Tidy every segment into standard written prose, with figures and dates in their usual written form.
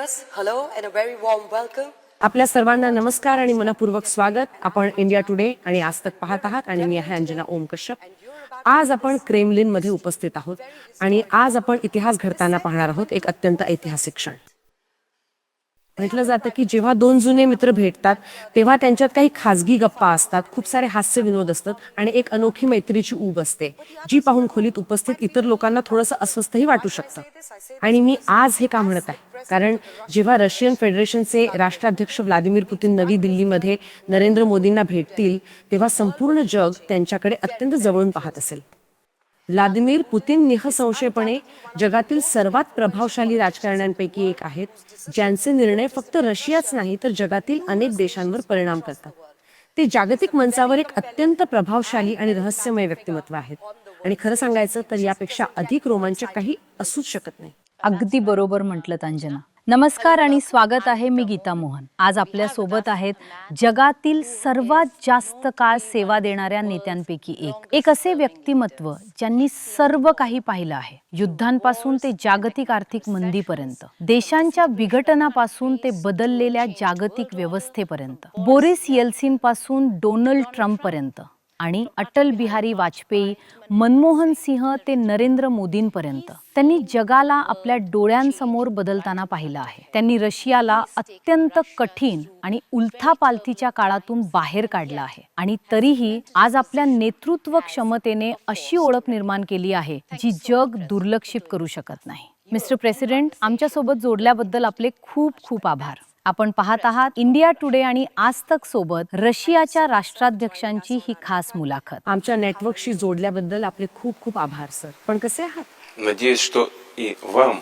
viewers, hello and a very warm welcome. आपल्या सर्वांना नमस्कार आणि मनपूर्वक स्वागत. आपण इंडिया टुडे आणि आज तक पाहत आहात आणि मी आहे अंजना ओम कश्यप. आज आपण क्रेमलिन मध्ये उपस्थित आहोत आणि आज आपण इतिहास घडताना पाहणार आहोत एक अत्यंत ऐतिहासिक क्षण. म्हटलं जातं की जेव्हा दोन जुने मित्र भेटतात तेव्हा त्यांच्यात काही खासगी गप्पा असतात, खूप सारे हास्य विनोद असतात आणि एक अनोखी मैत्रीची ऊब असते जी पाहून खोलीत उपस्थित इतर लोकांना थोडंसं अस्वस्थही वाटू शकतं. आणि मी आज हे का म्हणत आहे कारण जेव्हा रशियन फेडरेशनचे राष्ट्राध्यक्ष व्लादिमीर पुतीन नवी दिल्लीमध्ये नरेंद्र मोदींना भेटतील तेव्हा संपूर्ण जग त्यांच्याकडे अत्यंत जवळून पाहत असेल. व्लादिमीर पुतीन निःसंशयपणे जगातील सर्वात प्रभावशाली राजकारण्यांपैकी एक आहेत, ज्यांचे निर्णय फक्त रशियाच नाही तर जगातील अनेक देशांवर परिणाम करतात. ते जागतिक मंचावर एक अत्यंत प्रभावशाली आणि रहस्यमय व्यक्तिमत्व आहेत आणि खरं सांगायचं तर यापेक्षा अधिक रोमांचक काही असूच शकत नाही. अगदी बरोबर म्हटलं अंजना. नमस्कार आणि स्वागत आहे. मी गीता मोहन. आज आपल्या सोबत आहेत जगातील सर्वात जास्त काळ सेवा देणाऱ्या नेत्यांपैकी एक असे व्यक्तिमत्व ज्यांनी सर्व काही पाहिलं आहे. युद्धांपासून ते जागतिक आर्थिक मंदीपर्यंत, देशांच्या विघटनापासून ते बदललेल्या जागतिक व्यवस्थेपर्यंत, बोरिस येल्सिन पासून डोनाल्ड ट्रम्प पर्यंत आणि अटल बिहारी वाजपेयी, मनमोहन सिंह ते नरेंद्र मोदींपर्यंत त्यांनी जगाला आपल्या डोळ्यांसमोर बदलताना पाहिलं आहे. त्यांनी रशियाला अत्यंत कठीण आणि उलथापालथीच्या काळातून बाहेर काढलं आहे आणि तरीही आज आपल्या नेतृत्व क्षमतेने अशी ओळख निर्माण केली आहे जी जग दुर्लक्षित करू शकत नाही. मिस्टर प्रेसिडेंट, आमच्यासोबत जोडल्याबद्दल आपले खूप खूप आभार. आपण पाहत आहात इंडिया टुडे आणि आज तक सोबत रशियाच्या राष्ट्राध्यक्षांची ही खास मुलाखत. आमच्या नेटवर्कशी जोडल्याबद्दल आपले खूप खूप आभार सर. पण कसे आहात? Надеюсь, что и вам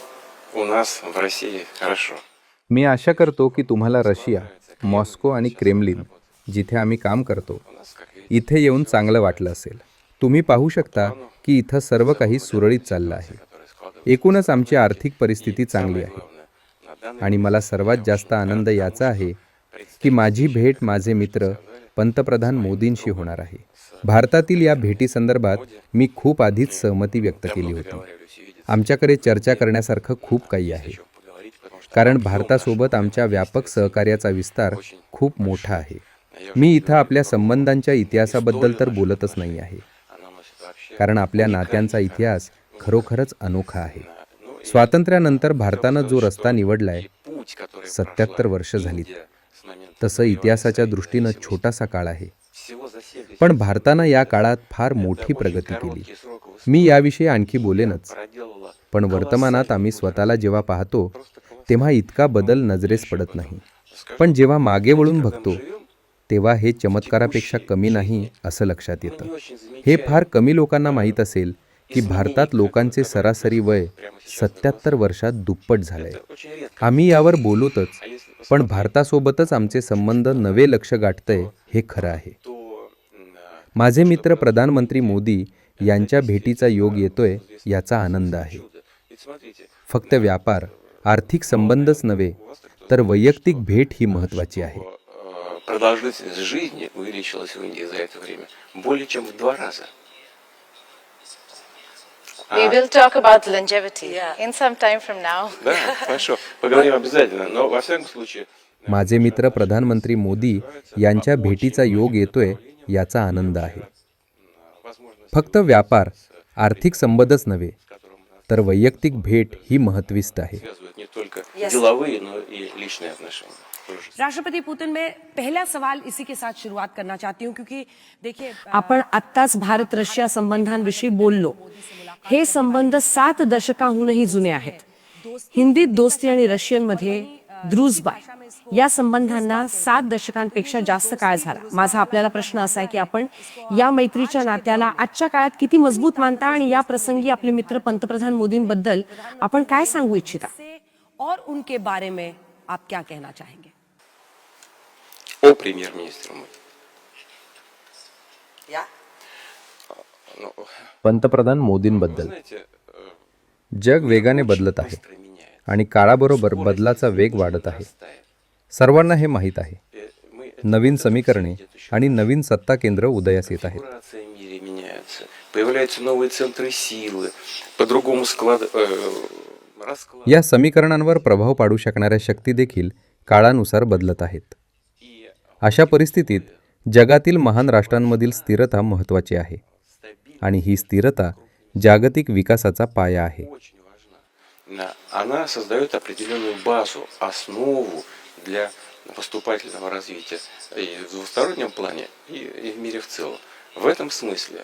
у нас в России хорошо. मी आशा करतो की तुम्हाला रशिया, मॉस्को आणि क्रेमलिन जिथे आम्ही काम करतो इथे येऊन चांगलं वाटलं असेल. तुम्ही पाहू शकता की इथं सर्व काही सुरळीत चाललं आहे. एकूणच आमची आर्थिक परिस्थिती चांगली आहे आणि मला सर्वात जास्त आनंद याचा आहे की माझी भेट माझे मित्र पंतप्रधान मोदींशी होणार आहे. भारतातील या भेटीसंदर्भात मी खूप आधीच सहमती व्यक्त केली होती. आमच्याकडे चर्चा करण्यासारखं खूप काही आहे कारण भारतासोबत आमच्या व्यापक सहकार्याचा विस्तार खूप मोठा आहे. मी इथं आपल्या संबंधांच्या इतिहासाबद्दल तर बोलतच नाही आहे कारण आपल्या नात्यांचा इतिहास खरोखरच अनोखा आहे. स्वातंत्र्यानंतर भारतानं जो रस्ता निवडलाय 77 वर्ष झालीत. तसं इतिहासाच्या दृष्टीनं छोटासा काळ आहे पण भारतानं या काळात फार मोठी प्रगती केली. मी याविषयी आणखी बोलेनच पण वर्तमानात आम्ही स्वतःला जेव्हा पाहतो तेव्हा इतका बदल नजरेस पडत नाही. पण जेव्हा मागे वळून बघतो तेव्हा हे चमत्कारापेक्षा कमी नाही असं लक्षात येतं. हे फार कमी लोकांना माहीत असेल की भारतात लोकांचे सरासरी वय 77 वर्षात दुप्पट झालंय. आम्ही यावर बोलतोच पण भारतासोबतच आमचे संबंध नवे लक्ष गाठतंय हे खरं आहे. माझे मित्र प्रधानमंत्री मोदी यांच्या भेटीचा योग येतोय याचा आनंद आहे. फक्त व्यापार, आर्थिक संबंधच नव्हे तर वैयक्तिक भेट ही महत्त्वाची आहे. Продолжительность жизни увеличилась в Индии за это время более чем в 2 раза. We will talk about longevity in some time from now. Да, хорошо. Поговорим обязательно, но во всяком случае माझे मित्र प्रधानमंत्री मोदी यांच्या भेटीचा योग येतोय याचा आनंद आहे. फक्त व्यापार, आर्थिक संबंधच नव्हे तर वैयक्तिक भेट ही महत्त्विष्ट आहे. связывают не только деловые, но и личные отношения. राष्ट्रपति पुतिन, मैं पहला सवाल इसी के साथ शुरुआत करना चाहती हूँ क्योंकि देखिए आपण आत्ताच भारत रशिया संबंधांविषयी बोललो. हे संबंध 7 दशकांहूनही जुने आहेत. हिंदीत दोस्ती आणि रशियनमध्ये द्रुजबाय या संबंधांना 7 दशकांपेक्षा जास्त काळ झाला. माझा आपल्याला प्रश्न असा आहे की आपण या मैत्रीच्या नात्याला आजच्या काळात किती मजबूत मानता आणि या प्रसंगी आपले मित्र पंतप्रधान मोदींबद्दल आपण काय सांगू इच्छिता और उनके बारे में आप क्या कहना चाहेंगे? О премьер-министре Моди. Yeah. Ну, पंतप्रधान मोदींबद्दल. знаете, जग वेगाने बदलत आहे быстро меняется. आणि काळाबरोबर बदलाचा वेग वाढत आहे. सर्वांना हे माहीत आहे. Мы नवीन समीकरणे आणि नवीन सत्ता केंद्र उदयास येत आहेत. Корпорации в мире меняются, появляются новые центры силы, по-другому расклад. या समीकरणांवर प्रभाव पाडू शकणाऱ्या शक्ती देखील काळानुसार बदलत आहेत. अशा परिस्थितीत जगातील महान राष्ट्रांमधील स्थिरता महत्त्वाची आहे आणि ही स्थिरता जागतिक विकासाचा पाया आहे. Очень важна. Она создает определенную базу, основу для поступательного развития и в двустороннем плане, и в мире в целом. В этом смысле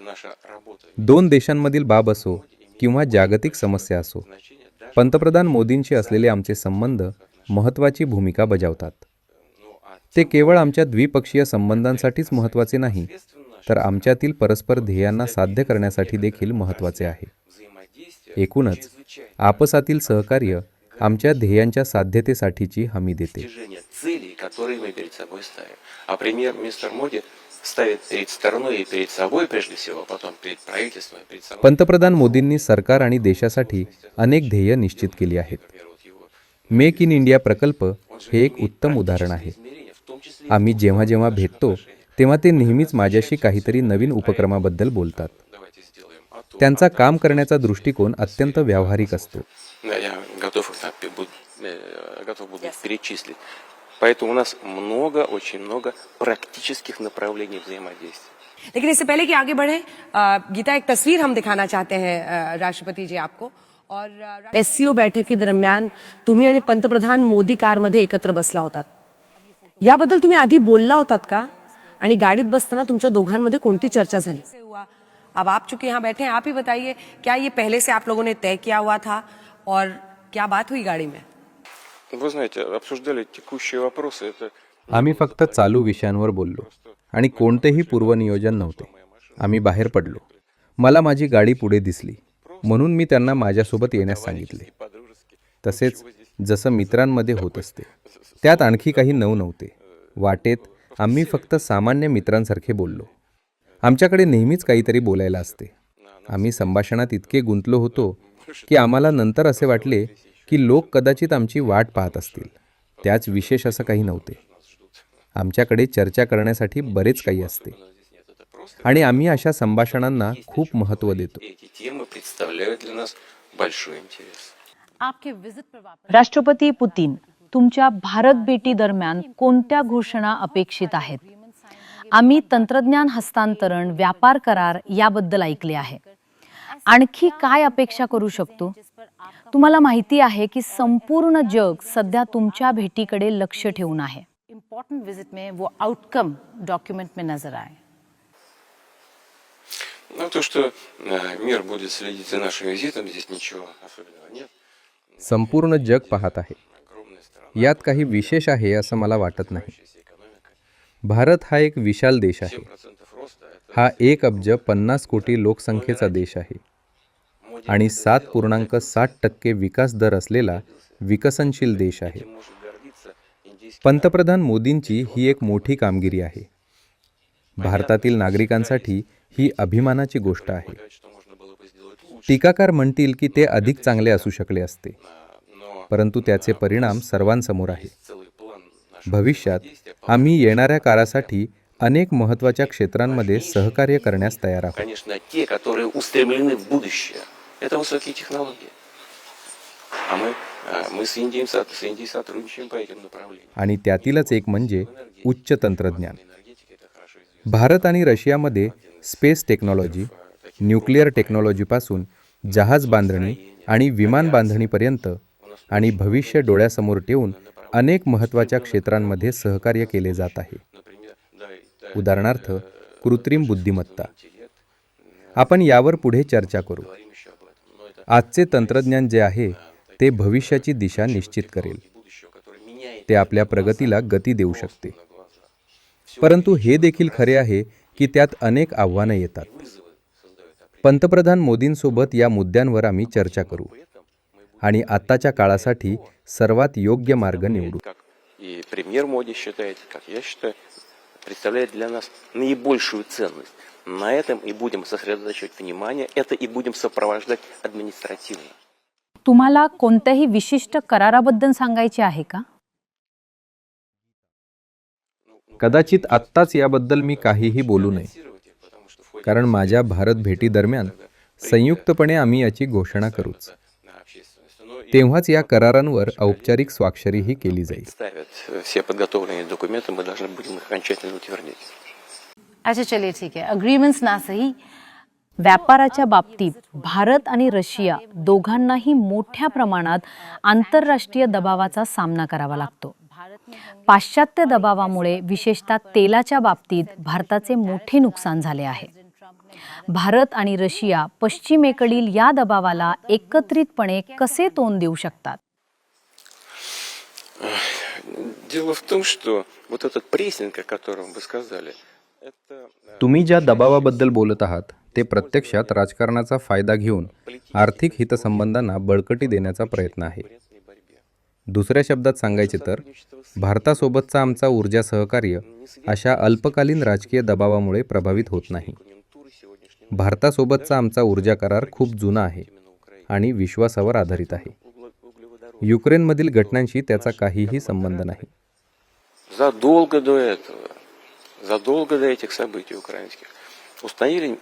наша работа दोन देशांमधील बाब असो किंवा जागतिक समस्या असो, पंतप्रधान मोदींशी असलेले आमचे संबंध महत्त्वाची भूमिका बजावतात. ते केवळ आमच्या द्विपक्षीय संबंधांसाठीच महत्त्वाचे नाही, तर आमच्यातील परस्पर ध्येयांना साध्य करण्यासाठी देखील महत्त्वाचे आहे. एकूणच आपसातील सहकार्य आमच्या ध्येयांच्या साध्यतेसाठीची हमी देते. достижения целей, которые мы перед собой ставим. А премьер-министр Моди ставит перед страной и перед собой прежде всего, а потом перед правительством, перед собой. पंतप्रधान मोदींनी सरकार आणि देशासाठी अनेक ध्येय निश्चित केली आहेत. मेक इन इंडिया प्रकल्प हे एक उत्तम उदाहरण आहे. आम्ही जेव्हा जेव्हा भेटतो तेव्हा ते नेहमीच माझ्याशी काहीतरी नवीन उपक्रमाबद्दल बोलतात. त्यांचा काम करण्याचा दृष्टिकोन अत्यंत व्यावहारिक असतो. Я готов буду их перечислить. Поэтому у нас много, очень много практических направлений взаимодействия. लेकिन इससे पहले कि आगे बढ़े गीता एक तस्वीर हम दिखाना चाहते हैं राष्ट्रपति जी आपको. और SCO बैठकीदरम्यान तुम्ही आणि पंतप्रधान मोदी कारमध्ये एकत्र बसला होतात. याबद्दल तुम्ही आधी बोलला होतात का? आणि गाडीत बसताना तुमच्या दोघांमध्ये कोणती चर्चा झाली? से हुआ. अब आप चूंकि यहाँ बैठे हैं, आप ही बताइए, क्या ये पहले से आप लोगों ने तय किया हुआ था और क्या बात हुई गाड़ी में? Вы знаете, обсуждали текущие вопросы. Это आम्ही फक्त चालू विषयांवर बोललो आणि कोणतेही पूर्वनियोजन नव्हते. आम्ही बाहेर पडलो. मला माझी गाडी पुढे दिसली म्हणून मी त्यांना माझ्यासोबत येण्यास सांगितले. तसेच जसं मित्रांमध्ये होत असते, त्यात आणखी काही नव्हते. वाटेत आम्ही फक्त सामान्य मित्रांसारखे बोललो. आमच्याकडे नेहमीच काहीतरी बोलायला असते. आम्ही संभाषणात इतके गुंतलो होतो की आम्हाला नंतर असे वाटले की लोक कदाचित आमची वाट पाहत असतील. त्याच विशेष असं काही नव्हते. आमच्याकडे चर्चा करण्यासाठी बरेच काही असते आणि आम्ही अशा संभाषणांना खूप महत्त्व देतो. эти темы представляют для нас большой интерес. राष्ट्रपती पुतीन, तुमच्या भारत भेटी दरम्यान कोणत्या घोषणा अपेक्षित आहेत? आम्ही तंत्रज्ञान हस्तांतरण, व्यापार करार याबद्दल ऐकले आहे. आणखी काय अपेक्षा करू शकतो? तुम्हाला माहिती आहे की संपूर्ण जग सध्या तुमच्या भेटीकडे लक्ष ठेवून आहे. Important visit में वो outcome document में नजर आए. Ну, то, что мир будет следить за нашим визитом, здесь ничего особенного нет. संपूर्ण जग पाहत आहे. यात काही विशेष आहे असं मला वाटत नाही. भारत हा एक विशाल देश आहे. 7% роста – это हा 1,50 कोटी लोकसंख्येचा देश आहे आणि 7.7% विकास दर असलेला विकसनशील देश आहे. может гордиться индийский. पंतप्रधान मोदींची ही एक मोठी कामगिरी आहे. भारतातील नागरिकांसाठी ही अभिमानाची गोष्ट आहे. Что можно было бы сделать лучше, टीकाकार म्हणतील की ते अधिक चांगले असू शकले असते, но परंतु त्याचे परिणाम सर्वांसमोर आहे. целый план нашего भविष्यात आम्ही येणाऱ्या काळासाठी अनेक महत्त्वाच्या क्षेत्रांमध्ये सहकार्य करण्यास तयार आहोत. конечно, те, которые устремлены в будущее. Это высокие технологии. А мы с Индией сотрудничаем по этим направлениям. आणि त्यातीलच एक म्हणजे उच्च तंत्रज्ञान. Энергетика – это хорошо известно. भारत आणि रशियामध्ये स्पेस टेक्नॉलॉजी, न्यूक्लिअर टेक्नॉलॉजीपासून जहाज बांधणी आणि विमान बांधणीपर्यंत आणि भविष्य डोळ्यासमोर ठेवून अनेक महत्त्वाच्या क्षेत्रांमध्ये सहकार्य केले जात आहे. उदाहरणार्थ कृत्रिम बुद्धिमत्ता. आपण यावर पुढे चर्चा करू. आजचे तंत्रज्ञान जे आहे ते भविष्याची दिशा निश्चित करेल. ते आपल्या प्रगतीला गती देऊ शकते. परंतु हे देखील खरे आहे की त्यात अनेक आव्हाने येतात. पंतप्रधान मोदींसोबत या मुद्द्यांवर आम्ही चर्चा करू आणि आत्ताच्या काळासाठी सर्वात योग्य मार्ग निवडू. Как и премьер Моди считает, как я считаю, представляет для нас наибольшую ценность. На этом и будем сосредотачивать внимание, это и будем сопровождать административно. तुम्हाला कोणत्याही विशिष्ट कराराबद्दल सांगायचे आहे का? कदाचित आत्ताच याबद्दल मी काहीही बोलू नये, कारण माझ्या भारत भेटी दरम्यान संयुक्तपणे आम्ही याची घोषणा करूच. तेव्हाच या करारांवर औपचारिक स्वाक्षरीही केली जाईल. Ставят все подготовленные документы, мы должны будем их окончательно утвердить. अच्छा चलिए ठीक है अग्रीमेंट्स ना सही व्यापाराच्या बाबतीत भारत आणि रशिया दोघांनाही मोठ्या प्रमाणात आंतरराष्ट्रीय दबावाचा सामना करावा लागतो. पाश्चात्य दबावामुळे विशेषतः तेलाच्या बाबतीत भारताचे मोठे नुकसान झाले आहे. भारत आणि रशिया पश्चिमेकडील या दबावाला एकत्रितपणे कसे तोंड देऊ शकतात? Дело в том, что вот этот прессинг, о котором вы сказали, это तुम्ही ज्या दबावाबद्दल बोलत आहात ते प्रत्यक्षात राजकारणाचा फायदा घेऊन आर्थिक हितसंबंधांना बळकटी देण्याचा प्रयत्न आहे. दुसऱ्या शब्दात सांगायचे तर भारतासोबतचा आमचा ऊर्जा सहकार्य अशा अल्पकालीन राजकीय दबावामुळे प्रभावित होत नाही. भारतासोबतचा आमचा ऊर्जा करार खूप जुना आहे आणि विश्वासावर आधारित आहे. युक्रेनमधील घटनांशी त्याचा काहीही संबंध नाही. задолго до этих событий украинских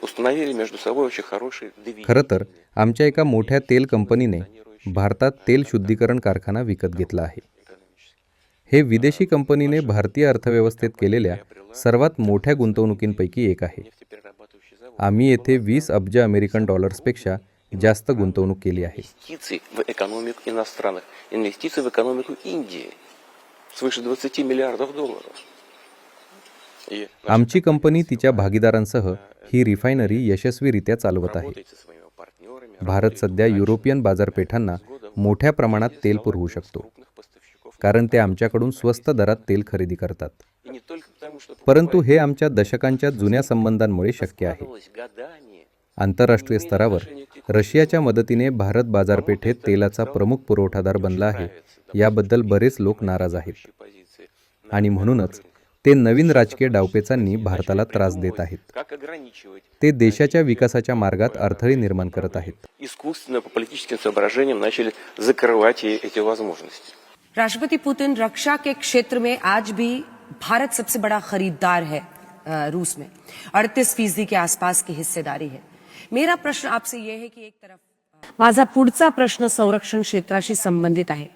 установили между собой очень хорошие доверия. खरं तर आमच्या एका मोठ्या तेल कंपनीने भारतात तेल शुद्धीकरण कारखाना विकत घेतला आहे. हे विदेशी कंपनीने भारतीय अर्थव्यवस्थेत केलेल्या सर्वात मोठ्या गुंतवणुकींपैकी एक आहे. आम्ही येथे 20 अब्ज अमेरिकन डॉलर्सपेक्षा जास्त गुंतवणूक केली आहे. Инвестиций в экономику иностранных, инвестиций в экономику Индии свыше 20 миллиардов долларов. И आमची कंपनी तिच्या भागीदारांसह ही रिफायनरी यशस्वीरित्या चालवत आहे. работает со своими партнерами, भारत सध्या युरोपियन बाजारपेठांना मोठ्या प्रमाणात तेल पुरवू शकतो, крупных поставщиков. कारण ते आमच्याकडून स्वस्त दरात तेल खरेदी करतात. И не только потому, что परंतु हे आमच्या दशकांच्या जुन्या संबंधांमुळे शक्य आहे. покупалось годами. आंतरराष्ट्रीय स्तरावर रशियाच्या मदतीने भारत बाजारपेठेत तेलाचा प्रमुख पुरवठादार बनला आहे याबद्दल बरेच लोक नाराज आहेत Позиции. आणि म्हणूनच ते नवीन राजकीय डावपेचांनी भारताला त्रास देत आहेत. Как ограничивать? ते देशाच्या विकासाच्या मार्गात अडथळे निर्माण करत आहेत. Искусственно по политическим соображениям начали закрывать эти возможности. राष्ट्रपति पुतिन रक्षा के क्षेत्र में आज भी भारत सबसे बड़ा खरीदार है रूस में 38% के आसपास की हिस्सेदारी है. मेरा प्रश्न आपसे यह है कि एक तरफ माझा पुढचा प्रश्न संरक्षण क्षेत्राशी संबंधित आहे.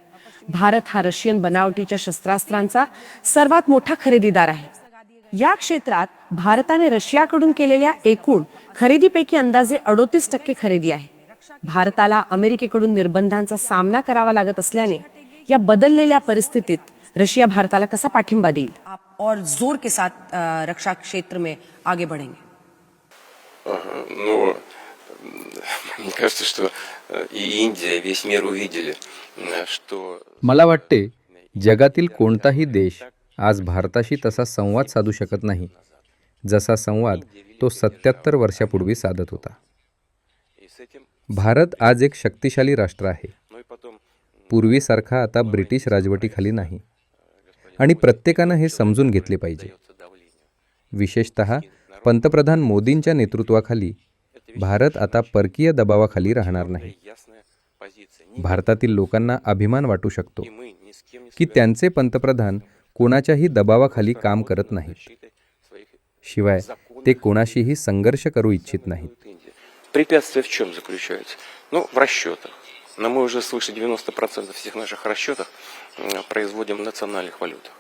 भारत हा रशियन बनावटीच्या शस्त्रास्त्रांचा सर्वात मोठा खरेदीदार आहे. या क्षेत्रात भारताने रशियाकडून केलेल्या एकूण खरेदीपैकी अंदाजे 38% खरेदी आहे. भारताला अमेरिकेकडून निर्बंधांचा सामना करावा लागत असल्याने या बदललेल्या परिस्थितीत रशिया भारताला कसा पाठिंबा देईल? आप और जोर के साथ रक्षा क्षेत्र में आगे बढ़ेंगे? Ну, мне кажется, что и Индия, и весь мир увидели, что मला वाटते जगातील कोणताही देश आज भारताशी तसा संवाद साधू शकत नाही जसा संवाद तो 77 वर्षापूर्वी साधत होता. и с этим, भारत आज एक शक्तिशाली राष्ट्र आहे. ну и потом पूर्वीसारखा आता ब्रिटिश राजवटीखाली नाही आणि प्रत्येकानं हे समजून घेतले पाहिजे. давление. विशेषतः पंतप्रधान मोदींच्या नेतृत्वाखाली भारत आता परकीय दबावाखाली राहणार नाही. Ясная позиция. भारतातील लोकांना अभिमान वाटू शकतो И мы ни с кем не की त्यांचे पंतप्रधान कोणाच्याही दबावाखाली काम करत नाहीत, защитой своих शिवाय ते कोणाशीही संघर्ष करू इच्छित नाहीत. Индии. Препятствия в чем заключаются? Ну, в расчетах. Но мы уже свыше 90% всех наших расчетов производим в национальных валютах.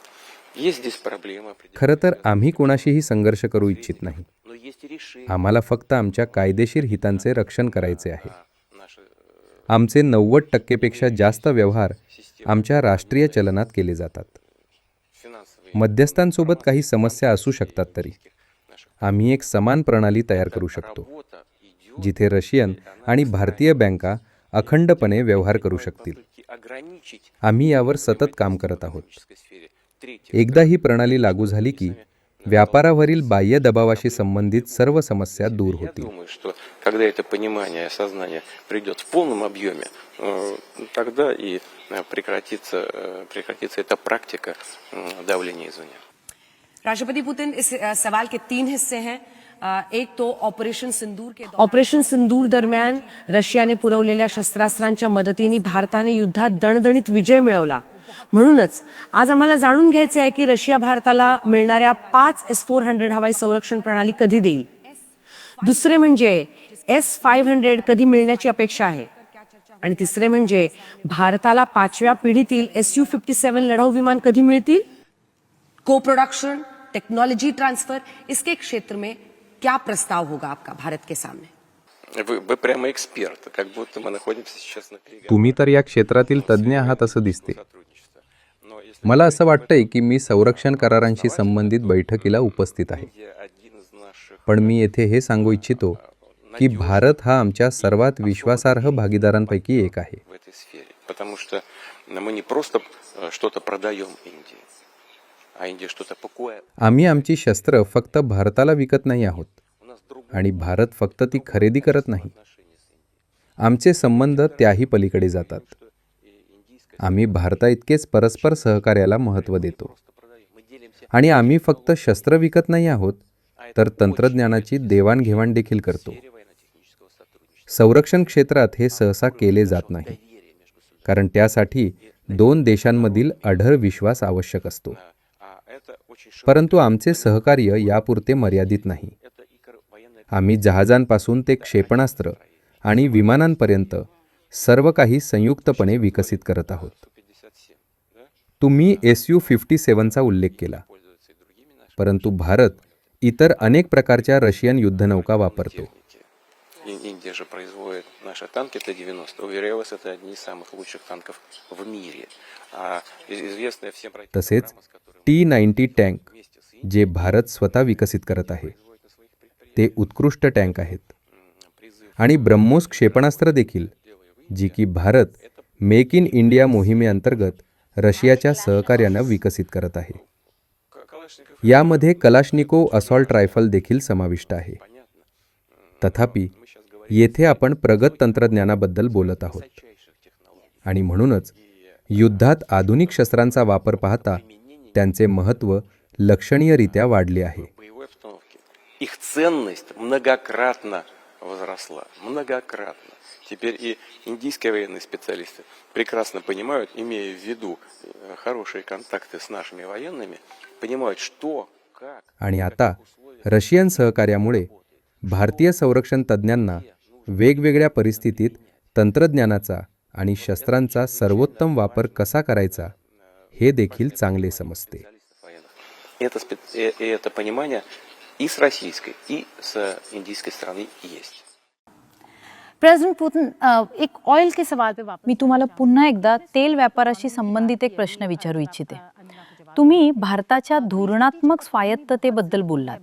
Есть здесь проблемы определенные. खरं तर आम्ही कोणाशीही संघर्ष करू इच्छित नाही. Но есть и решения. आम्हाला फक्त आमच्या कायदेशीर हितांचे रक्षण करायचे आहे. Наши आमचे 90% जास्त व्यवहार आमच्या राष्ट्रीय चलनात केले जातात. финансовые मध्यस्थांसोबत काही समस्या असू शकतात तरी आम्ही एक समान प्रणाली तयार करू शकतो работа идет जिथे रशियन आणि भारतीय बँका अखंडपणे व्यवहार करू शकतील. все-таки ограничить आम्ही यावर सतत काम करत आहोत. в экономической сфере. Третье. एकदा ही प्रणाली लागू झाली की व्यापारावरील बाह्य दबावाशी संबंधित सर्व समस्या दूर Я होतील. думаю, что когда это понимание, осознание придет в полном объеме, тогда и прекратится эта практика давления извне. राष्ट्रपति पुतिन, इस सवाल के 3 हिस्से हैं. एक तो ऑपरेशन सिंदूर के ऑपरेशन सिंदूर दरम्यान रशियाने पुरवलेल्या शस्त्रास्त्रांच्या मदतीने भारताने युद्धात दणदणीत विजय मिळवला. म्हणूनच आज आम्हाला जाणून घ्यायचे आहे की रशिया भारताला मिळणाऱ्या 5 S-400 हवाई संरक्षण प्रणाली कधी देईल. दुसरे म्हणजे S-500 कधी मिळण्याची अपेक्षा आहे. आणि तिसरे म्हणजे भारताला 5व्या पिढीतील Su-57 लढाऊ विमान कधी मिळतील? को प्रोडक्शन, टेक्नोलॉजी ट्रांसफर, इसके क्षेत्र में क्या प्रस्ताव होगा आपका भारत के सामने? Вы прямо эксперт, как будто мы находимся сейчас на переговорах. तुम्ही तर या क्षेत्रातील तज्ज्ञ आहात असं दिसते. Но если मला असं वाटतंय की मी संरक्षण करारांशी संबंधित बैठकीला उपस्थित आहे. Индия один из наших पण मी येथे हे सांगू इच्छितो की भारत हा आमच्या सर्वात विश्वासार्ह भागीदारांपैकी एक आहे. в этой сфере, потому что мы не просто что-то продаем Индии, а Индия что-то покупает. आम्ही आमची शस्त्र फक्त भारताला विकत नाही आहोत У нас другое आणि भारत फक्त ती खरेदी करत नाही. आमचे संबंध त्याही पलीकडे जातात. आम्ही भारताइतकेच परस्पर सहकार्याला महत्त्व देतो мы делимся. आणि आम्ही फक्त शस्त्र विकत नाही आहोत तर तंत्रज्ञानाची देवाणघेवाण देखील करतो. Военно-технического сотрудничества. संरक्षण क्षेत्रात हे सहसा केले जात नाही कारण त्यासाठी दोन देशांमधील अढळ विश्वास आवश्यक असतो. А это очень परंतु आमचे सहकार्य यापुरते मर्यादित नाही. это и военная आम्ही जहाजांपासून ते क्षेपणास्त्र आणि विमानांपर्यंत सर्व काही संयुक्तपणे विकसित करत आहोत. 57, да, तुम्ही Su-57चा उल्लेख केला, пользуются и другими нашими परंतु भारत इतर अनेक प्रकारच्या रशियन युद्धनौका वापरतो. техники. Индия же производит наши танки Т-90. Уверяю вас, это одни из самых лучших танков в мире. А известная всем проект तसेच Абрамс, который T-90 टँक вместе с Индией जे भारत स्वतः विकसित करत आहे производит на своих предприятиях. ते उत्कृष्ट टँक आहेत. Призыв आणि ब्रह्मोस क्षेपणास्त्र देखील जी की भारत मेक इन इंडिया मोहिमेअंतर्गत रशियाच्या सहकार्यानं विकसित करत आहे. Калашников, यामध्ये कलाश्निकोव असॉल्ट रायफल देखील समाविष्ट आहे. понятно, तथापि येथे आपण प्रगत तंत्रज्ञानाबद्दल बोलत आहोत высочайших технологий. आणि म्हणूनच युद्धात आधुनिक शस्त्रांचा वापर पाहता त्यांचे महत्त्व लक्षणीयरित्या वाढले आहे. Боевой обстановки. Их ценность многократно возросла. Многократно. Теперь и индийские военные специалисты прекрасно понимают, имея в виду хорошие контакты с нашими военными, понимают, что, как. आणि आता रशियन सहकार्यामुळे भारतीय संरक्षण तज्ज्ञांना वेगवेगळ्या परिस्थितीत तंत्रज्ञानाचा आणि शस्त्रांचा सर्वोत्तम वापर कसा करायचा हे देखील चांगले समजते. Специалистов военных. Это понимание и с российской, и с индийской стороны есть. प्रेसिडेंट पुतिन एक ऑइल के सवाल पे वापस मी तुम्हाला पुन्हा एकदा तेल व्यापाराशी संबंधित एक प्रश्न विचारू इच्छिते. तुम्ही भारताच्या धोरणात्मक स्वायत्ततेबद्दल बोललात.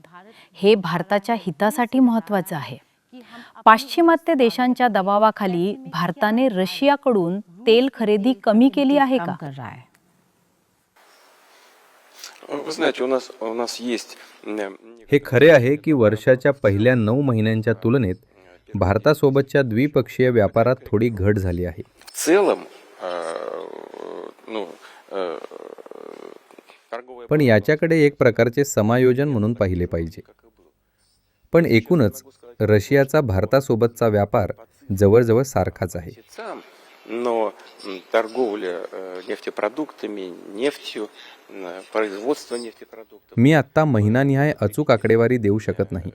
हे भारताच्या हितासाठी महत्त्वाचं आहे. पाश्चिमात्य देशांच्या दबावाखाली भारताने रशियाकडून तेल खरेदी कमी केली आहे का? कर रहा है. Вы знаете, у нас есть हे खरे आहे की वर्षाच्या पहिल्या 9 महिन्यांच्या तुलनेत भारतासोबतच्या द्विपक्षीय व्यापारात थोडी घट झाली आहे. в целом, торговая पण याच्याकडे एक प्रकारचे समायोजन म्हणून पाहिले पाहिजे. पण एकूणच रशियाचा भारतासोबतचा व्यापार जवळजवळ सारखाच आहे. сам, но торговля нефтепродуктами, нефтью, производство нефтепродуктов. मी आत्ता महिनानिहाय अचूक आकडेवारी देऊ शकत नाही,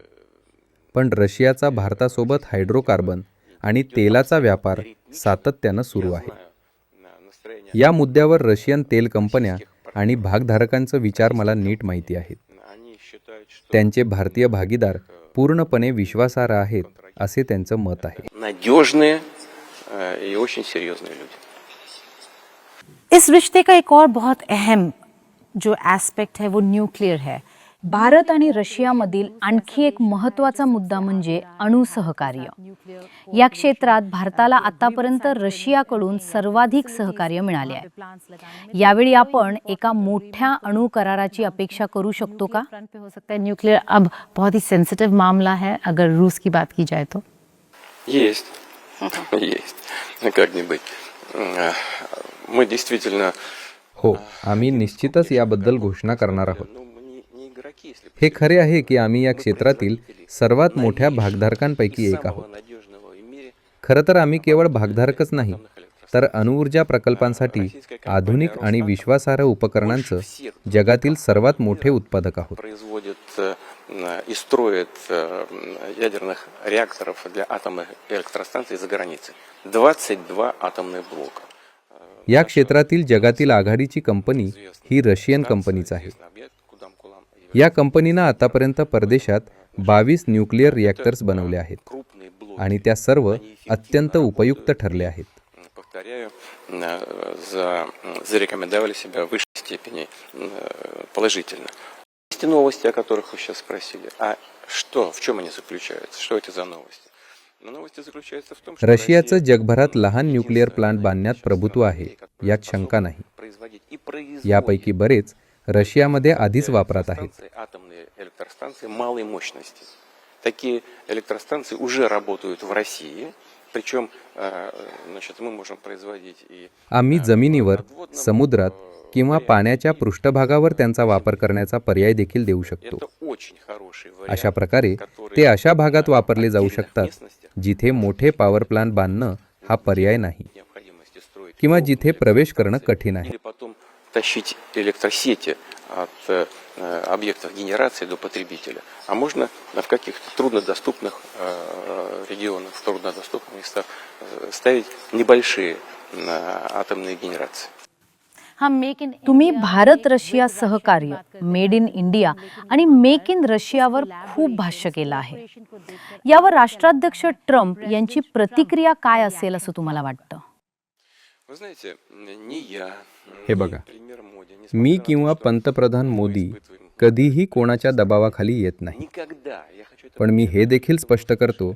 पण रशियाचा भारतासोबत हायड्रोकार्बन आणि तेलाचा व्यापार सातत्यानं सुरू आहे. Настроение. या मुद्द्यावर रशियन तेल कंपन्या आणि भागधारकांचा विचार मला नीट माहिती आहेत. Они считают, что त्यांचे भारतीय भागीदार पूर्णपणे विश्वासार्ह आहेत असे त्यांचं मत आहे. надежные и очень серьезные люди. इस रिश्ते का एक और बहुत अहम जो एस्पेक्ट है वो न्यूक्लियर है. भारत आणि रशियामधील आणखी एक महत्त्वाचा मुद्दा म्हणजे अणु सहकार्य. या क्षेत्रात भारताला आतापर्यंत रशियाकडून सर्वाधिक सहकार्य मिळाले आहे. यावेळी आपण एका मोठ्या अणु कराराची अपेक्षा करू शकतो का? फ्रंट पे हो सकता है न्यूक्लियर अब बहुत ही सेंसिटिव मामला है अगर रूस की बात की जाए तो. Есть. Есть. Как не быть. Мы действительно हो, आम्ही निश्चितच याबद्दल घोषणा करणार आहोत. не игроки, если हे खरे आहे की आम्ही या क्षेत्रातील सर्वात मोठ्या भागधारकांपैकी एक आहोत. надежного в мире खरं तर आम्ही केवळ भागधारकच नाही, तर अणुऊर्जा प्रकल्पांसाठी आधुनिक आणि विश्वासार्ह उपकरणांचं जगातील सर्वात मोठे उत्पादक आहोत. производит и строит ядерных реакторов для атомных электростанций за границей. 22 атомных блока. या क्षेत्रातील जगातील आघाडीची कंपनी ही रशियन कंपनीच आहे. या कंपनीनं आतापर्यंत परदेशात 22 न्यूक्लिअर रिॲक्टर्स बनवले आहेत आणि त्या सर्व अत्यंत उपयुक्त ठरले आहेत. Повторяю, зарекомендовали себя в высшей степени положительно. Есть новости, о которых вы сейчас спросили. А что, в чем они заключаются? Что это за новости? Новости заключаются в том, что रशियाचं जगभरात लहान न्यूक्लिअर प्लांट बांधण्यात प्रभुत्व आहे, यात शंका नाही. यापैकी बरेच रशियामध्ये आधीच वापरात आहेत. атомные электростанции малой мощности. Такие электростанции уже работают в России. Причем, значит, мы можем производить и आम्ही जमिनीवर, समुद्रात किंवा पाण्याच्या पृष्ठभागावर त्यांचा वापर करण्याचा पर्याय देखील देऊ शकतो. это очень хороший अशा вариант. प्रकारे ते अशा भागात वापरले जाऊ शकतात जिथे मोठे पॉवर प्लांट बांधणं हा पर्याय नाही Необходимости строить किंवा जिथे प्रवेश करणं कठीण आहे. или потом тащить электросети от объектов генерации до потребителя. А можно в каких-то труднодоступных регионах, в труднодоступных местах ставить небольшие атомные генерации. हम मेक इन तुम्ही भारत रशिया सहकार्य, मेड इन इंडिया आणि मेक इन रशियावर खूप भाष्य केलं आहे. यावर राष्ट्राध्यक्ष ट्रम्प यांची प्रतिक्रिया काय असेल असं तुम्हाला वाटतं? Вы знаете, ни я, हे ни बघा, премьер Моди, मी किंवा पंतप्रधान मोदी कधीही कोणाच्या दबावाखाली येत नाही. никогда, я хочу это पण मी हे देखील स्पष्ट करतो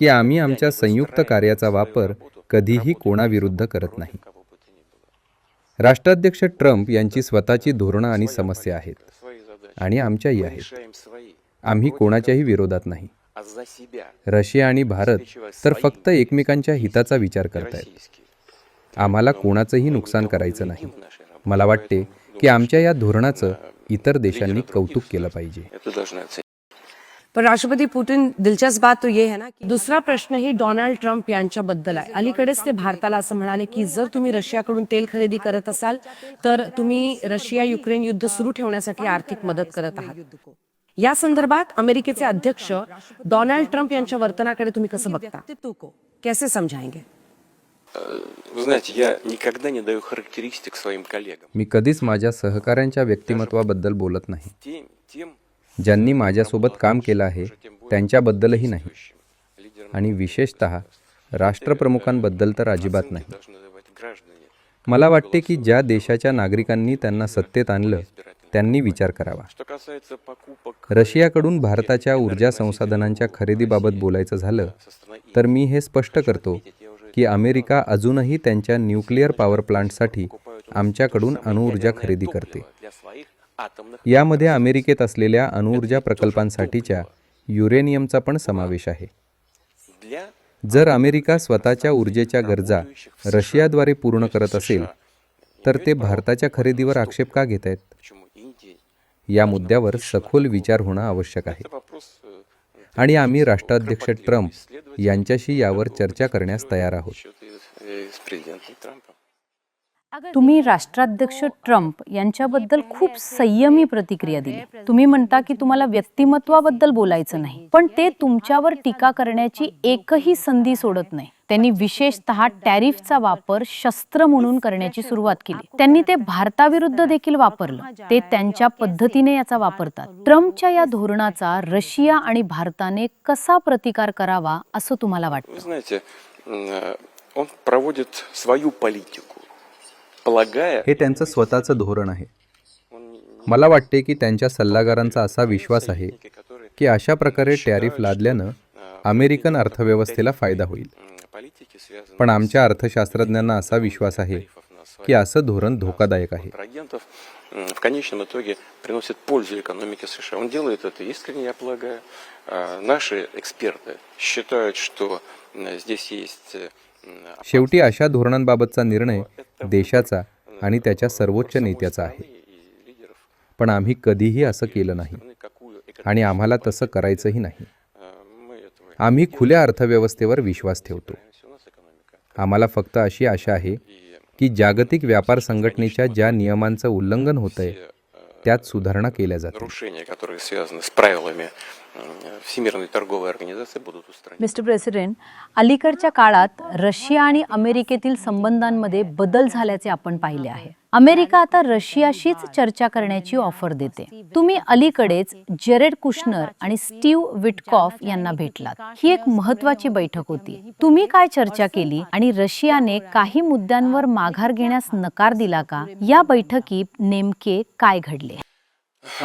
की आम्ही आमच्या संयुक्त कार्याचा वापर कधीही कोणाविरुद्ध करत नाही. кого бы то ни было. राष्ट्राध्यक्ष ट्रम्प यांची स्वतःची धोरणं आणि समस्या आहेत Свои задачи. आणि आमच्याही Мы आहेत. решаем свои. आम्ही कोणाच्याही विरोधात नाही. А за себя रशिया आणि भारत तर फक्त एकमेकांच्या हिताचा विचार करतायत. российские. आम्हाला कोणाचंही नुकसान करायचं नाही. मला वाटते की आमच्या या धोरणाचं इतर देशांनी कौतुक केलं पाहिजे. Это должны оценить. पर राष्ट्रपति पुतिन, दिलचस्प बात तो ये है ना कि दुसरा प्रश्नही डोनाल्ड ट्रम्प यांच्याबद्दल आहे. अलीकडेच ते भारताला असं म्हणाले की जर तुम्ही रशियाकडून तेल खरेदी करत असाल तर तुम्ही रशिया युक्रेन युद्ध सुरू ठेवण्यासाठी आर्थिक मदत करत आहात. या संदर्भात अमेरिकेचे अध्यक्ष डोनाल्ड ट्रम्प यांच्या वर्तनाकडे तुम्ही कसं बघता? व्यक्तित्व को कैसे समझाएंगे? Вы знаете, я никогда не даю характеристик своим коллегам. मी कधीच माझ्या सहकाऱ्यांच्या व्यक्तिमत्वाबद्दल बोलत नाही. Тем ज्यांनी माझ्यासोबत काम केलं आहे त्यांच्याबद्दलही नाही лидерам आणि विशेषतः राष्ट्रप्रमुखांबद्दल तर अजिबात नाही. должны давать граждане. मला वाटते की ज्या देशाच्या नागरिकांनी त्यांना सत्तेत आणलं त्यांनी विचार करावा. Что कасается покупок रशियाकडून भारताच्या ऊर्जा संसाधनांच्या खरेदीबाबत बोलायचं झालं तर मी हे स्पष्ट करतो की अमेरिका अजूनही त्यांच्या न्यूक्लिअर पॉवर प्लांटसाठी आमच्याकडून अणुऊर्जा खरेदी करते. для своих атомных यामध्ये अमेरिकेत असलेल्या अणुऊर्जा प्रकल्पांसाठीच्या युरेनियमचा पण समावेश आहे. для जर अमेरिका स्वतःच्या ऊर्जेच्या गरजा रशियाद्वारे पूर्ण करत असेल तर ते भारताच्या खरेदीवर आक्षेप का घेत आहेत? почему Индии. या मुद्द्यावर सखोल विचार होणं आवश्यक आहे Это вопрос आणि आम्ही राष्ट्राध्यक्ष ट्रम्प यांच्याशी यावर चर्चा करण्यास तयार आहोत. с президентом Трампом. तुम्ही राष्ट्राध्यक्ष ट्रम्प यांच्याबद्दल खूप संयमी प्रतिक्रिया दिली. तुम्ही म्हणता की तुम्हाला व्यक्तिमत्वाबद्दल बोलायचं नाही, पण ते तुमच्यावर टीका करण्याची एकही संधी सोडत नाही. त्यांनी विशेषतः टॅरिफचा वापर शस्त्र म्हणून करण्याची सुरुवात केली. त्यांनी ते भारताविरुद्ध देखील वापरलं. ते त्यांच्या पद्धतीने याचा वापरतात. ट्रम्पच्या या धोरणाचा रशिया आणि भारताने कसा प्रतिकार करावा असं तुम्हाला वाटतं? Вы знаете, он проводит свою политику, полагая, हे त्यांचं स्वतःचं धोरण आहे. он मला वाटते की त्यांच्या सल्लागारांचा असा विश्वास आहे которые की अशा प्रकारे टॅरिफ लादल्यानं अमेरिकन अर्थव्यवस्थेला फायदा होईल. политики связаны पण आमच्या अर्थशास्त्रज्ञांना असा विश्वास आहे की असं धोरण धोकादायक आहे. контрагентов в конечном итоге приносит пользу экономике США. Он делает это искренне, я полагаю. Наши эксперты считают, что здесь есть शेवटी अशा धोरणांबाबतचा निर्णय देशाचा आणि त्याच्या सर्वोच्च नेत्याचा आहे. лидеров पण आम्ही कधीही असं केलं नाही какую आणि आम्हाला तसं करायचंही नाही. мы этого आम्ही खुल्या अर्थव्यवस्थेवर विश्वास ठेवतो. у нас экономика. आम्हाला फक्त अशी आशा आहे की जागतिक व्यापार संघटनेच्या ज्या नियमांचं उल्लंघन होतंय त्यात सुधारणा केल्या जातील. Нарушения, которые связаны с правилами Всемирной торговой организации, будут устранены. मिस्टर प्रेसिडेंट, अलीकडच्या काळात रशिया आणि अमेरिकेतील संबंधांमध्ये बदल झाल्याचे आपण पाहिले आहे. अमेरिका आता रशियाशीच चर्चा करण्याची ऑफर देते. तुम्ही अलीकडेच जेरेड कुशनर आणि स्टीव्ह विटकॉफ यांना भेटलात. ही एक महत्त्वाची बैठक होती. तुम्ही काय चर्चा केली आणि रशियाने काही मुद्द्यांवर माघार घेण्यास नकार दिला का? या बैठकीत नेमके काय घडले?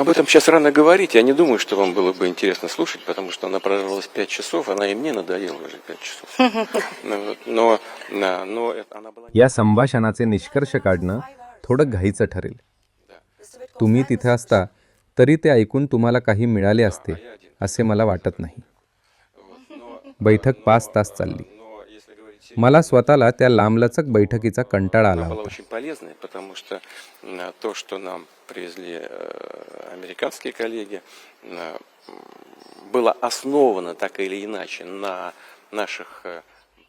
Об этом сейчас рано говорить. Я не думаю, что вам было бы интересно слушать, потому что она продолжалась 5 часов, она и мне надоела уже 5 часов. Но она была... या संभाषणाचे निष्कर्ष काढणं थोडं घाईचं ठरेल. तुम्ही तिथे असता तरी ते ऐकून तुम्हाला काही मिळाले असते असे मला वाटत नाही. बैठक 5 तास चालली. मला स्वतःला त्या लांबलचक बैठकीचा कंटाळा आला Она была होता. очень полезной, потому что то, что нам привезли американские коллеги, было основано так или иначе на наших...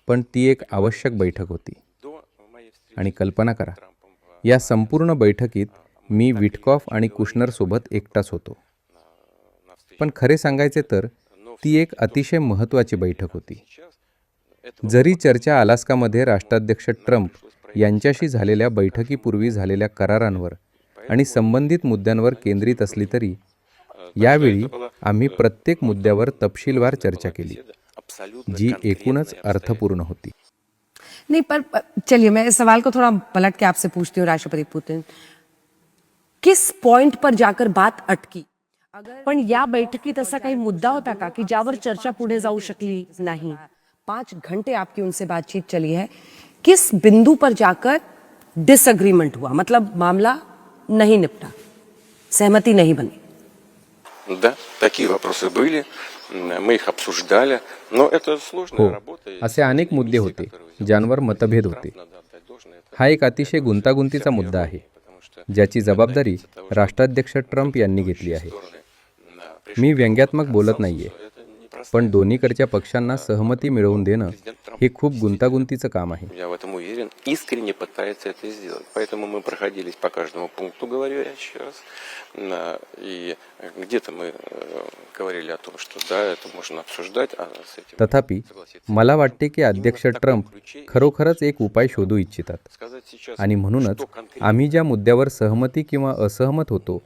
पण ती एक आवश्यक बैठक होती. До моей встречи आणि कल्पना करा, या संपूर्ण बैठकीत मी विटकॉफ आणि कुशनर सोबत एकटाच होतो. पण खरे सांगायचे तर ती एक अतिशय महत्त्वाची बैठक होती. जरी चर्चा अलास्कामध्ये राष्ट्राध्यक्ष ट्रम्प यांच्याशी झालेल्या बैठकीपूर्वी झालेल्या करारांवर आणि संबंधित मुद्द्यांवर केंद्रित असली तरी यावेळी आम्ही प्रत्येक मुद्द्यावर तपशीलवार चर्चा केली, जी एकूणच अर्थपूर्ण होती. नहीं, पर चलिए मैं इस सवाल को थोड़ा पलट के आपसे पूछती हूँ राष्ट्रपति पुतिन, किस पॉइंट पर जाकर बात अटकी? पण या बैठकीत असा काही मुद्दा होता का की ज्यावर चर्चा पुढे जाऊ शकली नाही? 5 घंटे आपकी उनसे बातचीत चली है. किस बिंदु पर जाकर डिसएग्रीमेंट हुआ, मतलब मामला नहीं निपटा, सहमति नहीं बनी? Да, такие вопросы были, мы их обсуждали, но это сложная работа. и असे अनेक मुद्दे होते ज्यांवर मतभेद होते. надо отдать должное. Это हा एक अतिशय गुंतागुंतीचा मुद्दा आहे, ज्याची जबाबदारी राष्ट्राध्यक्ष ट्रम्प यांनी घेतली आहे. मी व्यंग्यात्मक बोलत नाहीये, पण दोन्हीकडच्या पक्षांना सहमती मिळवून देणं हे खूप गुंतागुंतीचं काम आहे. Я в этом уверен. Искренне пытается это сделать. Поэтому мы проходились по каждому пункту, говорю я еще раз. И где-то мы говорили о том, что да, это можно обсуждать, а с этим तथापि मला वाटते की अध्यक्ष ट्रम्प खरोखरच एक उपाय शोधू इच्छितात. сказать сейчас, आणि म्हणूनच что конкретно आम्ही ज्या मुद्द्यावर सहमती किंवा असहमत होतो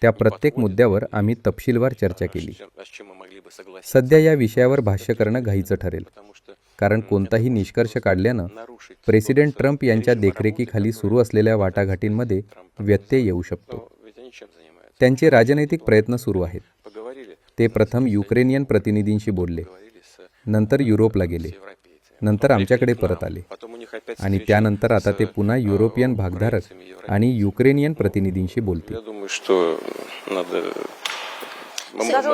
त्या प्रत्येक मुद्द्यावर आम्ही तपशीलवार चर्चा केली. с чем мы могли бы согласиться, सध्या या विषयावर भाष्य करणं घाईचं ठरेल, потому что कारण कोणताही निष्कर्ष काढल्यानं нарушить प्रेसिडेंट ट्रम्प यांच्या देखरेखीखाली सुरू असलेल्या वाटाघाटींमध्ये व्यत्यय येऊ शकतो. ведь они чем занимаются? त्यांचे राजनैतिक प्रयत्न सुरू आहेत. Поговорили ते प्रथम युक्रेनियन प्रतिनिधींशी बोलले, с नंतर युरोपला गेले, европейцами. नंतर आमच्याकडे परत आले Потом у них опять आणि त्यानंतर आता ते पुन्हा युरोपियन भागधारक आणि युक्रेनियन प्रतिनिधींशी बोलतील. Я думаю, что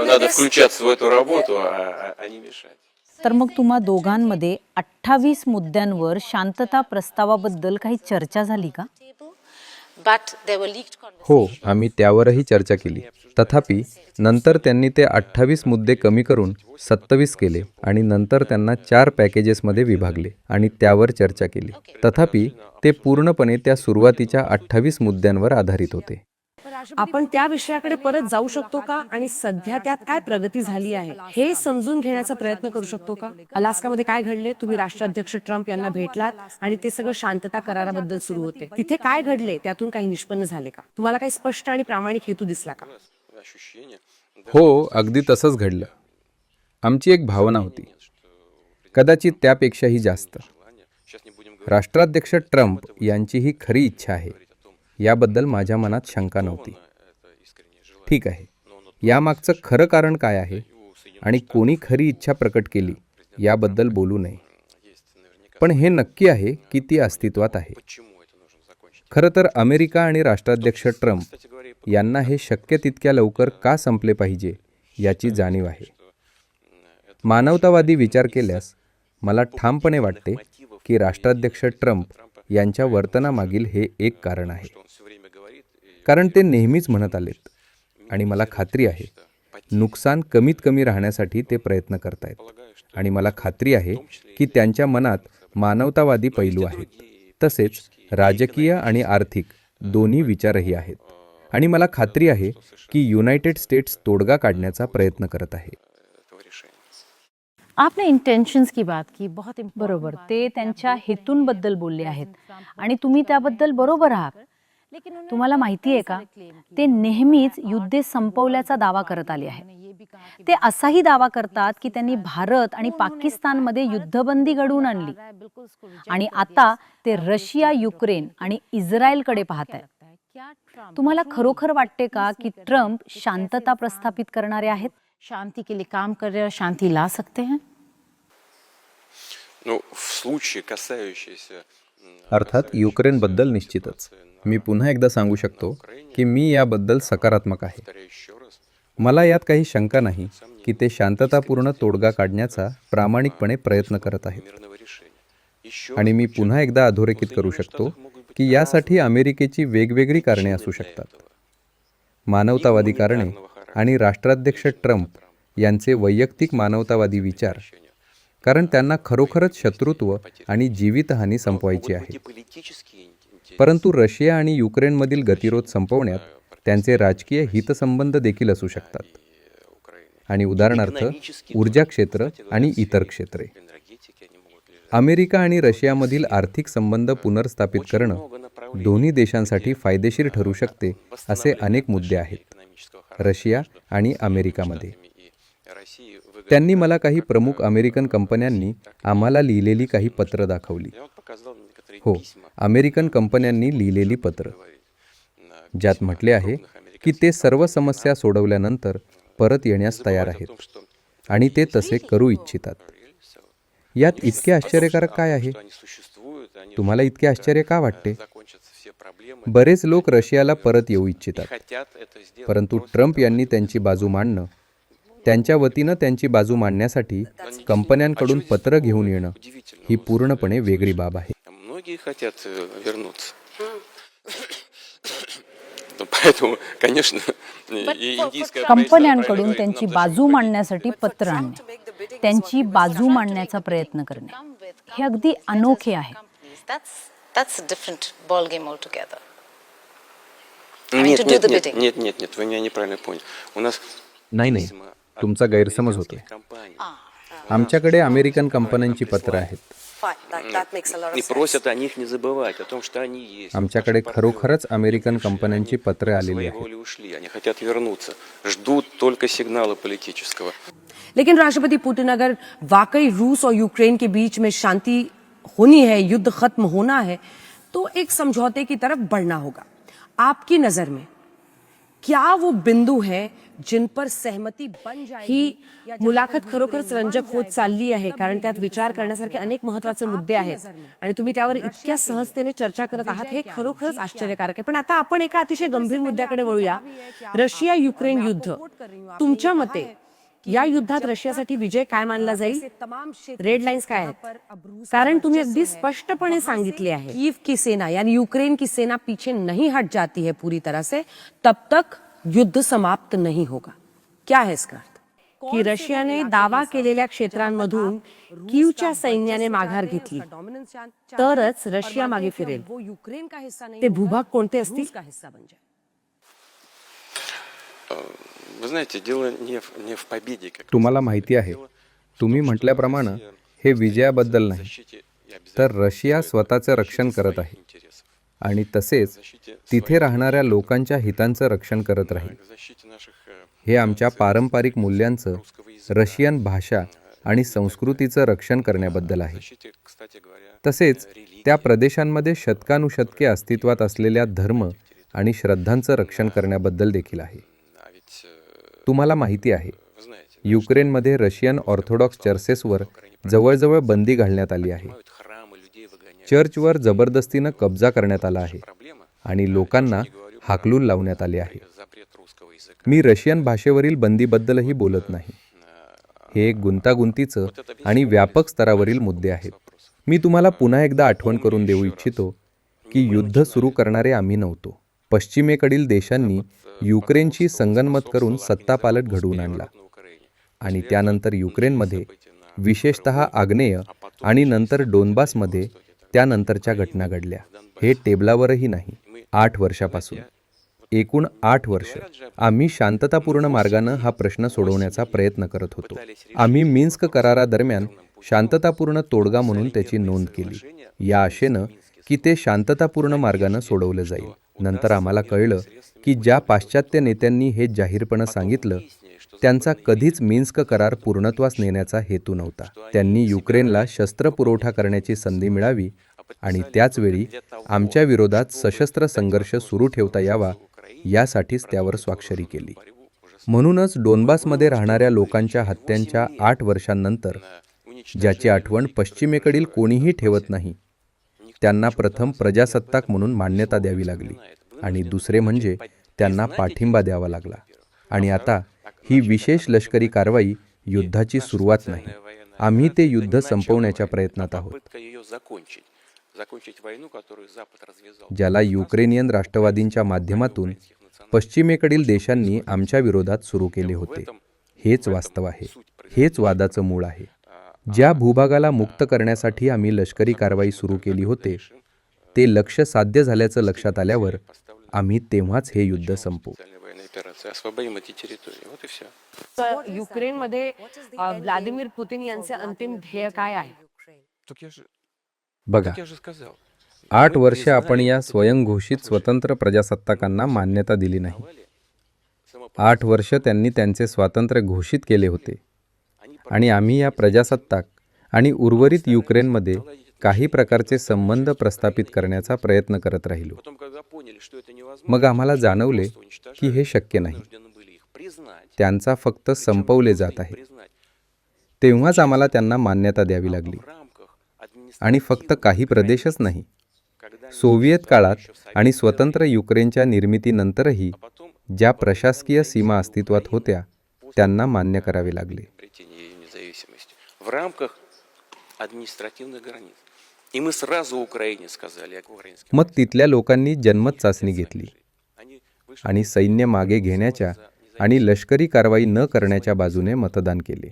надо включаться в эту работу, а не мешать. तर मग तुम्हा दोघांमध्ये 28 मुद्द्यांवर शांतता प्रस्तावाबद्दल काही चर्चा झाली का? But there were leaked conversations. हो, आम्ही त्यावरही चर्चा केली. तथापि नंतर त्यांनी ते 28 मुद्दे कमी करून 27 केले आणि नंतर त्यांना 4 पॅकेजेसमध्ये विभागले आणि त्यावर चर्चा केली. तथापि ते पूर्णपणे त्या सुरुवातीच्या 28 मुद्द्यांवर आधारित होते. आपण त्या विषयाकडे परत जाऊ शकतो का आणि सध्या त्यात काय प्रगती झाली आहे हे समजून घेण्याचा प्रयत्न करू शकतो का? अलास्कामध्ये काय घडले? तुम्ही राष्ट्राध्यक्ष ट्रम्प यांना भेटलात आणि ते सगळं शांतता कराराबद्दल सुरू होते. तिथे काय घडले? त्यातून काही निष्पन्न झाले का? तुम्हाला काही स्पष्ट आणि प्रामाणिक हेतू दिसला का? Ощущение. हो, अगदी तसंच घडलं. आमची एक भावना होती, कदाचित त्यापेक्षाही जास्त. Сейчас не будем राष्ट्राध्यक्ष ट्रम्प यांची ही खरी इच्छा आहे याबद्दल माझ्या मनात शंका नव्हती. ठीक आहे, यामागचं खरं कारण काय आहे आणि कोणी खरी इच्छा प्रकट केली याबद्दल बोलू नये, पण हे नक्की आहे की ती अस्तित्वात आहे. खरं तर अमेरिका आणि राष्ट्राध्यक्ष ट्रम्प यांना हे शक्य तितक्या लवकर का संपले पाहिजे याची जाणीव आहे. मानवतावादी विचार केल्यास मला ठामपणे वाटते की राष्ट्राध्यक्ष ट्रम्प यांच्या वर्तनामागील हे एक कारण आहे. कारण ते नेहमीच म्हणत आलेत आणि मला खात्री आहे नुकसान कमीत कमी राहण्यासाठी ते प्रयत्न करतायत. आणि मला खात्री आहे की त्यांच्या मनात मानवतावादी पैलू आहेत, तसेच राजकीय आणि आर्थिक दोन्ही विचारही आहेत. आणि मला खात्री आहे की युनायटेड स्टेट्स तोडगा काढण्याचा प्रयत्न करत आहे. этого решения. आपने इंटेंशंस की बात की, बहुत important बरोबर बात ते की. त्यांच्या हेतूंबद्दल बोलले आहेत आणि तुम्ही त्याबद्दल बरोबर आहात. लेकिन उन्होंने तुम्हाला माहिती आहे कई का सारे claim किए. ते नेहमीच युद्धे संपवल्याचा दावा करत आले आहेत. उन्होंने ये भी कहा कि ते असाही दावा करतात की त्यांनी भारत आणि पाकिस्तानमध्ये युद्धबंदी घडवून आणली बिल्कुल उसको reject आणि कर दिया. आता ते रशिया, युक्रेन आणि इस्रायलकडे पाहत आहेत. लगता है क्या ट्रम्प तुम्हाला खरोखर वाटते का की ट्रम्प शांतता प्रस्थापित करणारे आहेत? शांति के लिए काम कर रहे हैं और शांति ला सकते हैं? Ну, в случае, касающийся अर्थात युक्रेनबद्दल निश्चितच. मी पुन्हा एकदा सांगू शकतो की मी याबद्दल सकारात्मक आहे. повторяю еще раз, मला यात काही शंका नाही की ते शांततापूर्ण तोडगा काढण्याचा प्रामाणिकपणे प्रयत्न करत आहेत. мирного решения. Еще आणि मी पुन्हा एकदा अधोरेखित करू शकतो की यासाठी अमेरिकेची वेगवेगळी कारणे असू शकतात. मानवतावादी कारणे आणि राष्ट्राध्यक्ष ट्रम्प यांचे वैयक्तिक मानवतावादी विचार, कारण त्यांना खरोखरच शत्रुत्व आणि जीवितहानी संपवायची आहे. политические интересы परंतु रशिया आणि युक्रेनमधील गतिरोध संपवण्यात त्यांचे राजकीय हितसंबंध देखील असू शकतात. आणि उदाहरणार्थ ऊर्जा क्षेत्र आणि इतर क्षेत्रे. энергетики, они могут лежать. अमेरिका आणि रशियामधील आर्थिक संबंध पुनर्स्थापित करणं दोन्ही देशांसाठी फायदेशीर ठरू शकते असे अनेक मुद्दे आहेत Экономического характера रशिया आणि अमेरिकामध्ये. и России выгодно. त्यांनी मला काही प्रमुख अमेरिकन कंपन्यांनी आम्हाला लिहिलेली काही पत्र दाखवली. Я вот показал некоторые हो, письма, अमेरिकन कंपन्यांनी लिहिलेली पत्र, ज्यात म्हटले आहे की ते सर्व समस्या सोडवल्यानंतर परत येण्यास तयार आहेत आणि ते तसे करू इच्छितात. यात इतके आश्चर्यकारक काय आहे? они существуют, они तुम्हाला इतके आश्चर्य का वाटते? закончатся все проблемы. बरेच लोक रशियाला परत येऊ इच्छितात, Хотят это сделать. परंतु ट्रम्प यांनी त्यांची बाजू मांडणं, त्यांच्या वतीनं त्यांची बाजू मांडण्यासाठी कंपन्यांकडून पत्र घेऊन येणं ही पूर्णपणे वेगळी बाब आहे. Многие хотят вернуться. Поэтому, конечно, и индийское कंपन्यांकडून त्यांची बाजू मांडण्यासाठी पत्र आणणे, त्यांची बाजू मांडण्याचा प्रयत्न करणे हे अगदी अनोखे आहे. That's a different ball game altogether. Нет, to do нет, the нет, bidding. нет, нет, нет, вы меня неправильно поняли. У нас नाही नाही, तुमचा गैरसमज होतोय. आमच्याकडे अमेरिकन कंपन्यांची पत्र आहेत. Fine, that makes a lot и of sense. просят о них не забывать, о том, что они есть. आमच्याकडे खरोखरच अमेरिकन कंपन्यांची पत्रे आलेली Своей आहेत. волей ушли, они хотят вернуться, ждут только сигнала политического. लेकिन राष्ट्रपति पुतिन अगर वाकई रूस और यूक्रेन के बीच में शांति होनी है, युद्ध खत्म होना है, तो एक समझौते की तरफ बढ़ना होगा. आपकी नजर में क्या वो बिंदु है जिन पर सहमति बन जाएगी? ही मुलाखत खरोखरच रंजक होत चालली आहे, कारण त्यात विचार करण्यासारखे अनेक महत्त्वाचे मुद्दे आहेत आणि तुम्ही त्यावर इतक्या सहजतेने चर्चा करत आहात हे खरोखरच आश्चर्यकारक आहे. पण आता आपण एका अतिशय गंभीर मुद्द्याकडे वळूया. रशिया युक्रेन युद्ध, तुमच्या मते या युद्धात रशियासाठी विजय काय मानला जाईल? रेड लाईन्स काय आहेत? कारण तुम्ही अगदी स्पष्टपणे सांगितले आहे कीव की सेना यानी यूक्रेन की सेना पीछे नहीं हट जाती है पूरी तरह से, तब तक युद्ध समाप्त नहीं होगा. क्या है इसका अर्थ? की रशियाने दावा केलेल्या क्षेत्रांमधून कीवच्या सैन्याने माघार घेतली तरच रशिया मागे फिरेल. वो यूक्रेन का हिस्सा नहीं ते होगा, भूभाग कोणते असतील? रूस का हिस्सा बन जाए. Вы знаете, дело не в победе, как तुम्हाला माहिती आहे, तुम्ही म्हटल्याप्रमाणे हे विजयाबद्दल नाही, तर रशिया स्वतःचं रक्षण करत आहे आणि तसेच तिथे राहणाऱ्या लोकांच्या हितांचं रक्षण करत राहील. हे आमच्या पारंपरिक मूल्यांचं, रशियन भाषा आणि संस्कृतीचं रक्षण करण्याबद्दल आहे. तसेच त्या प्रदेशांमध्ये शतकानुशतके अस्तित्वात असलेल्या धर्म आणि श्रद्धांचं रक्षण करण्याबद्दल देखील आहे. तुम्हाला माहिती आहे, युक्रेनमध्ये रशियन ऑर्थोडॉक्स चर्चेसवर जवळजवळ बंदी घालण्यात आली आहे. चर्चवर जबरदस्तीनं कब्जा करण्यात आला आहे आणि लोकांना हाकलून लावण्यात आले आहे. मी रशियन भाषेवरील बंदीबद्दलही बोलत नाही. हे एक गुंतागुंतीचं आणि व्यापक स्तरावरील मुद्दे आहेत. मी तुम्हाला पुन्हा एकदा आठवण करून देऊ इच्छितो की युद्ध सुरू करणारे आम्ही नव्हतो. पश्चिमेकडील देशांनी युक्रेनशी संगनमत करून सत्तापालट घडवून आणला आणि त्यानंतर युक्रेनमध्ये, विशेषतः आग्नेय आणि नंतर डोनबासमध्ये त्यानंतरच्या घटना घडल्या. हे टेबलावरही नाही. 8 वर्षापासून एकूण 8 वर्ष आम्ही शांततापूर्ण मार्गानं हा प्रश्न सोडवण्याचा प्रयत्न करत होतो. आम्ही मिन्स्क करारादरम्यान शांततापूर्ण तोडगा म्हणून त्याची नोंद केली, या आशेनं की ते शांततापूर्ण मार्गानं सोडवलं जाईल. नंतर आम्हाला कळलं की ज्या पाश्चात्य नेत्यांनी हे जाहीरपणे सांगितलं त्यांचा कधीच मिन्स्क करार पूर्णत्वास नेण्याचा हेतू नव्हता. त्यांनी युक्रेनला शस्त्र पुरवठा करण्याची संधी मिळावी आणि त्याचवेळी आमच्या विरोधात सशस्त्र संघर्ष सुरू ठेवता यावा यासाठीच त्यावर स्वाक्षरी केली. म्हणूनच डोनबासमध्ये राहणाऱ्या लोकांच्या हत्यांच्या 8 वर्षांनंतर, ज्याची आठवण पश्चिमेकडील कोणीही ठेवत नाही, त्यांना प्रथम प्रजासत्ताक म्हणून मान्यता द्यावी लागली आणि दुसरे म्हणजे त्यांना पाठिंबा द्यावा लागला. आणि आता ही विशेष लष्करी कारवाई युद्धाची सुरुवात नाही. आम्ही ते युद्ध संपवण्याच्या प्रयत्नात आहोत, ज्याला युक्रेनियन राष्ट्रवादींच्या माध्यमातून पश्चिमेकडील देशांनी आमच्या विरोधात सुरू केले होते. हेच वास्तव आहे, हेच वादाचं मूळ आहे. ज्या भूभागाला मुक्त करण्यासाठी आम्ही लष्करी कारवाई सुरू केली होते ते लक्ष्य साध्य झाल्याचं लक्षात आल्यावर आम्ही तेव्हाच हे युद्ध संपवू. युक्रेनमध्ये व्लादिमीर पुतिन यांचे अंतिम ध्येय काय आहे? बघा, 8 वर्ष आपण या स्वयंघोषित स्वतंत्र प्रजासत्ताकांना मान्यता दिली नाही. 8 वर्ष त्यांनी त्यांचे स्वातंत्र्य घोषित केले होते आणि आम्ही या प्रजासत्ताक आणि उर्वरित युक्रेनमध्ये काही प्रकारचे संबंध प्रस्थापित करण्याचा प्रयत्न करत राहिलो. मग आम्हाला जाणवले की हे शक्य नाही, त्यांचा फक्त संपवले जात आहे. तेव्हाच आम्हाला त्यांना मान्यता द्यावी लागली. आणि फक्त काही प्रदेशच नाही, सोव्हिएत काळात आणि स्वतंत्र युक्रेनच्या निर्मितीनंतरही ज्या प्रशासकीय सीमा अस्तित्वात होत्या त्यांना मान्य करावे लागले. मग तिथल्या लोकांनी जनमत चाचणी घेतली आणि सैन्य मागे घेण्याच्या आणि लष्करी कारवाई न करण्याच्या बाजूने मतदान केले.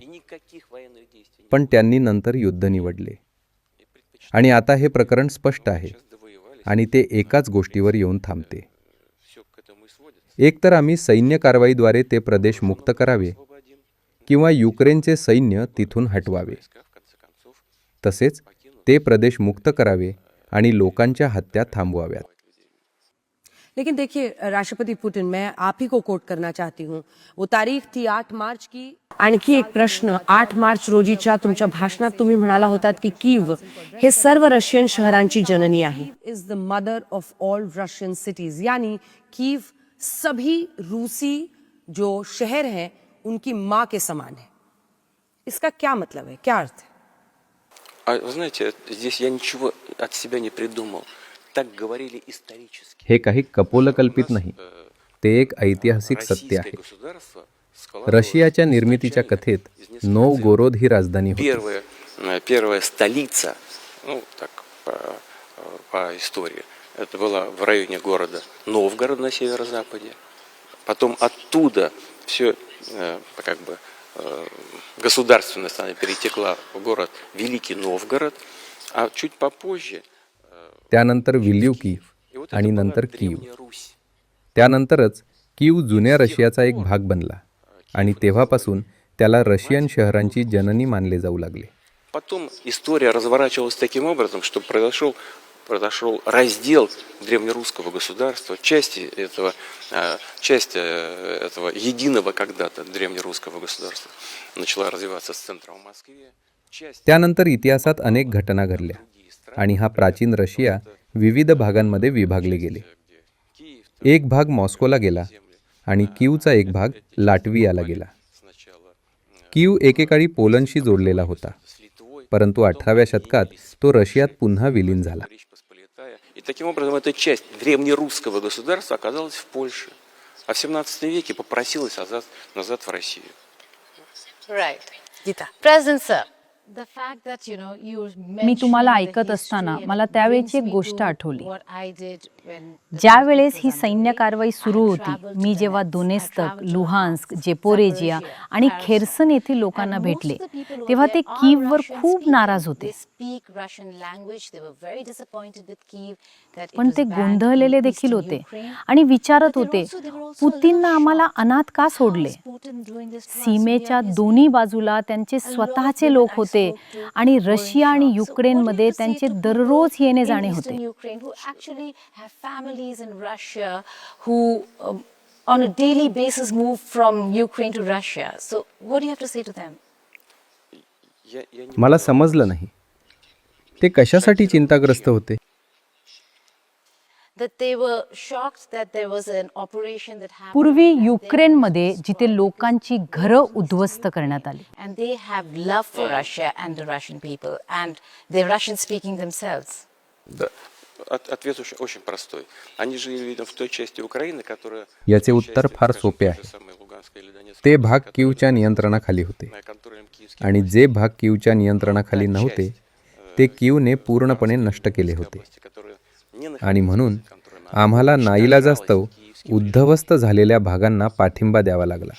पण त्यांनी नंतर युद्ध निवडले. आणि आता हे प्रकरण स्पष्ट आहे आणि ते एकाच गोष्टीवर येऊन थांबते. एकतर आम्ही सैन्य कारवाईद्वारे ते प्रदेश मुक्त करावे किंवा युक्रेनचे सैन्य तिथून हटवावे. तसेच ते प्रदेश मुक्त करावे आणि लोकांच्या हत्या थांबवाव्यात. लेकिन देखिए राष्ट्रपति पुतिन, मैं आप ही को कोट करना चाहती हूँ. वो तारीख थी 8 मार्च की. आणखी एक प्रश्न, 8 मार्च रोजीच्या तुमच्या भाषणात तुम्ही म्हणाला होतात की कीव हे सर्व रशियन शहरांची जननी आहे. Is the mother of all Russian cities, यानी कीव सभी रूसी जो शहर हैं उनकी माँ के समान है. इसका क्या मतलब है, क्या अर्थ है? Вы знаете, здесь я ничего от себя не придумал. Так говорили исторически. हे काही कपोलकल्पित नाही, ते एक ऐतिहासिक सत्य आहे. रशियाच्या निर्मितीच्या कथेत नोवगोरोद ही राजधानी होती. Первая столица, ну так по истории, это была в районе города Новгород на северо-западе. Потом оттуда все как бы государственность она перетекла в город Великий Новгород, а чуть попозже त्यानंतर विल्युकी आणि नंतर कीव. त्यानंतरच कीव जुन्या रशियाचा एक भाग बनला आणि तेव्हापासून त्याला रशियन शहरांची जननी मानले जाऊ लागले. Потом история разворачивалась таким образом, что произошел раздел древнерусского государства, часть этого единого когда-то древнерусского государства начала развиваться с центром в Москве. त्यानंतर इतिहासात अनेक घटना घडल्या आणि हा प्राचीन रशिया विविध भागांमध्ये विभागले गेले. एक भाग मॉस्कोला गेला आणि कीवचा एक भाग लाटवियाला गेला. कीव एकेकाळी पोलंडशी जोडलेला होता, परंतु 18व्या शतकात तो रशियात पुन्हा विलीन झाला. И таким образом эта часть древнерусского государства оказалась в Польше, а в 17 веке попросилась назад в Россию. Right. President sir, The fact that, you know, you मी तुम्हाला mentioning the ऐकत असताना history and मला it त्यावेळची एक brings me गोष्ट to आठवली. what I did when the ज्या conflict वेळेस was ही underway. सैन्य कारवाई सुरू I होती, traveled to मी Donetsk, जेव्हा I Donetsk, traveled to Luhansk, Luhansk, Zaporizhzhia Zaporizhia, आणि Kherson. खेर्सन येथील लोकांना And most भेटले of the people over तेव्हा there ते are कीववर Russian खूप speaking. नाराज होते. They speak Russian language. They were very disappointed with Kyiv that it पण was ते banned गोंधळलेले in देखील eastern होते Ukraine. आणि विचारत But होते they were also a पुतीननं little आम्हाला shocked. अनाथ का सोडले. How is Putin doing this to us? We सीमेच्या are his दोन्ही people. बाजूला त्यांचे A lot of स्वतःचे women लोक I होते spoke to आणि were in रशिया आणि shock. So what do you युक्रेनमध्ये have to say त्यांचे to people दररोज येणे in जाणे eastern होते. Ukraine who actually have families in Russia who on a daily basis move from Ukraine to Russia? So what do you have to say to them? Я не मला समजलं नाही ते कशासाठी चिंताग्रस्त होते. That they were shocked that there was an operation that happened. पूर्वी and they युक्रेनमध्ये wanted to जिथे destroy लोकांची this घरं Eastern उद्ध्वस्त Ukraine. करण्यात आली. And they have love for Russia and the Russian people, and they're Russian speaking themselves. Да. Ответ очень простой. Они жили, видимо, в той части Украины, которая... याचे उत्तर फार सोपे आहे. ते भाग कीवच्या नियंत्रणाखाली होते आणि जे भाग कीवच्या नियंत्रणाखाली नव्हते ते कीवने पूर्णपणे नष्ट केले होते. आणि म्हणून आम्हाला नाईलाजास्तव उद्ध्वस्त झालेल्या भागांना पाठिंबा द्यावा लागला.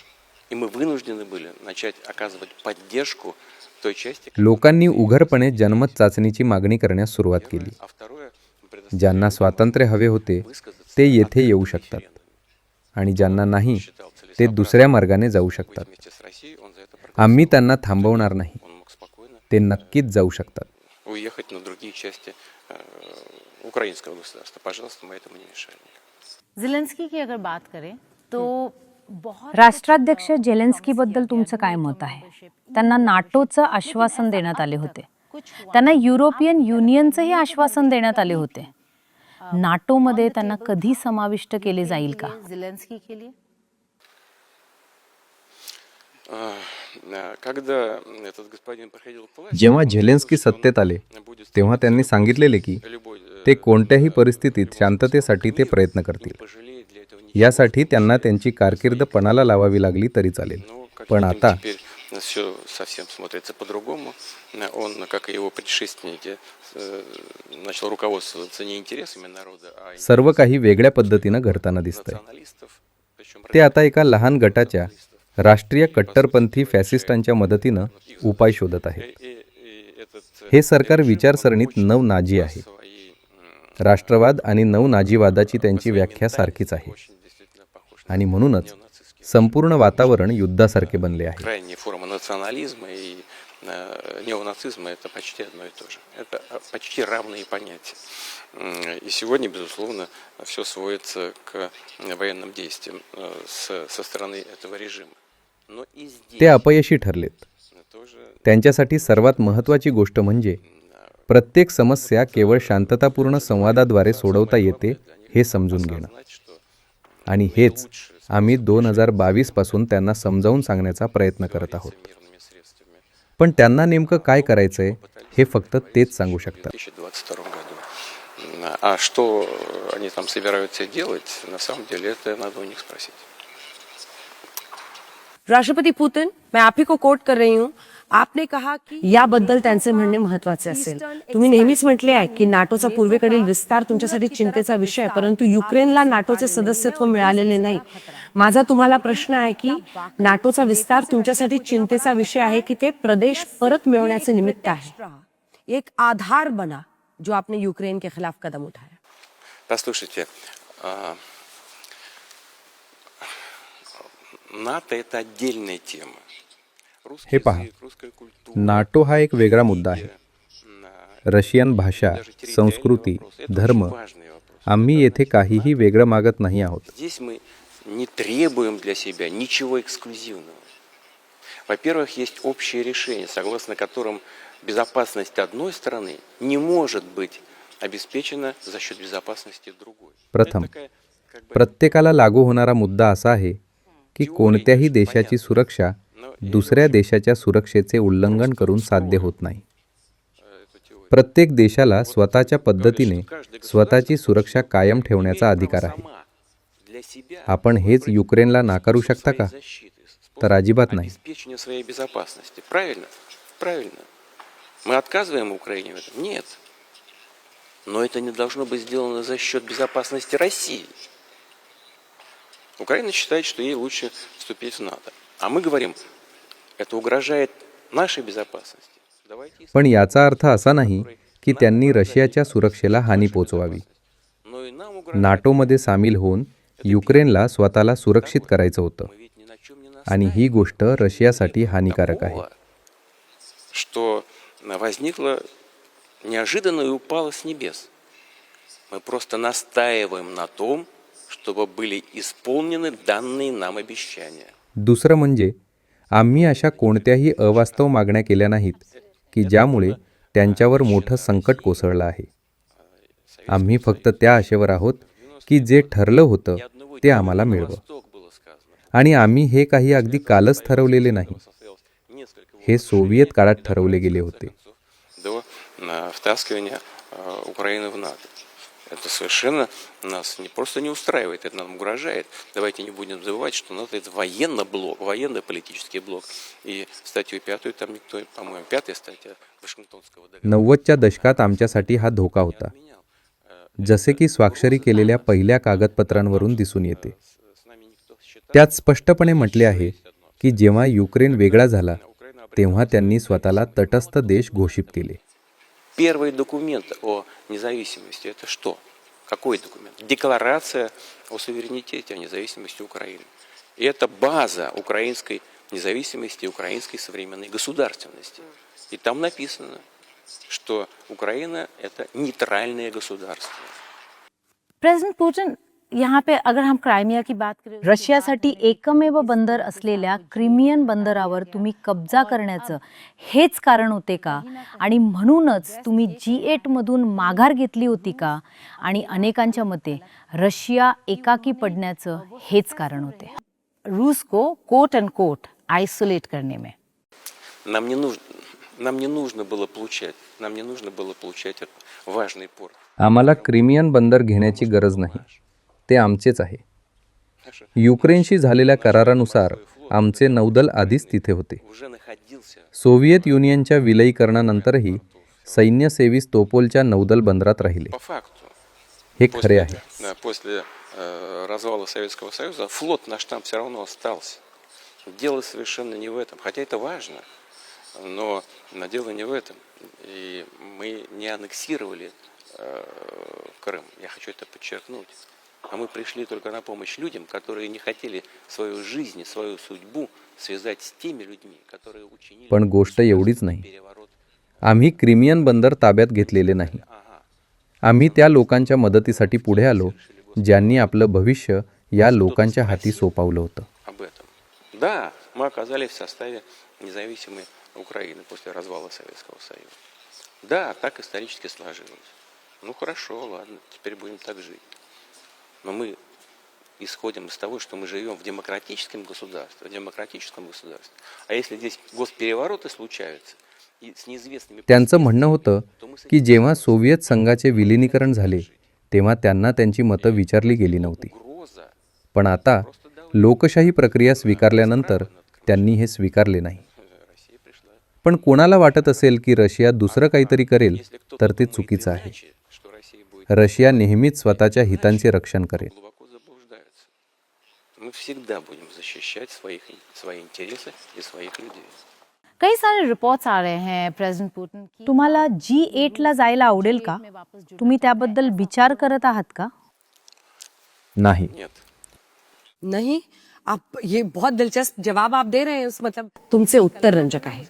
И мы вынуждены были начать оказывать поддержку той части... लोकांनी उघडपणे जनमत चाचणीची मागणी करण्यास सुरुवात केली. А второе... ज्यांना स्वातंत्र्य हवे होते ते येथे येऊ शकतात आणि ज्यांना नाही ते दुसऱ्या मार्गाने जाऊ शकतात. Вместе с Россией он за это आम्ही त्यांना थांबवणार नाही. Он мог спокойно ते नक्कीच जाऊ शकतात. уехать на другие части украинского государства. Пожалуйста, мы этому не мешаем. Zelensky की अगर बात करें तो बहुत राष्ट्राध्यक्ष जेलेन्स्कीबद्दल तुमचं काय मत आहे? त्यांना नाटोचं आश्वासन देण्यात आले होते. त्यांना युरोपियन युनियनचंही आश्वासन देण्यात आले होते. नाटोमध्ये त्यांना कधी समाविष्ट केले जाईल का? Zelensky के लिए Когда этот господин приходил к власти, जेव्हा झेलेन्स्की सत्तेत आले तेव्हा त्यांनी सांगितलेले की ते कोणत्याही परिस्थितीत शांततेसाठी ते प्रयत्न करतील. пожалеет для этого не... यासाठी त्यांना त्यांची कारकीर्द पणाला लावावी लागली तरी चालेल. पण आता все совсем смотрится по-другому. Он, как и его предшественники, начал руководствоваться не интересами народа, а सर्व काही वेगळ्या पद्धतीनं घडताना दिसतंय. националистов. Причем ते आता एका लहान गटाच्या राष्ट्रीय कट्टरपंथी फॅसिस्टांच्या मदतीनं उपाय शोधत आहेत. этот हे सरकार विचारसरणीत नवनाजी आहे. свои राष्ट्रवाद आणि नवनाजीवादाची त्यांची व्याख्या सारखीच आहे आणि म्हणूनच संपूर्ण वातावरण युद्धासारखे बनले आहे. крайние формы национализма и неонацизма – это почти одно и то же. Это почти равные понятия. И сегодня, безусловно, все сводится к военным действиям со стороны этого режима. Но и ते здесь अपयशी ठरलेत. тоже त्यांच्यासाठी सर्वात महत्त्वाची गोष्ट म्हणजे प्रत्येक समस्या केवळ शांततापूर्ण संवादाद्वारे सोडवता येते हे समजून घेणं. знать, что आणि हेच आम्ही 2022 पासून त्यांना समजावून सांगण्याचा प्रयत्न करत आहोत. мирными средствами पण त्यांना नेमकं काय करायचंय हे फक्त तेच सांगू в शकतात. 2022 году. А что они там собираются делать, на самом деле, это надо у них спросить. राष्ट्रपति पुतिन, मैं आप ही को कोट कर रही हूँ. आपने कहा कि याबद्दल त्यांचे म्हणणे महत्वाचे असेल. तुम्ही नेहमीच म्हटले आहे की नाटोचा पूर्वेकडील विस्तार तुमच्यासाठी चिंतेचा विषय आहे, परंतु युक्रेनला नाटोचे सदस्यत्व मिळालेले नाही. माझा तुम्हाला प्रश्न आहे की नाटोचा विस्तार तुमच्यासाठी चिंतेचा विषय आहे की ते प्रदेश परत मिळवण्याचे निमित्त आहे? एक आधार बना जो आपने यूक्रेन के खिलाफ कदम उठाया. Послушайте, НАТО – это отдельная тема. हे पहा, Русская культура, नाटो हा एक वेगळा मुद्दा आहे. रशियन भाषा, संस्कृती, धर्म, आम्ही येथे काहीही वेगळं मागत नाही आहोत. здесь мы не требуем для себя ничего эксклюзивного. Во-первых, есть общее решение, согласно которым безопасность одной страны не может быть обеспечена за счет безопасности другой. प्रथम, Это такая, как бы, प्रत्येकाला लागू होणारा मुद्दा असा आहे की कोणत्याही देशाची सुरक्षा दुसऱ्या देशाच्या सुरक्षेचे उल्लंघन करून साध्य होत नाही. प्रत्येक देशाला स्वतःच्या पद्धतीने स्वतःची सुरक्षा कायम ठेवण्याचा अधिकार आहे. сама для себя आपण हेच युक्रेनला नाकारू शकता своей का? защиты, तर अजिबात नाही. обеспечения своей безопасности. Правильно? Правильно. Мы отказываем Украине в этом? Нет. Но это не должно быть сделано за счет безопасности России. Украина считает, что ей лучше вступить в НАТО. А мы говорим, это угрожает нашей безопасности. Давайте पण याचा अर्थ असा नाही की त्यांनी रशियाच्या सुरक्षेला हानी पोचवावी. но и нам угрожает. नाटोमध्ये सामील होऊन युक्रेनला स्वतःला सुरक्षित करायचं होतं Мы ведь ни на чем не आणि ही गोष्ट रशियासाठी हानिकारक आहे. такого, что возникло неожиданно и упало с небес. Мы просто настаиваем на том, чтобы были исполнены данные нам обещания. दुसरं म्हणजे आम्ही अशा कोणत्याही अवास्तव मागण्या केल्या नाहीत की ज्यामुळे त्यांच्यावर मोठं संकट कोसळलं आहे. आम्ही फक्त त्या आशेवर आहोत की जे ठरलं होतं ते आम्हाला मिळवं. Восток было сказано. आणि आम्ही हे काही अगदी कालच ठरवलेले नाही. Состоялось несколько हे सोव्हिएत काळात ठरवले गेले होते. до втаскивания Украины в НАТО. Это совершенно нас не просто не устраивает, это нам угрожает. Давайте не будем забывать, что НАТО это военный блок, военно-политический блок. И статью 5 там никто, по-моему, 5-я статья Вашингтонского договора. 90च्या दशकात आमच्यासाठी हा धोका होता, जसे की स्वाक्षरी केलेल्या पहिल्या कागदपत्रांवरून दिसून येते. С нами никто считает. त्यात स्पष्टपणे म्हटले आहे की जेव्हा युक्रेन वेगळा झाला तेव्हा त्यांनी स्वतःला तटस्थ देश घोषित केले. Первый документ о независимости – это что? Какой документ? Декларация о суверенитете, о независимости Украины. И это база украинской независимости, украинской современной государственности. И там написано, что Украина – это нейтральное государство. President Putin, यहाँ पे अगर हम क्राइमिया की बात करें, रशियासाठी एकमेव बंदर असलेल्या क्रिमियन बंदरावर तुम्ही कब्जा करण्याचं हेच कारण होते का? आणि म्हणूनच तुम्ही G8 मधून माघार घेतली होती का? आणि अनेकांच्या मते रशिया एकाकी पडण्याचं हेच कारण होते. रूस को कोट एंड कोट आइसोलेट करने में. Нам не нужно было получать этот важный порт. आम्हाला क्रिमियन बंदर घेण्याची गरज नाही, ते आमचेच आहे. युक्रेनशी झालेल्या करारानुसार आमचे नौदल आधीच तिथे होते. Уже находился सोव्हिएत युनियनच्या विलयीकरणानंतरही सैन्यसेवी स्तोपोलच्या नौदल बंदरात राहिले. по факту. हे खरे आहे. После развала Советского Союза флот наш там все равно остался. Дело совершенно не в этом, хотя это важно, но дело не в этом. И мы не аннексировали Крым, я хочу это подчеркнуть. А мы пришли только на помощь людям, которые не хотели свою жизнь, свою судьбу связать с теми людьми, которые учинили पण गोष्ट एवढीच नाही. переворот. आम्ही क्रिमियन बंदर ताब्यात घेतलेले नाही. आम्ही त्या लोकांच्या मदतीसाठी पुढे आलो ज्यांनी आपलं भविष्य या लोकांच्या हाती सोपवलं होतं. Об этом. Да, мы оказались в составе независимой Украины после развала Советского Союза. Да, так исторически сложилось. Ну хорошо, ладно, теперь будем так жить. Но мы исходим из того, что мы живем в демократическом государстве, А если здесь госперевороты случаются, и с неизвестными... त्यांचं म्हणणं होतं की जेव्हा सोव्हिएत संघाचे विलिनीकरण झाले तेव्हा त्यांना त्यांची मतं विचारली गेली नव्हती. Угроза पण आता लोकशाही प्रक्रिया स्वीकारल्यानंतर त्यांनी हे स्वीकारले नाही. России пришла. पण कोणाला वाटत असेल की रशिया दुसरं काहीतरी करेल तर ते चुकीचं आहे. Что Россия будет रशिया नेहमीच स्वतःच्या हितांचे रक्षण करेल. глубоко заблуждаются. Мы всегда будем защищать свои интересы и своих людей. कई सारे रिपोर्ट्स आ रहे हैं प्रेसिडेंट पुतिन की तुम्हाला G8 ला जायला आवडेल का? तुम्ही त्याबद्दल विचार करत आहात का? नाही. Нет. नहीं, आप ये बहुत दिलचस्प जवाब आप दे रहे हैं. उस मतलब तुमचे उत्तर रंजक आहे.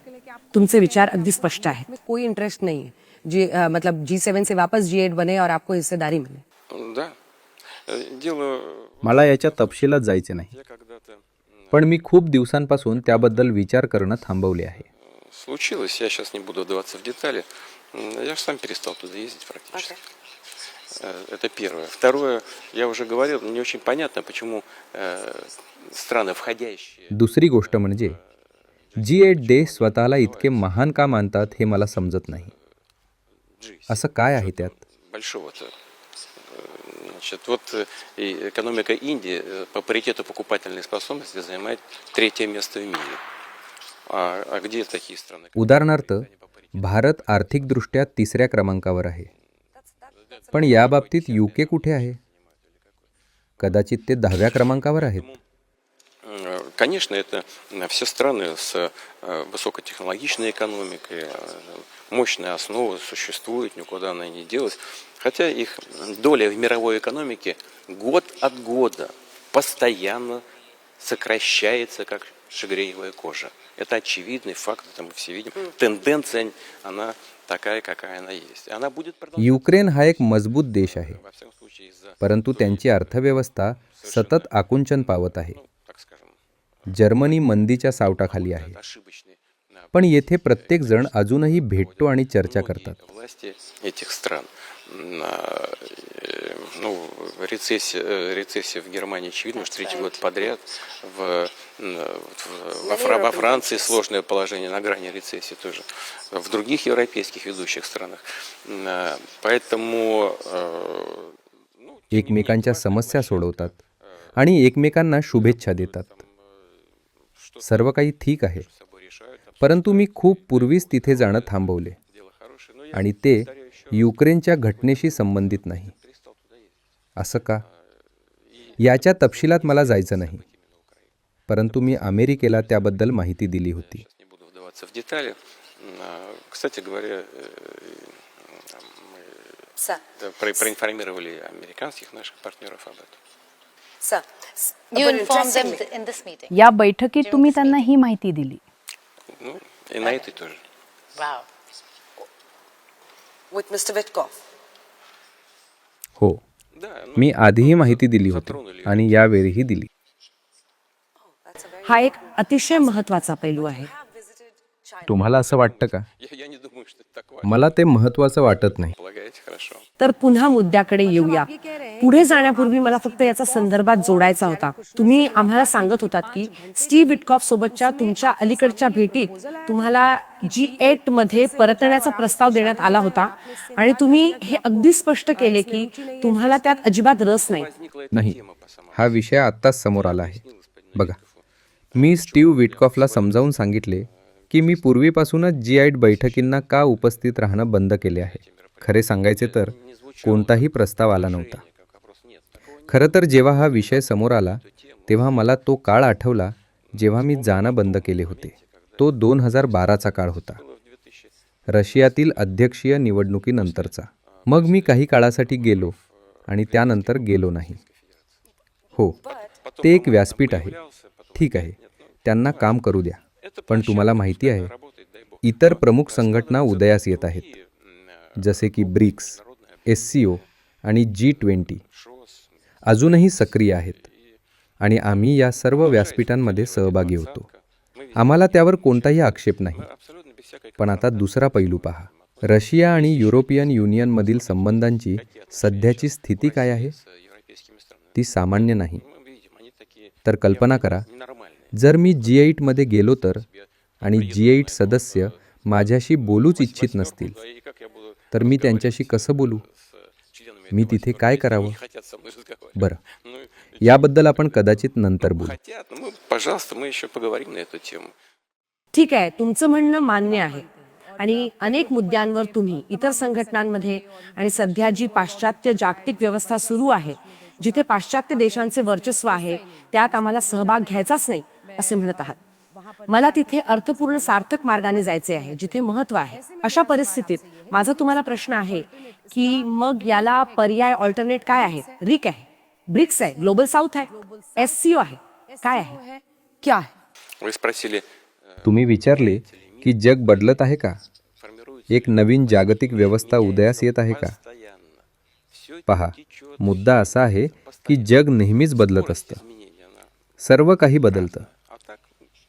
तुमचे विचार अगदी स्पष्ट आहेत. में कोई इंटरेस्ट नहीं है मतलब G7 से वापस G8 बने और आपको हिस्सेदारी मिले. Да. Дело... मला याच्या तपशिलात जायचे नाही, Я когда-то पण मी खूप दिवसांपासून त्याबद्दल विचार करणं थांबवले आहे. случилось, я сейчас не буду вдаваться в детали, я же сам перестал туда ездить практически. Это первое. Второе, я уже говорил, не очень понятно, почему страны, входящие... दुसरी गोष्ट म्हणजे G8 देश स्वतःला इतके महान का मानतात हे मला समजत नाही. असं काय आहे त्यात? Большого-то. Значит, вот и экономика Индии по паритету покупательной способности занимает 3-е место в мире. А где такие страны? उदाहरणार्थ भारत आर्थिकदृष्ट्या 3ऱ्या क्रमांकावर आहे. पण या बाबतीत UK कुठे आहे? कदाचित ते 10व्या क्रमांकावर आहेत. Конечно, это все страны с высокотехнологичной экономикой, мощная основа существует, никуда она не делась. Хотя их доля в мировой экономике год от года постоянно сокращается, как шагреевая кожа. Это очевидный факт, это мы все видим. Тенденция, она такая, какая она есть. Она будет продолжаться. युक्रेन हा एक मजबूत देश आहे, Во всяком случае, из-за, परंतु त्यांची अर्थव्यवस्था सतत आकुंचन पावत आहे. так скажем, जर्मनी मंदीच्या सावटाखाली आहे. ошибочной पण येथे प्रत्येक जण अजूनही भेटतो आणि चर्चा करतात. власти этих стран. Ну, рецессия в Германии очевидно, что 3-й год подряд. Во Франции сложное положение на грани рецессии тоже. В других европейских ведущих странах. Поэтому... एकमेकांच्या समस्या सोडवतात आणि एकमेकांना शुभेच्छा देतात. सर्व काही ठीक आहे, परंतु मी खूप पूर्वीच तिथे जाणं थांबवले आणि ते युक्रेनच्या घटनेशी संबंधित नाही. असं का? याच्या तपशिलात मला जायचं नाही, परंतु मी अमेरिकेला त्याबद्दल माहिती दिली होती. Не буду вдаваться в детали. Кстати говоря, Sir, проинформировали американских наших партнеров об этом. sir. You But informed them interestingly, in this meeting. या बैठकीत तुम्ही त्यांना ही माहिती दिली. Ну, и на этой тоже. Wow. with Mr. Witkoff. हो, Да, ну, मी आधीही माहिती दिली होती आणि यावेळीही दिली. हा एक अतिशय महत्त्वाचा पैलू आहे. तुम्हाला असं वाटतं का? я не думаю, что это так важно. मला ते महत्त्वाचं वाटत नाही. Полагаете, хорошо. तर पुन्हा मुद्द्याकडे येऊया. पुढे जाण्यापूर्वी मला फक्त याचा संदर्भात जोडायचा होता. तुम्ही आम्हाला सांगत होतात की स्टीव्ह विटकॉफ सोबतच्या तुमच्या अलीकडच्या भेटीत तुम्हाला G8 मध्ये परतण्याचा प्रस्ताव देण्यात आला होता आणि तुम्ही हे अगदी स्पष्ट केले की तुम्हाला त्यात अजिबात रस नाही. नाही, हा विषय आत्ताच समोर आला आहे. बघा, मी स्टीव्ह विटकॉफला समजावून सांगितले की मी पूर्वीपासूनच G8 बैठकींना का उपस्थित राहणं बंद केले आहे. खरे सांगायचे तर कोणताही प्रस्ताव आला नव्हता. खरं तर जेव्हा हा विषय समोर आला तेव्हा मला तो काळ आठवला जेव्हा मी जाणं बंद केले होते. तो 2012चा काळ होता, रशियातील अध्यक्षीय निवडणुकीनंतरचा. मग मी काही काळासाठी गेलो आणि त्यानंतर गेलो नाही. हो, ते एक व्यासपीठ आहे, ठीक आहे, त्यांना काम करू द्या. पण तुम्हाला माहिती आहे, इतर प्रमुख संघटना उदयास येत आहेत, जसे की ब्रिक्स, SCO आणि G20 अजूनही सक्रिय आहेत आणि आम्ही या सर्व व्यासपीठांमध्ये सहभागी होतो. आम्हाला त्यावर कोणताही आक्षेप नाही. पण आता दुसरा पैलू पहा. रशिया आणि युरोपियन युनियनमधील संबंधांची सध्याची स्थिती काय आहे? ती सामान्य नाही. तर कल्पना करा, जर मी G8 मध्ये गेलो तर आणि G8 सदस्य माझ्याशी बोलूच इच्छित नसतील तर मी त्यांच्याशी कसं बोलू? मी तिथे काय करावं? बरं, याबद्दल आपण कदाचित नंतर बोलू. Хотят, ну, пожалуйста, мы еще поговорим на эту тему. ठीक आहे, तुमचं म्हणणं मान्य आहे आणि अनेक मुद्द्यांवर तुम्ही इतर संघटनांमध्ये आणि सध्या जी पाश्चात्य जागतिक व्यवस्था सुरू आहे, जिथे पाश्चात्य देशांचे वर्चस्व आहे, त्यात आम्हाला सहभाग घ्यायचाच नाही असे म्हणत आहात. मला तिथे अर्थपूर्ण सार्थक मार्गाने जायचे आहे, जिथे महत्त्व आहे. अशा परिस्थितीत माझा तुम्हाला प्रश्न आहे की मग याला पर्याय ऑल्टरनेट काय आहे? रिक आहे, ब्रिक्स आहे, ग्लोबल साऊथ आहे, SCO आहे, काय आहे? क्या है? Вы sпросили, तुम्ही विचारले की जग बदलत आहे का? формируется एक नवीन जागतिक व्यवस्था उदयास येत आहे का? постоянно. Все पहा, मुद्दा असा आहे की जग नेहमीच बदलत असतं. изменения, она. सर्व काही बदलतं, А так,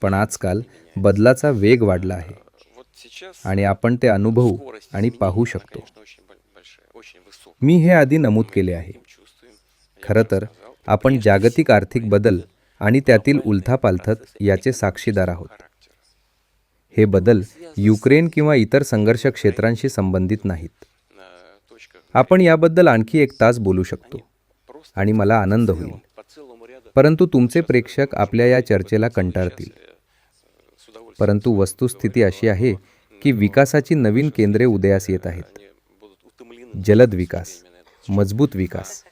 पण आजकाल बदलाचा वेग वाढला आहे вот сейчас आणि आपण ते अनुभवू скорость आणि изменений, पाहू она, शकतो. конечно, очень большая, очень высокая. मी हे आधी नमूद केले आहे. Чувствуем. खरं तर आपण जागतिक आर्थिक बदल आणि त्यातील उलथापालथत याचे साक्षीदार आहोत. हे बदल युक्रेन किंवा इतर संघर्ष क्षेत्रांशी संबंधित नाहीत. На точках आपण याबद्दल आणखी 1 तास बोलू शकतो आणि मला आनंद होईल. по целому ряду परंतु तुमचे प्रेक्षक आपल्या या चर्चेला कंटाळतील. с удовольствием. परंतु वस्तुस्थिती अशी आहे की विकासाची नवीन केंद्रे उदयास येत आहेत. जलद विकास, मजबूत विकास.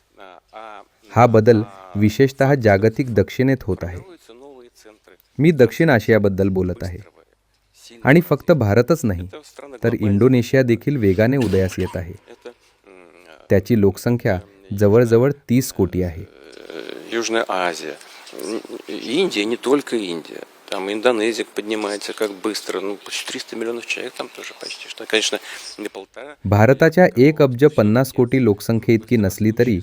हा बदल विशेषतः जागतिक दक्षिणेत होत आहे. मी दक्षिण आशियाबद्दल बोलत आहे. आणि फक्त भारतच नाही, तर इंडोनेशिया देखील वेगाने उदयास येत आहे. त्याची लोकसंख्या जवळजवळ 30 कोटी आहे. Южная Азия, Индия, не только Индия. Там Индонезия поднимается как быстро, ну почти 300 миллионов человек там тоже почти, что, конечно, не полтора. भारताच्या 1,50 कोटी लोकसंख्येइतकी नसली तरी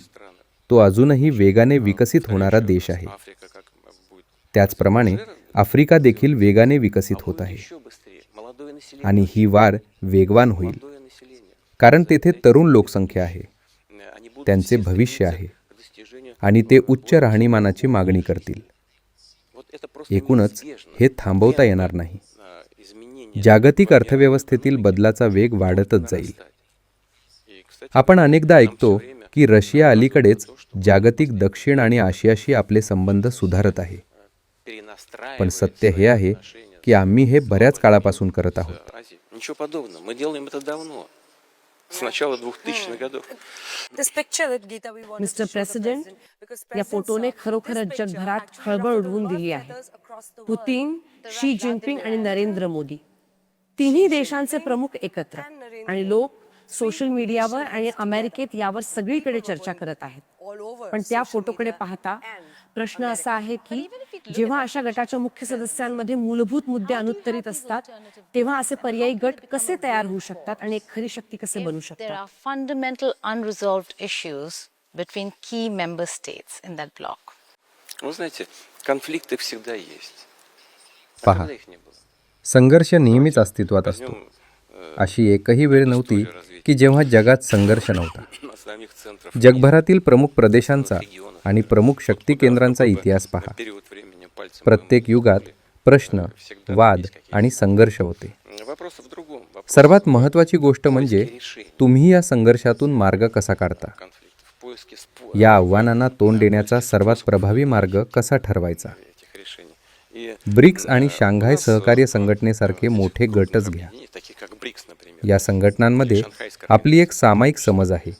तो अजूनही वेगाने विकसित होणारा देश आहे. Африка как будет त्याचप्रमाणे आफ्रिका देखील वेगाने विकसित होत आहे. еще быстрее. Молодое население, आणि ही वाढ वेगवान होईल, молодое население. कारण तेथे तरुण लोकसंख्या आहे, Они будут त्यांचे все भविष्य стремиться आहे к достижению. आणि ते उच्च राहणीमानाची मागणी करतील. Вот это просто एकूणच неизбежно. हे थांबवता येणार नाही. Изменения जागतिक अर्थव्यवस्थेतील बदलाचा वेग वाढतच जाईल. И, кстати, आपण अनेकदा ऐकतो की रशिया अलीकडेच जागतिक दक्षिण आणि आशियाशी आपले संबंध सुधारत आहे. पण सत्य हे आहे की आम्ही हे बऱ्याच काळापासून करत आहोत. Азии. Ничего подобного. Мы делаем это давно. С начала 2000-х годов. This picture that Geeta we want mister president, या फोटोने खरोखरच जगभरात खळबळ उडवून दिली आहे. पुतीन, शी जिनपिंग आणि नरेंद्र मोदी तिन्ही देशांचे प्रमुख एकत्र, आणि लोक सोशल मीडियावर आणि अमेरिकेत यावर सगळीकडे चर्चा करत आहेत. पण त्या फोटोकडे पाहता प्रश्न असा आहे की जेव्हा अशा गटाच्या मुख्य सदस्यांमध्ये मूलभूत मुद्दे अनुत्तरित असतात, तेव्हा असे पर्यायी गट कसे तयार होऊ शकतात आणि एक खरी शक्ती कसे बनू There शकतात? are fundamental unresolved issues between key member states in that bloc. Вы знаете, конфликты всегда есть. А पहा, когда их не было? संघर्ष नेहमीच अस्तित्वात असतो. अशी एकही वेळ नव्हती की जेव्हा जगात संघर्ष नव्हता. Основных центров जगभरातील प्रमुख प्रदेशांचा आणि प्रमुख शक्ती केंद्रांचा इतिहास पहा. период времени пальцем. प्रत्येक युगात प्रश्न, वाद आणि संघर्ष होते. Вопрос в другом. Вопрос सर्वात महत्त्वाची गोष्ट म्हणजे तुम्ही या संघर्षातून मार्ग कसा काढता. конфликтов, в поиске спора या आव्हानांना तोंड देण्याचा सर्वात प्रभावी मार्ग कसा ठरवायचा. этих решений. И ब्रिक्स आणि शांघाय सहकार्य संघटनेसारखे मोठे गटच घ्या. такие как БРИКС, например, या संघटनांमध्ये आपली एक सामायिक समज आहे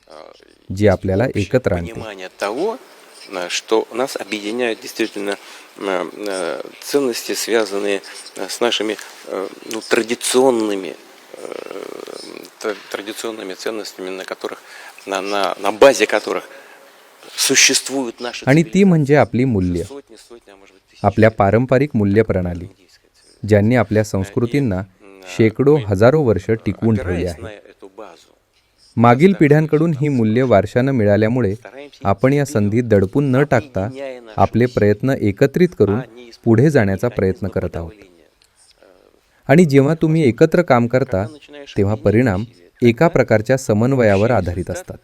जी आपल्याला एकत्र आणते. понимание того, что нас объединяют действительно ценности, связанные с нашими традиционными ценностями, на базе которых существуют наши आणि ती म्हणजे आपली मूल्य, сотни, а может быть тысячи. आपल्या पारंपरिक मूल्य प्रणाली, ज्यांनी आपल्या संस्कृतींना शेकडो हजारो वर्ष टिकवून ठेवली Опираясь आहे. на эту базу, मागील पिढ्यांकडून ही मूल्य वारशानं मिळाल्यामुळे आपण या संधी दडपून न टाकता आपले प्रयत्न एकत्रित करून पुढे जाण्याचा प्रयत्न करत आहोत. आणि जेव्हा तुम्ही एकत्र काम करता तेव्हा परिणाम एका प्रकारच्या समन्वयावर आधारित असतात,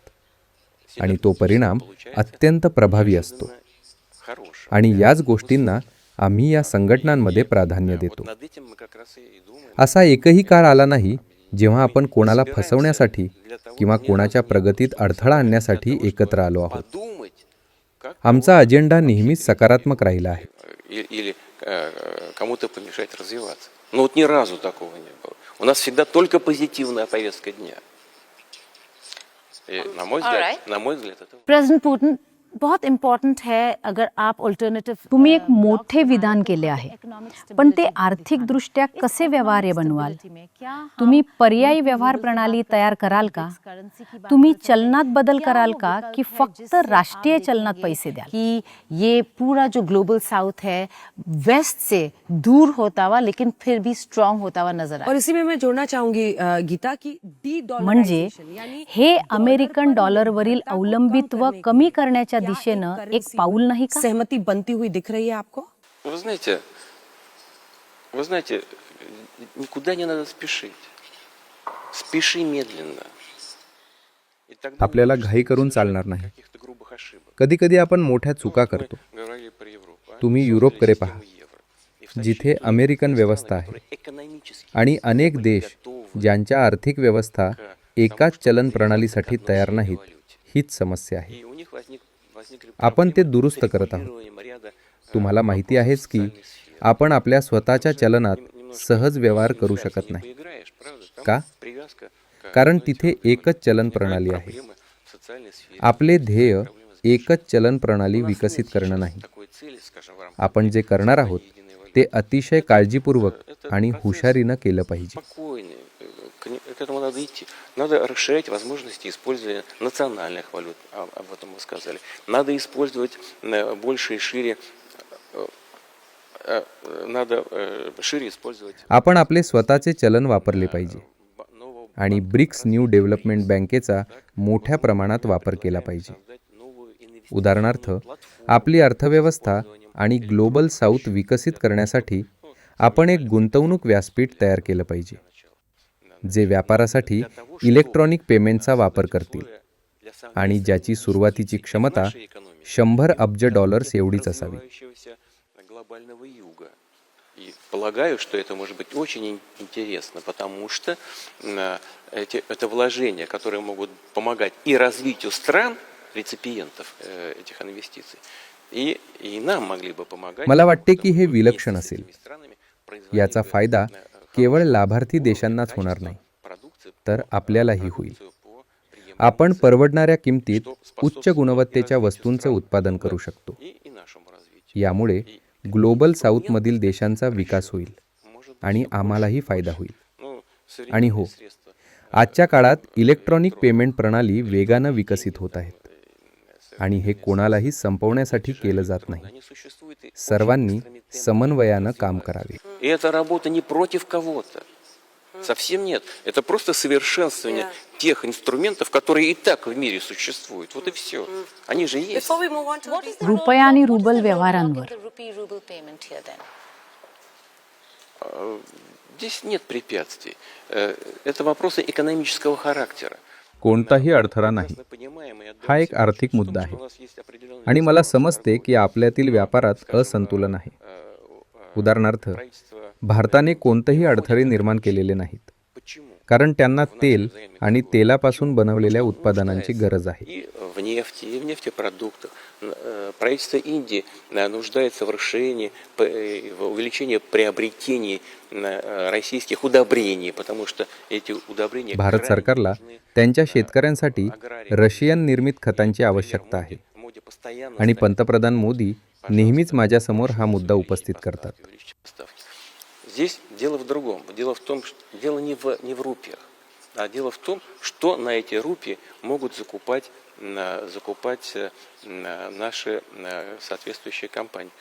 आणि तो परिणाम अत्यंत प्रभावी असतो. хороший. आणि याच गोष्टींना आम्ही या संघटनांमध्ये प्राधान्य देतो. Над этим мы как раз и думаем. असा एकही काळ आला नाही जेव्हा आपण कोणाला फसवण्यासाठी किंवा कोणाच्या प्रगतीत अडथळा आणण्यासाठी एकत्र आलो आहोत. Подумать, как आमचा अजेंडा नेहमीच सकारात्मक राहिला आहे. или кому-то помешать развиваться. Но вот ни разу такого не было. У нас всегда только позитивная повестка дня. И, на мой взгляд, это प्रेसिडेंट पुतिन, बहुत इम्पॉर्टंट है अगर आप अल्टरनेटिव्ह. तुम्ही एक मोठे विधान केले आहे, पण ते आर्थिकदृष्ट्या कसे व्यवहार्य बनवाल? तुम्ही पर्यायी व्यवहार प्रणाली तयार कराल का? तुम्ही चलनात बदल कराल का की फक्त राष्ट्रीय चलनात पैसे द्याल? कि ये पूरा जो ग्लोबल साउथ है वेस्ट से दूर होता हुआ लेकिन फिर भी स्ट्रांग होता हुआ नजर आ और इसी में मैं जोड़ना चाहूंगी गीता की म्हणजे हे अमेरिकन डॉलरवरील अवलंबित्व कमी करण्याच्या दिशेनं एक पाऊल नाही का? सहमति बनती हुई दिख रही है आपको? Вы знаете, никуда не надо спешить. Спеши медленно. И тогда आपल्याला घाई करून चालणार नाही. каких-то грубых ошибок. कधी कधी आपण मोठ्या चुका करतो. Говорили про Европу. तुम्ही युरोपकडे पहा, जिथे अमेरिकन व्यवस्था आहे Экономически. आणि अनेक देश ज्यांच्या आर्थिक व्यवस्था एकाच चलन प्रणालीसाठी तयार नाहीत, हीच समस्या आहे. И у них возникли आपण ते दुरुस्त करत आहोत. проблемы ряда तुम्हाला माहिती आहेच की आपण आपल्या स्वतःच्या चलनात सहज व्यवहार करू शकत नाही. поиграешь, правда? का? कारण तिथे एकच चलन प्रणाली आहे. आपले ध्येय एकच चलन प्रणाली विकसित करणं नाही. आपण जे करणार आहोत ते अतिशय काळजीपूर्वक आणि हुशारीनं केलं पाहिजे. К этому надо идти. Надо расширять возможности использования национальных валют, об этом мы сказали. Надо использовать больше и шире, надо шире использовать. आपण आपले स्वतःचे चलन वापरले पाहिजे आणि ब्रिक्स न्यू डेव्हलपमेंट बँकेचा मोठ्या प्रमाणात वापर केला पाहिजे. उदाहरणार्थ, आपली अर्थव्यवस्था आणि ग्लोबल साऊथ विकसित करण्यासाठी आपण एक गुंतवणूक व्यासपीठ तयार केलं पाहिजे, जे व्यापारासाठी इलेक्ट्रॉनिक पेमेंटचा वापर करतील आणि ज्याची सुरुवातीची क्षमता $100 अब्ज एवढीच असावी. И полагаю, что это может быть очень интересно, потому что это вложения, которые могут помогать и развитию стран, реципиентов этих инвестиций, и нам могли бы помогать. मला वाटते की हे विलक्षण असेल. याचा फायदा केवळ लाभार्थी देशांनाच होणार नाही, तर आपल्यालाही होईल. आपण परवडणाऱ्या किमतीत उच्च गुणवत्तेच्या वस्तूंचे उत्पादन करू शकतो. यामुळे ग्लोबल साऊथमधील देशांचा विकास होईल आणि आम्हालाही फायदा होईल. आणि हो, आजच्या काळात इलेक्ट्रॉनिक पेमेंट प्रणाली वेगानं विकसित होत आहेत आणि हे कोणालाही संपवण्यासाठी केलं जात नाही. सर्वांनी समन्वयानं काम करावे. И эта работа не против кого-то. Совсем нет. Это просто совершенствование тех инструментов, которые и так в мире существуют. Вот и все. Они же есть. Before we move on to the रुपया आणि रुबल व्यवहारांवर The rupee-ruble payment here then. Здесь нет препятствий. Это вопросы экономического характера. कोणताही अडथळा नाही. हा एक आर्थिक मुद्दा आहे आणि मला समजते की आपल्यातील व्यापारात असंतुलन आहे. उदाहरणार्थ, भारताने कोणतेही अडथळे निर्माण केलेले नाहीत, कारण त्यांना तेल आणि तेलापासून बनवलेल्या उत्पादनांची गरज आहे. И в нефти, и в нефтепродуктах. Правительство Индии нуждается в расширении, в увеличении приобретений российских удобрений, потому что эти удобрения भारत सरकारला त्यांच्या शेतकऱ्यांसाठी रशियन निर्मित खतांची आवश्यकता आहे आणि पंतप्रधान मोदी नेहमीच माझ्यासमोर हा मुद्दा उपस्थित करतात. Здесь дело в другом. Дело в том, что дело не в рупиях, а дело в том, что на эти рупии могут закупать наши соответствующие компании.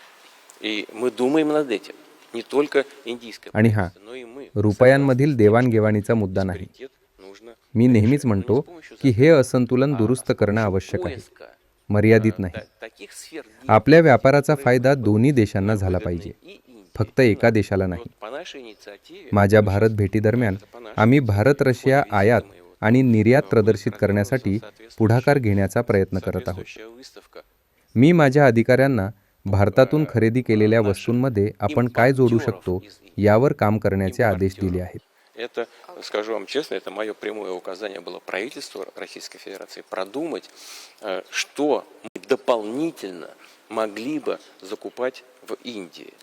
И мы думаем над этим. Не только индийское आणि हा правительство, но и мы. रुपयांमधील देवाणघेवाणीचा मुद्दा नाही. मी नेहमीच म्हणतो की हे असंतुलन दुरुस्त करणं आवश्यक आहे, मर्यादित नाही. Таких сфер आपल्या व्यापाराचा फायदा दोन्ही देशांना झाला पाहिजे, फक्त एका देशाला नाही. по нашей इनिशिएटिव्е माझ्या भारत भेटीदरम्यान आम्ही भारत रशिया आयात आणि निर्यात प्रदर्शित करण्यासाठी पुढाकार घेण्याचा प्रयत्न करत आहोत. выставка. मी माझ्या अधिकाऱ्यांना भारतातून खरेदी केलेल्या वस्तूंमध्ये आपण काय जोडू शकतो यावर काम करण्याचे आदेश दिले आहेत. Это, скажу вам честно, это мое прямое указание было правительству Российской Федерации продумать, что мы дополнительно могли бы закупать в Индии.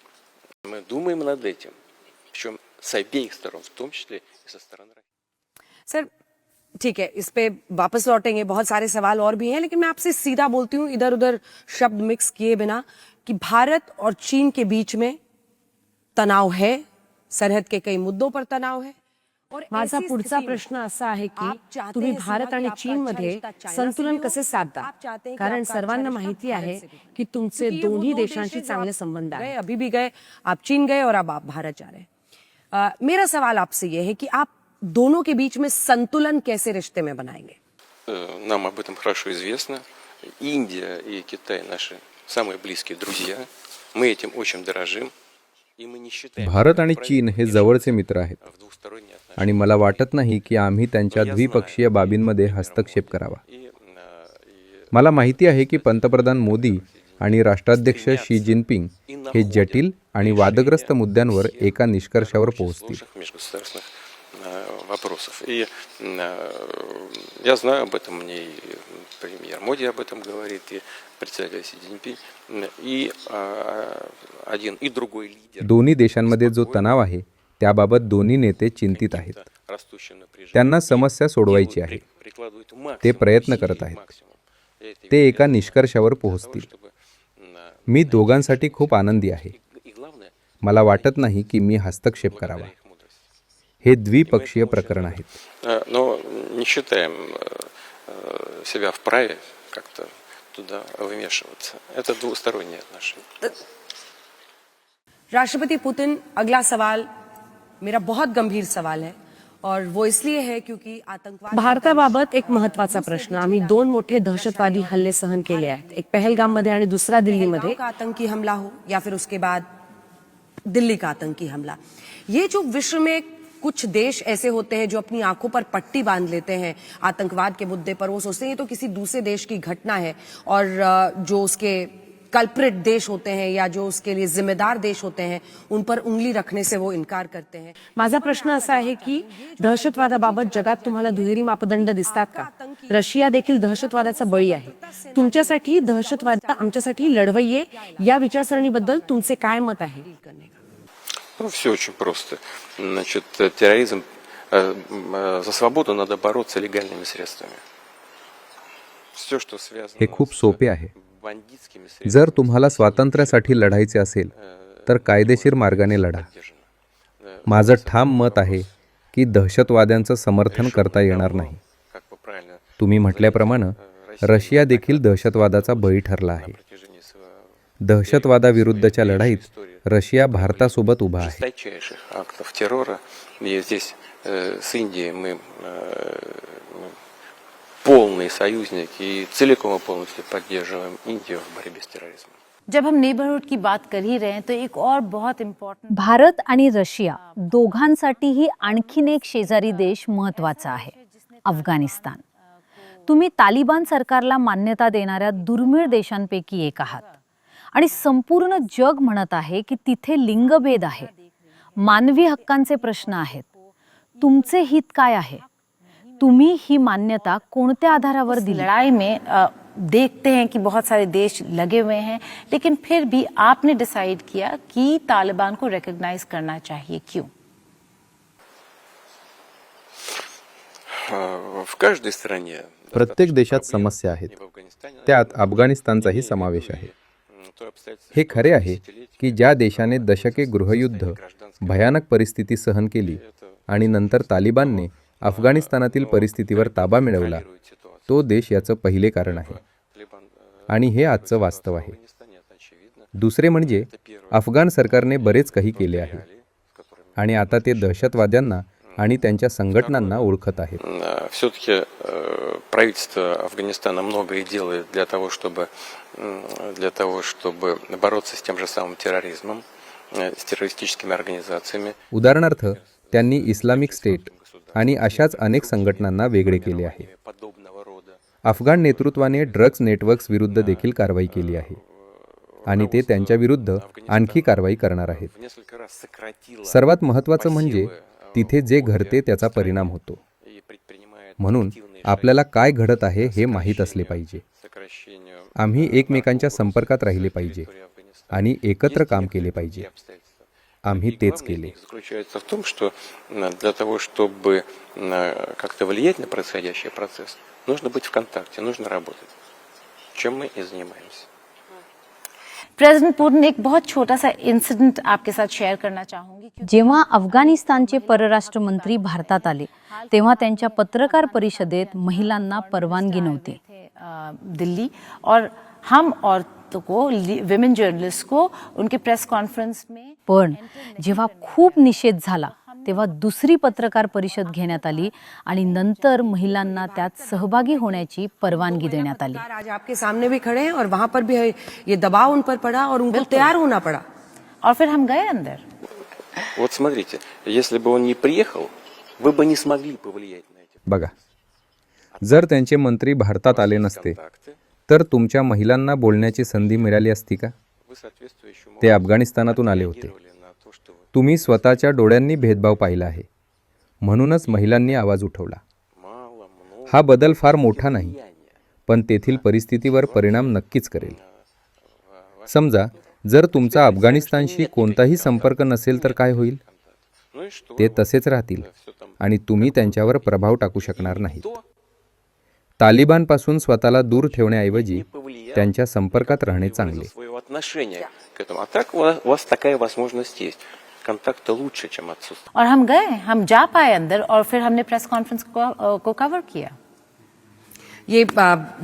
Мы думаем над этим, причем с обеих сторон, в том числе и со стороны России. सर ठीक है, इस पे वापस लौटेंगे. बहुत सारे सवाल और भी हैं, लेकिन मैं आपसे सीधा बोलती हूँ, इधर उधर शब्द मिक्स किए बिना, कि भारत और चीन के बीच में तनाव है, सरहद के कई मुद्दों पर तनाव है. और माझा ऐसी पुढचा स्थिति में प्रश्न असा आहे आप की चाहते तुम्ही हैं भारत सीमा आणि की आपका चीनमध्ये अच्छा रिश्ता चायना से संतुलन भी हो? कसे साधता? आप चाहते हैं कि कारण आपका सर्वांना अच्छा माहिती रिश्ता आहे भारत से भी हो? की तुमचे क्योंकि ये वो दोन्ही दो देश देशांशी हैं जो चांगले आप संबंध गए, आहेत. अभी भी गए, आप चीन गए और अब आप भारत जा रहे हैं. मेरा सवाल आपसे ये है कि आप दोनों के बीच में संतुलन कैसे रिश्ते में बनाएंगे? Нам об этом хорошо известно. Индия и Китай наши самые близкие друзья. Мы этим очень дорожим. И мы не считаем, भारत आणि चीन हे जवळचे मित्र आहेत в двусторонние отношения. आणि मला वाटत नाही की आम्ही त्यांच्या द्विपक्षीय बाबींमध्ये हस्तक्षेप करावा. मला माहिती आहे की पंतप्रधान मोदी आणि राष्ट्राध्यक्ष शी जिनपिंग हे जटिल आणि वादग्रस्त मुद्द्यांवर एका निष्कर्षावर पोहोचतील. Сложных межгосударственных вопросов. И я знаю об этом, мне и премьер Моди об этом говорит, и председатель Си Цзиньпин, и один и другой лидер. दोन्ही देशांमध्ये जो तणाव आहे त्याबाबत दोन्ही नेते चिंतित आहेत. растущим напряжением. त्यांना समस्या सोडवायची आहे. Прикладывают максимум ते प्रयत्न усилий, करत आहेत. максимum. Я это ते верю, एका निष्कर्षावर पोहोचतील. чтобы, मी दोघांसाठी खूप आनंदी आहे. и главное, मला वाटत नाही की मी हस्तक्षेप करावा. их мудрость. हे द्विपक्षीय प्रकरण आहेत. Но не считаем себя вправе как-то туда вмешиваться. Это двусторонние отношения. राष्ट्रपति पुतिन, अगला सवाल मेरा बहुत गंभीर सवाल है और वो इसलिए है क्योंकि आतंकवाद भारताबाबत एक महत्वाचा प्रश्न. आम्ही 2 मोठे दहशतवादी हल्ले सहन केले आहेत, एक पहलगाम मध्ये आणि दुसरा दिल्लीमध्ये. का आतंकी हमला हो या फिर उसके बाद दिल्ली का आतंकी हमला, ये जो विश्व में कुछ देश ऐसे होते हैं जो अपनी आंखों पर पट्टी बांध लेते हैं आतंकवाद के मुद्दे पर, वो सोचते हैं ये तो किसी दूसरे देश की घटना है, और जो उसके कल्प्रिट देश होते हैं या जो उसके लिए जिम्मेदार देश होते हैं उन पर उंगली रखने से वो इनकार करते हैं. माझा प्रश्न असा आहे की दहशतवादाबाबत जगात तुम्हाला दुहेरी मापदंड दिसतात का? रशिया देखील दहशतवादाचा बळी आहे. तुमच्यासाठी दहशतवाद आमच्यासाठी लढवय्ये या विचारसरणीबद्दल तुमचे काय मत आहे? Все очень просто. Значит, терроризм, за свободу надо бороться легальными средствами. Все, что связано हे खूप सोपे आहे. с бандитскими средствами, जर तुम्हाला स्वातंत्र्यासाठी लढायचे असेल तर कायदेशीर मार्गाने लढा. माझं ठाम मत आहे की दहशतवाद्यांचं समर्थन करता येणार नाही. как вы правильно तुम्ही म्हटल्याप्रमाणे रशिया देखील दहशतवादाचा बळी ठरला आहे. протяжении своего दहशतवादाविरुद्धच्या लढाईत रशिया भारतासोबत उभा आहे. жесточайших актов террора. И здесь с Индией мы полные союзники и целиком и полностью поддерживаем Индию в борьбе с терроризмом. जब हम नेबरहुड की बात कर ही रहे हैं तो एक और बहुत इम्पॉर्टंट, भारत आणि रशिया दोघांसाठीही आणखीन एक शेजारी देश महत्वाचा आहे, अफगाणिस्तान. तुम्ही तालिबान सरकारला मान्यता देणाऱ्या दुर्मिळ देशांपैकी एक आहात आणि संपूर्ण जग म्हणत आहे की तिथे लिंगभेद आहे, मानवी हक्कांचे प्रश्न आहेत. तुमचे हित काय आहे? तुम्ही ही मान्यता कोणत्या आधारावर दिली? लड़ाई में देखते हैं कि बहुत सारे देश लगे हुए हैं, लेकिन फिर भी आपने डिसाइड किया कि तालिबान को रिकॉग्नाइज करना चाहिए. क्यों? В каждой стране, प्रत्येक देशात समस्या आहेत. в Афганистане, त्यात अफगाणिस्तानचाही समावेश आहे. то обстоятельство, हे खरे आहे की ज्या देशाने दशके गृहयुद्ध, भयानक परिस्थिती सहन केली आणि नंतर तालिबानने अफगाणिस्तानातील परिस्थितीवर ताबा मिळवला, तो देश याचं पहिले कारण आहे. Талибан, आणि हे आजचं वास्तव आहे. Афганистане это очевидно. दुसरे म्हणजे अफगाण सरकारने बरेच काही केले आहे आणि आता ते दहशतवाद्यांना आणि त्यांच्या संघटनांना ओळखत आहेत. Все-таки правительство Афганистана многое делает для того, чтобы бороться с тем же самым терроризмом, с террористическими организациями. उदाहरणार्थ त्यांनी इस्लामिक स्टेट आणि अशाच अनेक संघटनांना वेगळे केले आहे. Подобного рода. अफगाण नेतृत्वाने ड्रग्ज नेटवर्क्स विरुद्ध देखील कारवाई केली आहे आणि ते त्यांच्या विरुद्ध आणखी कारवाई करणार आहेत. В несколько раз сократило सर्वात महत्त्वाचं म्हणजे तिथे जे घडते त्याचा परिणाम होतो. и предпринимает म्हणून активные आपल्याला काय घडत आहे हे माहीत असले पाहिजे. сокращению आम्ही एकमेकांच्या संपर्कात राहिले पाहिजे आणि एकत्र काम केले पाहिजे. обстоятельства. आम्ही तेच केले. Заключается в том, что для того, чтобы как-то влиять на происходящий процесс, нужно быть в контакте, нужно работать. Чем мы и занимаемся. प्रेसिडेंट पुतिन, एक बहुत छोटा सा इंसिडेंट आपके साथ शेयर करना चाहूंगी. जेव्हा अफगाणिस्तानचे परराष्ट्र मंत्री भारतात आले तेव्हा त्यांच्या पत्रकार परिषदेत महिलांना परवानगी नव्हती. दिल्ली और हम औरतों को, विमेन जर्नलिस्ट को उनके प्रेस कॉन्फ्रेंस में, पण जेव्हा खूप निषेध झाला तेव्हा दुसरी पत्रकार परिषद घेण्यात आली आणि नंतर महिलांना त्यात सहभागी होण्याची परवानगी देण्यात आली. आज आपके सामने भी खड़े हैं और वहां पर भी ये दबाव उन पर पड़ा और उनको तैयार होना पड़ा. और फिर हम गए अंदर. Вот смотрите, если бы он не приехал, вы бы не смогли повлиять на эти बघा, जर त्यांचे मंत्री भारतात आले नसते контакты. तर तुमच्या महिलांना बोलण्याची संधी मिळाली असती का? Вы соответствующему ते अफगाणिस्तानातून आले होते. реагировали на то, что вы तुम्ही स्वतःच्या डोळ्यांनी भेदभाव पाहिला आहे, म्हणूनच महिलांनी आवाज उठवला. мало, много हा बदल फार मोठा नाही, पण तेथील परिस्थितीवर परिणाम नक्कीच करेल. समजा जर तुमचा अफगाणिस्तानशी कोणताही संपर्क नसेल तर काय होईल? ते तसेच राहतील आणि तुम्ही त्यांच्यावर प्रभाव टाकू शकणार नाहीत. तालिबानपासून स्वतःला दूर ठेवण्याऐवजी त्यांच्या संपर्कात राहणे चांगले. Своего отношения к этому. А так у вас такая возможность есть. Контакты лучше, чем отсутствие. और हम गए, हम जा पाए अंदर और फिर हमने प्रेस कॉन्फ्रेंस को कवर किया. ये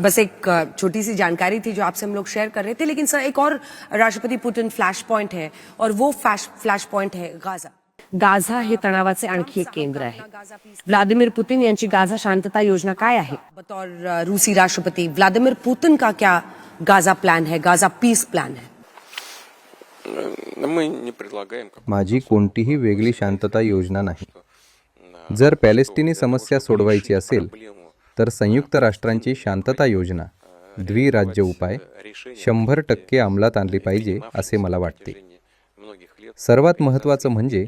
बस एक छोटी सी जानकारी थी जो आपसे हम लोग शेयर कर रहे थे, लेकिन सर एक और राष्ट्रपति पुतिन फ्लैश पॉइंट है और वो फ्लैश पॉइंट है गाजा. गाझा हे तणावाचे आणखी एक केंद्र आहे. व्लादिमीर पुतिन यांची गाझा शांतता योजना काय आहे? बतौर रूसी राष्ट्रपति व्लादिमीर पुतिन का क्या गाजा प्लान है, गाजा पीस प्लान है? Мы не предлагаем माझी कोणतीही वेगळी शांतता योजना नाही. जर पॅलेस्टिनी समस्या सोडवायची असेल तर संयुक्त राष्ट्रांची शांतता योजना द्विराज्य उपाय 100% अंमलात आणली पाहिजे असे मला वाटते. सर्वात महत्त्वाचं म्हणजे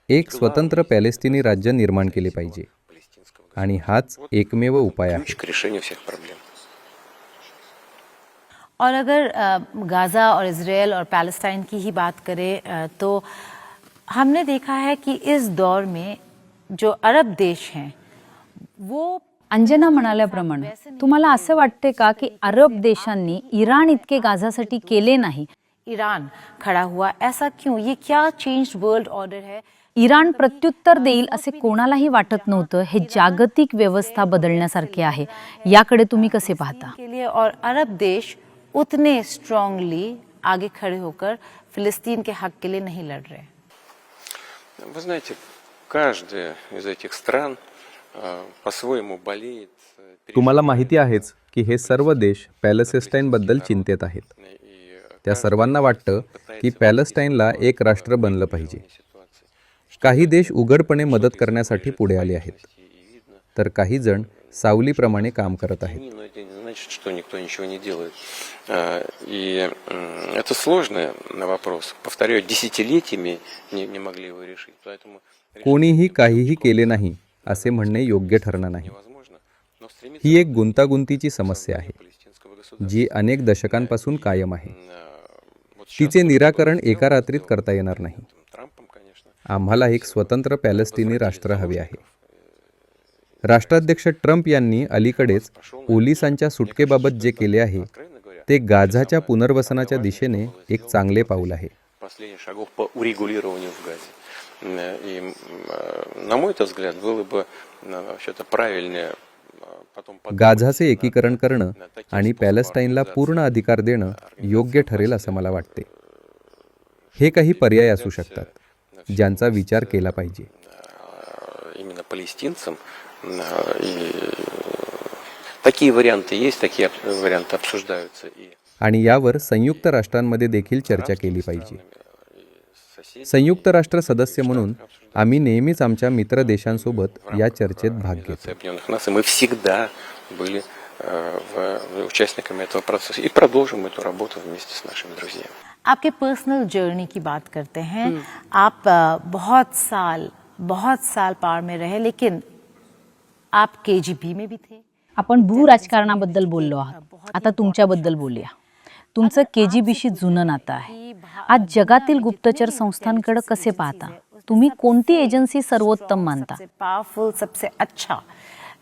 एक स्वतंत्र पॅलेस्टिनी राज्य निर्माण केले पाहिजे आणि हाच एकमेव उपाय आहे. ключ к решению всех проблем. और अगर गाज़ा और इज़राइल और पैलेस्टाइन की ही बात करें तो हमने देखा है कि इस दौर में जो अरब देश हैं वो अंजना म्हणाल्याप्रमाणे तुम्हाला असं वाटते का की अरब देशांनी इराण इतके गाझासाठी केले नाही? ईरान खड़ा हुआ, ऐसा क्यों? ये क्या चेंज्ड वर्ल्ड ऑर्डर है? इराण प्रत्युत्तर देईल असे कोणालाही वाटत नव्हतं. हे जागतिक व्यवस्था बदलण्यासारखे आहे. याकडे तुम्ही कसे पाहता? के लिए और अरब देश उतने स्ट्रांगली आगे खड़े होकर फिलिस्तीन के हक के लिए नहीं लड़ रहे. Вы знаете, каждая из этих стран по-своему болеет. तुम्हाला माहिती आहेच की हे सर्व देश पॅलेस्टाईनबद्दल चिंतेत आहेत. त्या सर्वांना वाटतं की पॅलेस्टाईनला एक राष्ट्र बनलं पाहिजे. काही देश उघडपणे मदत करण्यासाठी पुढे आले आहेत, तर काही जण सावलीप्रमाणे काम करत आहेत. Но это не значит, что никто ничего не делает. И это сложный вопрос. Повторяю, десятилетиями не могли его решить. Поэтому कोणीही काहीही केले नाही असे म्हणणे योग्य ठरणार नाही. невозможно. Но стремиться ही एक गुंतागुंतीची समस्या आहे палестинского государства. जी अनेक दशकांपासून कायम आहे. Вот сейчас तिचे निराकरण एका रात्रीत करता येणार नाही. Трампом, конечно, आम्हाला एक स्वतंत्र पॅलेस्टिनी राष्ट्र हवे आहे. राष्ट्राध्यक्ष ट्रम्प यांनी अलीकडेच पोलिसांच्या सुटकेबाबत जे केले आहे ते गाझाच्या पुनर्वसनाच्या दिशेने एक चांगले पाऊल आहे. последних шагов по урегулированию в Газе. И, на мой взгляд, было бы вообще-то правильнее потом गाझाचे एकीकरण करणं आणि पॅलेस्टाईनला पूर्ण अधिकार देणं योग्य ठरेल असं मला वाटते. हे काही पर्याय असू शकतात ज्यांचा विचार केला पाहिजे. именно палестинцам. И такие варианты есть, такие варианты обсуждаются. И आणि यावर संयुक्त राष्ट्रांमध्ये देखील चर्चा केली पाहिजे. संयुक्त राष्ट्र सदस्य म्हणून आम्ही नेहमीच आमच्या मित्र देशांसोबत या चर्चेत भाग घेतो. Объединенных Наций мы всегда были участниками этого процесса и продолжим эту работу вместе с нашими друзьями. आपके पर्सनल जर्नी की बात करते हैं. आप बहुत साल पार में रहे, लेकिन आप KGB में भी थे. आपण भू राजकारणाबद्दल बोललो आहात. आता तुमच्याबद्दल बोलूया. तुमचं KGBशी जुनं नातं आहे. आज जगातील गुप्तचर संस्थांकडे कसे पाहता? तुम्ही कोणती एजन्सी सर्वोत्तम मानता? सबसे पावरफुल, सबसे अच्छा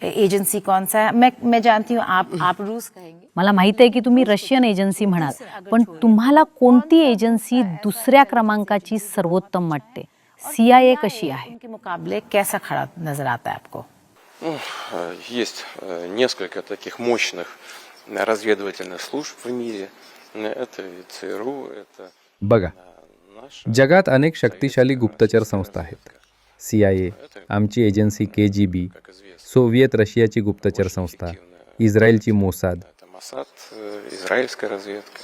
एजेंसी कौन सा है? मैं जानती हूँ आप रूस कहेंगे. मला माहित आहे की तुम्ही रशियन एजन्सी म्हणाल, पण तुम्हाला कोणती एजन्सी दुसऱ्या क्रमांकाची सर्वोत्तम वाटते? CIA कशी आहे? उनके मुकाबले कैसा खड़ा नजर आता है आपको? Есть несколько таких мощных разведывательных служб в мире. Это и ЦРУ, это बघा, जगात अनेक शक्तिशाली गुप्तचर संस्था आहेत. CIA, आमची एजन्सी KGB, सोव्हिएत रशियाची गुप्तचर संस्था, इस्रायलची मोसाद. это Моссад, израильская разведка.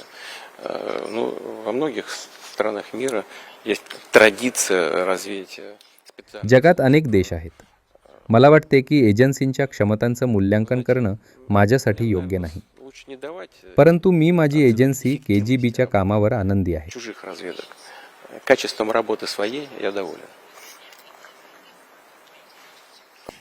Ну, во многих странах мира есть традиция развития специальных. जगात अनेक देश आहेत. मला वाटते की एजन्सींच्या क्षमतांचं मूल्यांकन करणं माझ्यासाठी योग्य नाही. Лучше не давать परंतु मी माझी एजन्सी KGBच्या कामावर आनंदी आहे. чужих разведок. Качеством работы своей я доволен.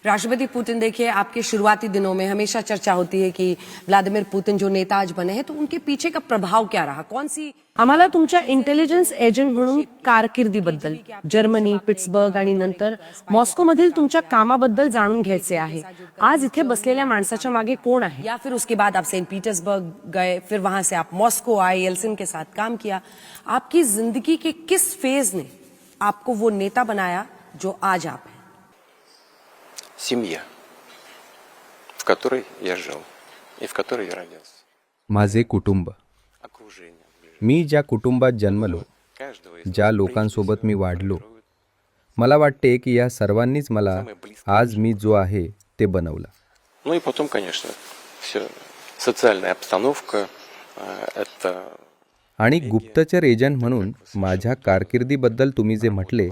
राष्ट्रपति पुतिन, देखिए आपके शुरुआती दिनों में हमेशा चर्चा होती है कि व्लादिमीर पुतिन जो नेता आज बने हैं तो उनके पीछे का प्रभाव क्या रहा, कौन सी आम्हाला तुमच्या इंटेलिजन्स एजंट म्हणून कारकिर्दीबद्दल, जर्मनी, पिट्सबर्ग आणि नंतर मॉस्कोमधील तुमच्या कामाबद्दल जाणून घ्यायचे आहे. आज इथे बसलेल्या माणसाच्या मागे कोण आहे? या फिर उसके बाद आप सेंट पीटर्सबर्ग गए, फिर वहां से आप मॉस्को आए, येल्सिन के साथ काम किया. आपकी जिंदगी के किस फेज ने आपको वो नेता बनाया जो आज आप हैं? Семья, в которой я жил и в которой я родился. माझे कुटुंब. Окружение. मी ज्या कुटुंबात जन्मलो, Каждого из ज्या लोकांसोबत मी वाढलो, मला वाटते की या सर्वांनीच मला आज मी जो आहे ते बनवलं. Ну и потом, конечно, все социальная обстановка, это आणि गुप्तचर एजंट म्हणून माझ्या कारकिर्दीबद्दल तुम्ही जे म्हटले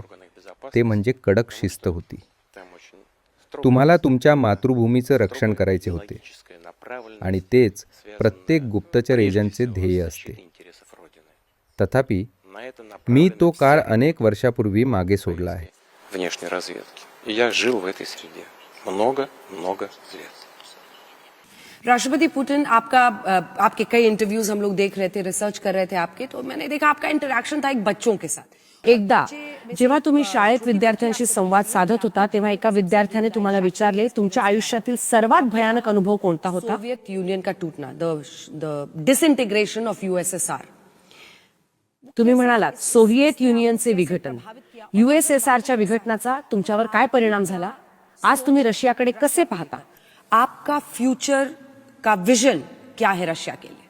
ते म्हणजे कडक शिस्त होती. там очень तुम्हाला तुमच्या मातृभूमीचं रक्षण करायचे होते стратегическая направленность आणि तेच प्रत्येक गुप्तचर एजंटचे ध्येय असते. интересов Родины. तथापि На это मी तो направлены काळ все अनेक वर्षापूर्वी मागे सोडला आहे. внешней разведки. И я жил в этой среде много лет. राष्ट्रपति पुतिन, आपके कई इंटरव्यूज हम लोग देख रहे थे, रिसर्च कर रहे थे आपके, तो मैंने देखा आपका इंटरैक्शन था एक बच्चों के साथ. एकदा जेव्हा तुम्ही शाळेत विद्यार्थ्यांशी संवाद साधत होता तेव्हा एका विद्यार्थ्याने तुम्हाला विचारले तुमच्या आयुष्यातील सर्वात भयानक अनुभव कोणता होता? सोवियत यूनियन का टूटना, द डिसइंटिग्रेशन ऑफ यूएसएसआर. तुम्ही म्हणालात सोव्हिएत युनियनचे विघटन. USSRच्या विघटनाचा तुमच्यावर काय परिणाम झाला? आज तुम्ही रशियाकडे कसे पाहता? आपका फ्यूचर का विजन क्या है रशिया के लिए?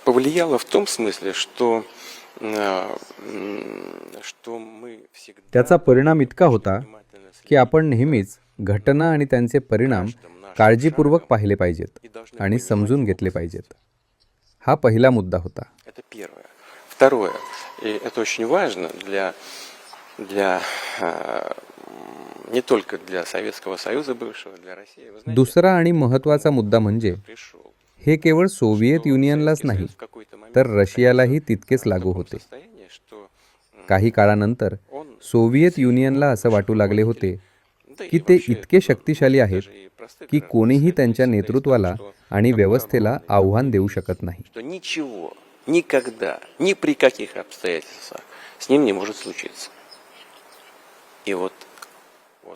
Повлияло в том смысле, что мы всегда त्याचा परिणाम इतका होता की आपण नेहमीच घटना आणि त्यांचे परिणाम काळजीपूर्वक पाहिले पाहिजेत आणि समजून घेतले पाहिजेत. हा पहिला मुद्दा होता. это первое. Второе, и это очень важно для не только для Советского Союза бывшего, для России. Вы знаете, दुसरा आणि महत्त्वाचा मुद्दा म्हणजे пришел हे केवळ सोव्हिएत युनियनलाच नाही в какой-то момент तर रशियालाही तितकेच लागू होते. состояние, что काही काळानंतर सोव्हिएत युनियनला असं वाटू लागले होते की ते इतके शक्तिशाली आहेत की कोणीही त्यांच्या नेतृत्वाला आणि व्यवस्थेला आव्हान देऊ शकत नाही. что ничего, никогда, ни при каких обстоятельствах с ним не может случиться. И вот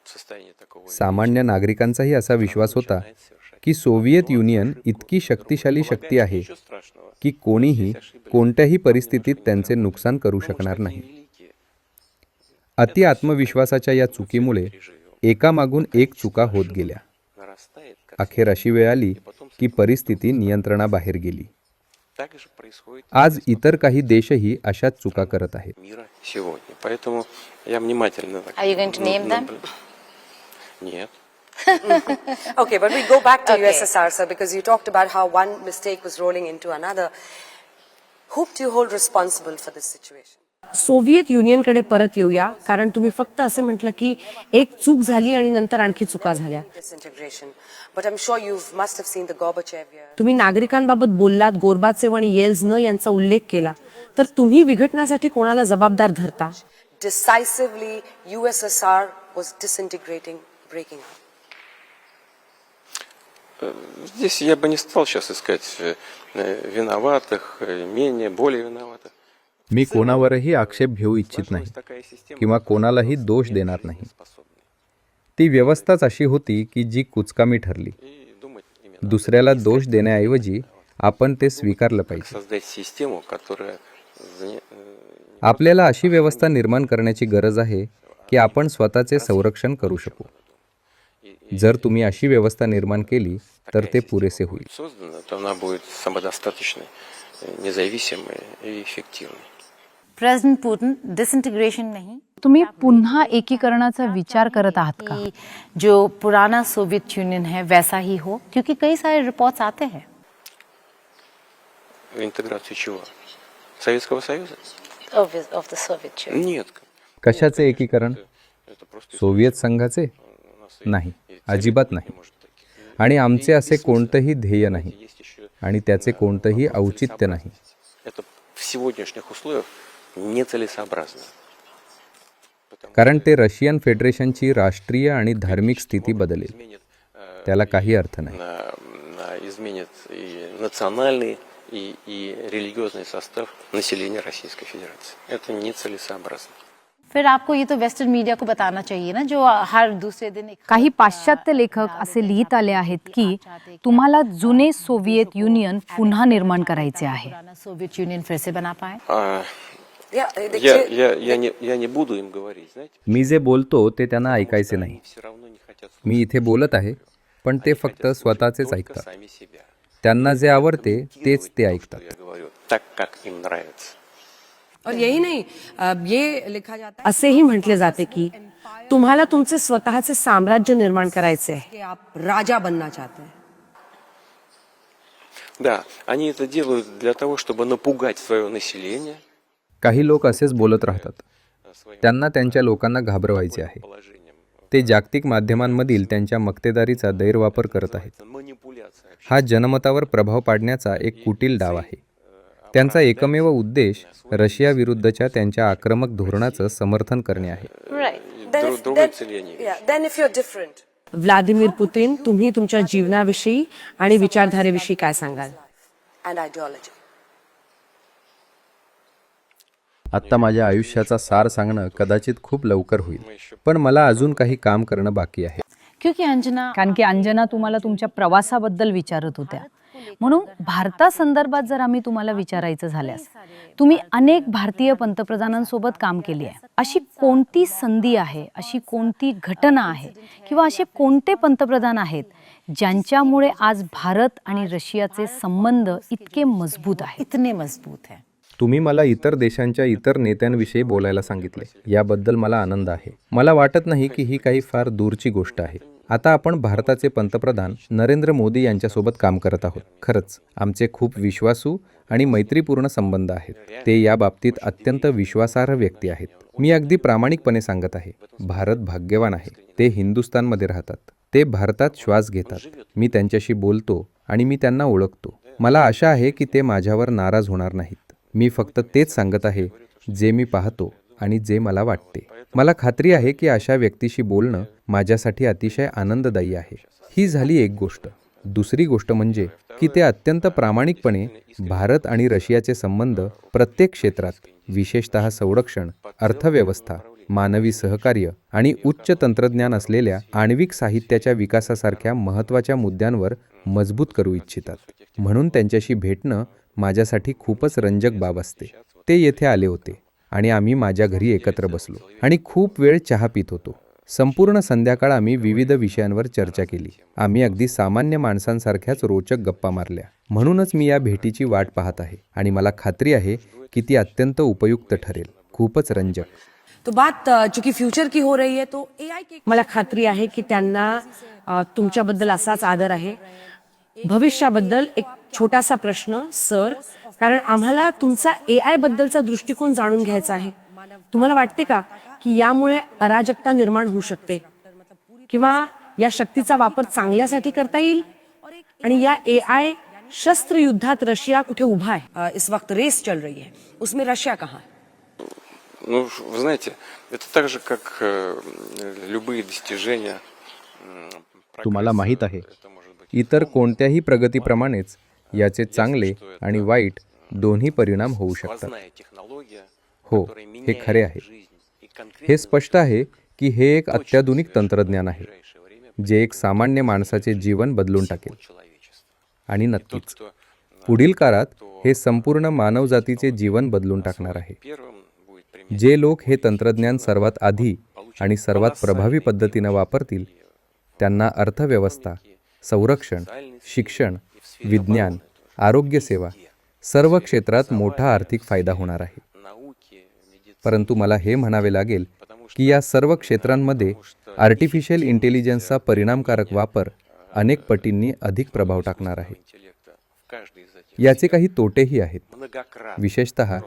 состояние такого सामान्य नागरिकांचाही असा विश्वास होता की सोव्हिएत युनियन इतकी शक्तिशाली शक्ती आहे ничего страшного. की कोणीही कोणत्याही परिस्थितीत त्यांचे नुकसान करू शकणार नाही. Великие अति आत्मविश्वासाच्या या चुकीमुळे एकामागून एक चुका होत गेल्या. нарастает, как अखेर अशी वेळ आली की परिस्थिती नियंत्रणाबाहेर गेली. так же происходит आज इतर काही देशही अशाच चुका करत आहेत. мира сегодня. Поэтому я внимательно так Are you going to name them? Нет. Okay, but we go back to Okay. USSR, sir, because you talked about how one mistake was rolling into another. Whom do you hold responsible for this situation? Soviet युनियनकडे परत येऊया, कारण तुम्ही फक्त असं म्हटलं की एक चूक झाली आणि नंतर आणखी चुका झाल्या. Disintegration. But I'm sure you must have seen the Gorbachev year. तुम्ही नागरिकांबाबत बोललात, गोर्बाचेव आणि येल्झन यांचा उल्लेख केला, तर तुम्ही विघटनासाठी कोणाला जबाबदार धरता? Decisively, USSR was disintegrating, breaking up. Здесь я бы не стал сейчас искать виноватых, менее, более виноватых. मी कोणावरही आक्षेप घेऊ इच्छित नाही Такая система किंवा कोणालाही दोष देणार नाही. способна. ती व्यवस्थाच अशी होती की जी कुचकामी ठरली. И думать именно दुसऱ्याला दोष देण्याऐवजी आपण ते स्वीकारलं पाहिजे. создать систему, которая आपल्याला अशी व्यवस्था निर्माण करण्याची गरज आहे की आपण स्वतःचे संरक्षण करू शकू. जर तुम्ही अशी व्यवस्था निर्माण केली तर ते पुरेसे होईल. создана, то она будет самодостаточной, независимой и эффективной. प्रेसिडेंट पुतिन डिसइंटीग्रेशन नहीं, तुम्ही पुन्हा एकीकरणाचा विचार करत आहात का? जो पुराना सोवियत यूनियन है वैसा ही हो, क्योंकि कई सारे रिपोर्ट्स आते हैं. Интеграцию чего? Советского Союза? Of the Soviet Union. Нет. कशाचे एकीकरण? Это просто सोव्हिएत संघाचे? नाही, अजिबात नाही. आणि आमचे असे कोणतेही ध्येय नाही есть еще आणि त्याचे कोणतेही औचित्य नाही. это в сегодняшних условиях нецелесообразно. कारण ते रशियन फेडरेशनची राष्ट्रीय आणि धार्मिक स्थिती बदलेल. त्याला काही अर्थ नाही. Изменит и национальный, и религиозный состав населения Российской Федерации. Это нецелесообразно. फिर आपको ये तो वेस्टर्न मीडिया को बताना चाहिए ना, जो हर दूसरे दिन एक काही पाश्चात्य लेखक असे लिहित आले आहेत की तुम्हाला जुने सोव्हिएत युनियन पुन्हा निर्माण करायचे आहे. पुराना सोवियत यूनियन फिर से बना पाए. Я не буду им говорить, знаете, मी जे बोलतो ते त्यांना ऐकायचे नाही. все равно не хотят मी इथे बोलत आहे, पण ते फक्त स्वतःचेच ऐकतात. сами себя. त्यांना जे आवडते तेच ते ऐकतात. Я говорю так, как им нравится. और यही नहीं, ये लिखा जाता है असेही म्हटले जाते की तुम्हाला तुमचे स्वतःचे साम्राज्य निर्माण करायचे आहे. कि आप राजा बनना चाहते हैं. Да, они это делают для того, чтобы напугать свое население काही लोक असेच बोलत राहतात. त्यांना त्यांच्या लोकांना घाबरवायचे आहे. положением. ते जागतिक माध्यमांमधील त्यांच्या मक्तेदारीचा गैरवापर करत आहेत. Манипуляция. हा जनमतावर प्रभाव पाडण्याचा एक कुटील डाव आहे. त्यांचा एकमेव उद्देश रशियाविरुद्धच्या त्यांच्या आक्रमक धोरणाचं समर्थन करणे आहे. Другой цели они видят. व्लादिमीर पुतीन, तुम्ही तुमच्या जीवनाविषयी आणि विचारधारेविषयी काय सांगाल? आत्ता माझ्या आयुष्याचा सार सांगणं कदाचित खूप लवकर होईल, पण मला अजून काही काम करणं बाकी आहे. क्योंकि अंजना कारण की अंजना तुम्हाला तुमच्या प्रवासाबद्दल विचारत होत्या. म्हणून भारतासंदर्भात जर आम्ही तुम्हाला विचारायचं झाल्यास, तुम्ही अनेक भारतीय पंतप्रधानांसोबत काम केले आहे. अशी कोणती संधी आहे, अशी कोणती घटना आहे किंवा असे कोणते पंतप्रधान आहेत ज्यांच्यामुळे आज भारत आणि रशियाचे संबंध इतके मजबूत आहेत? इतने मजबूत है. तुम्ही मला इतर देशांच्या इतर नेत्यांविषयी बोलायला सांगितले. याबद्दल मला आनंद आहे. मला वाटत नाही की ही काही फार दूरची गोष्ट आहे. आता आपण भारताचे पंतप्रधान नरेंद्र मोदी यांच्यासोबत काम करत आहोत. खरंच आमचे खूप विश्वासू आणि मैत्रीपूर्ण संबंध आहेत. ते या बाबतीत अत्यंत विश्वासार्ह व्यक्ती आहेत. मी अगदी प्रामाणिकपणे सांगत आहे, भारत भाग्यवान आहे. ते हिंदुस्थानमध्ये राहतात. ते भारतात श्वास घेतात. मी त्यांच्याशी बोलतो आणि मी त्यांना ओळखतो. मला आशा आहे की ते माझ्यावर नाराज होणार नाहीत. मी फक्त तेच सांगत आहे जे मी पाहतो आणि जे मला वाटते. मला खात्री आहे की अशा व्यक्तीशी बोलणं माझ्यासाठी अतिशय आनंददायी आहे. ही झाली एक गोष्ट. दुसरी गोष्ट म्हणजे की ते अत्यंत प्रामाणिकपणे भारत आणि रशियाचे संबंध प्रत्येक क्षेत्रात, विशेषतः संरक्षण, अर्थव्यवस्था, मानवी सहकार्य आणि उच्च तंत्रज्ञान असलेल्या आण्विक साहित्याच्या विकासासारख्या महत्त्वाच्या मुद्द्यांवर मजबूत करू इच्छितात. म्हणून त्यांच्याशी भेटणं माझ्यासाठी खूपच रंजक बाब असते. ते येथे आले होते आणि आम्ही माझ्या घरी एकत्र बसलो आणि खूप वेळ चहा पित होतो. संपूर्ण संध्याकाळ आम्ही विविध विषयांवर चर्चा केली. आम्ही अगदी सामान्य माणसांसारख्याच रोचक गप्पा मारल्या. म्हणूनच मी या भेटीची वाट पाहत आहे आणि मला खात्री आहे की ती अत्यंत उपयुक्त ठरेल. खूपच रंजक. तो बात चूंकि फ्यूचर की हो रही है तो एआई के मला खात्री आहे की त्यांना तुमच्याबद्दल असाच आदर आहे. भविष्याबद्दल एक छोटासा प्रश्न सर, कारण आम्हाला तुमचा AI बद्दलचा दृष्टिकोन जाणून घ्यायचा आहे. तुम्हाला वाटते का की यामुळे अराजकता निर्माण होऊ शकते किंवा या शक्तीचा वापर चांगल्यासाठी करता येईल आणि या AI शस्त्र युद्धात रशिया कुठे उभा आहे? इस वक्त रेस चल रही है, उसमें रशिया कहाँ है? Ну, вы знаете, это так же, как любые достижения. तुम्हाला माहीत आहे, इतर कोणत्याही प्रगतीप्रमाणेच याचे चांगले आणि वाईट दोन्ही परिणाम होऊ शकतात. हो, हे खरे आहे. हे स्पष्ट आहे की हे एक अत्याधुनिक तंत्रज्ञान आहे जे एक सामान्य माणसाचे जीवन बदलून टाकेल. आणि नक्कीच पुढील काळात हे संपूर्ण मानवजातीचे जीवन बदलून टाकणार आहे. जे लोक हे तंत्रज्ञान सर्वात आधी आणि सर्वात प्रभावी पद्धतीने वापरतील त्यांना अर्थव्यवस्था, संरक्षण, शिक्षण, विज्ञान, आरोग्य सेवा सर्व क्षेत्रात मोठा आर्थिक फायदा होणार आहे. परंतु मला हे म्हणावे लागेल की या सर्व क्षेत्रांमध्ये आर्टिफिशियल इंटेलिजन्सचा परिणामकारक वापर अनेक पटींनी अधिक प्रभाव टाकणार आहे. याचे काही तोटेही आहेत, विशेषतः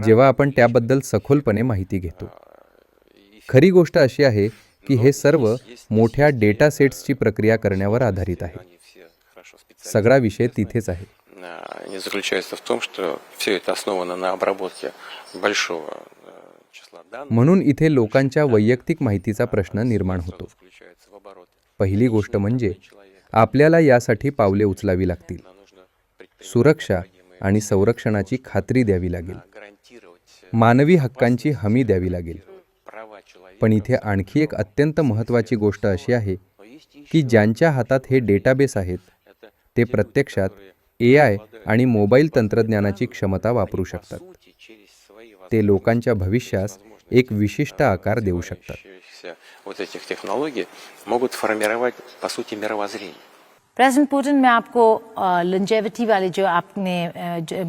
जेव्हा आपण त्याबद्दल सखोलपणे माहिती घेतो. खरी गोष्ट अशी आहे की हे सर्व मोठ्या डेटा सेट्सची प्रक्रिया करण्यावर आधारित आहे. सगळा विषय तिथेच आहे. Не заключается в том, что все это основано на обработке большого म्हणून इथे लोकांच्या वैयक्तिक माहितीचा प्रश्न निर्माण होतो. पहिली गोष्ट म्हणजे आपल्याला यासाठी पावले उचलावी लागतील. सुरक्षा आणि संरक्षणाची खात्री द्यावी लागेल. मानवी हक्कांची हमी द्यावी लागेल. पण इथे आणखी एक अत्यंत महत्त्वाची गोष्ट अशी आहे की ज्यांच्या हातात हे डेटाबेस आहेत ते प्रत्यक्षात AI आणि मोबाईल तंत्रज्ञानाची क्षमता वापरू शकतात. ते लोकांच्या भविष्यास एक विशिष्ट आकार देऊ शकतात. Вот этих технологий могут формировать, по сути, мировоззрение. प्रेसिडेंट पुतिन, मैं आपको लंजेविटी वाले जो आपने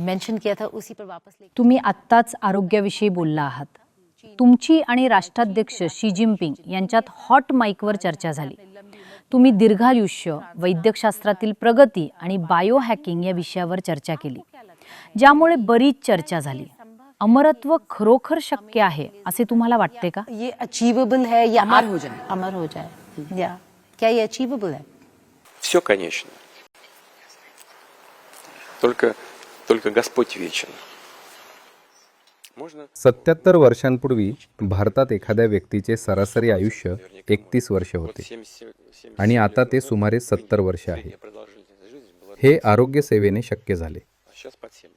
मेंशन किया था उसी पर वापस ले. तुम्ही आत्ताच आरोग्याविषयी बोलला आहात. तुमची आणि राष्ट्राध्यक्ष शी जिनपिंग यांच्यात हॉट माईकवर चर्चा झाली. तुम्ही दीर्घायुष्य, वैद्यकशास्त्रातील प्रगती आणि बायो हॅकिंग या विषयावर चर्चा केली, ज्यामुळे बरीच चर्चा झाली. अमरत्व खरोखर शक्य आहे असे तुम्हाला वाटते का? ये अचीवेबल है या अमर हो जाए. अमर हो जाए या क्या ये अचीवेबल है? Все конечно. Только Господь вечен. Можно 77 वर्षांपूर्वी भारतात एखाद्या व्यक्तीचे सरासरी आयुष्य 31 वर्ष होते 70 आणि आता ते सुमारे 70 वर्ष आहे. हे आरोग्य सेवेने शक्य झाले. сейчас под 70.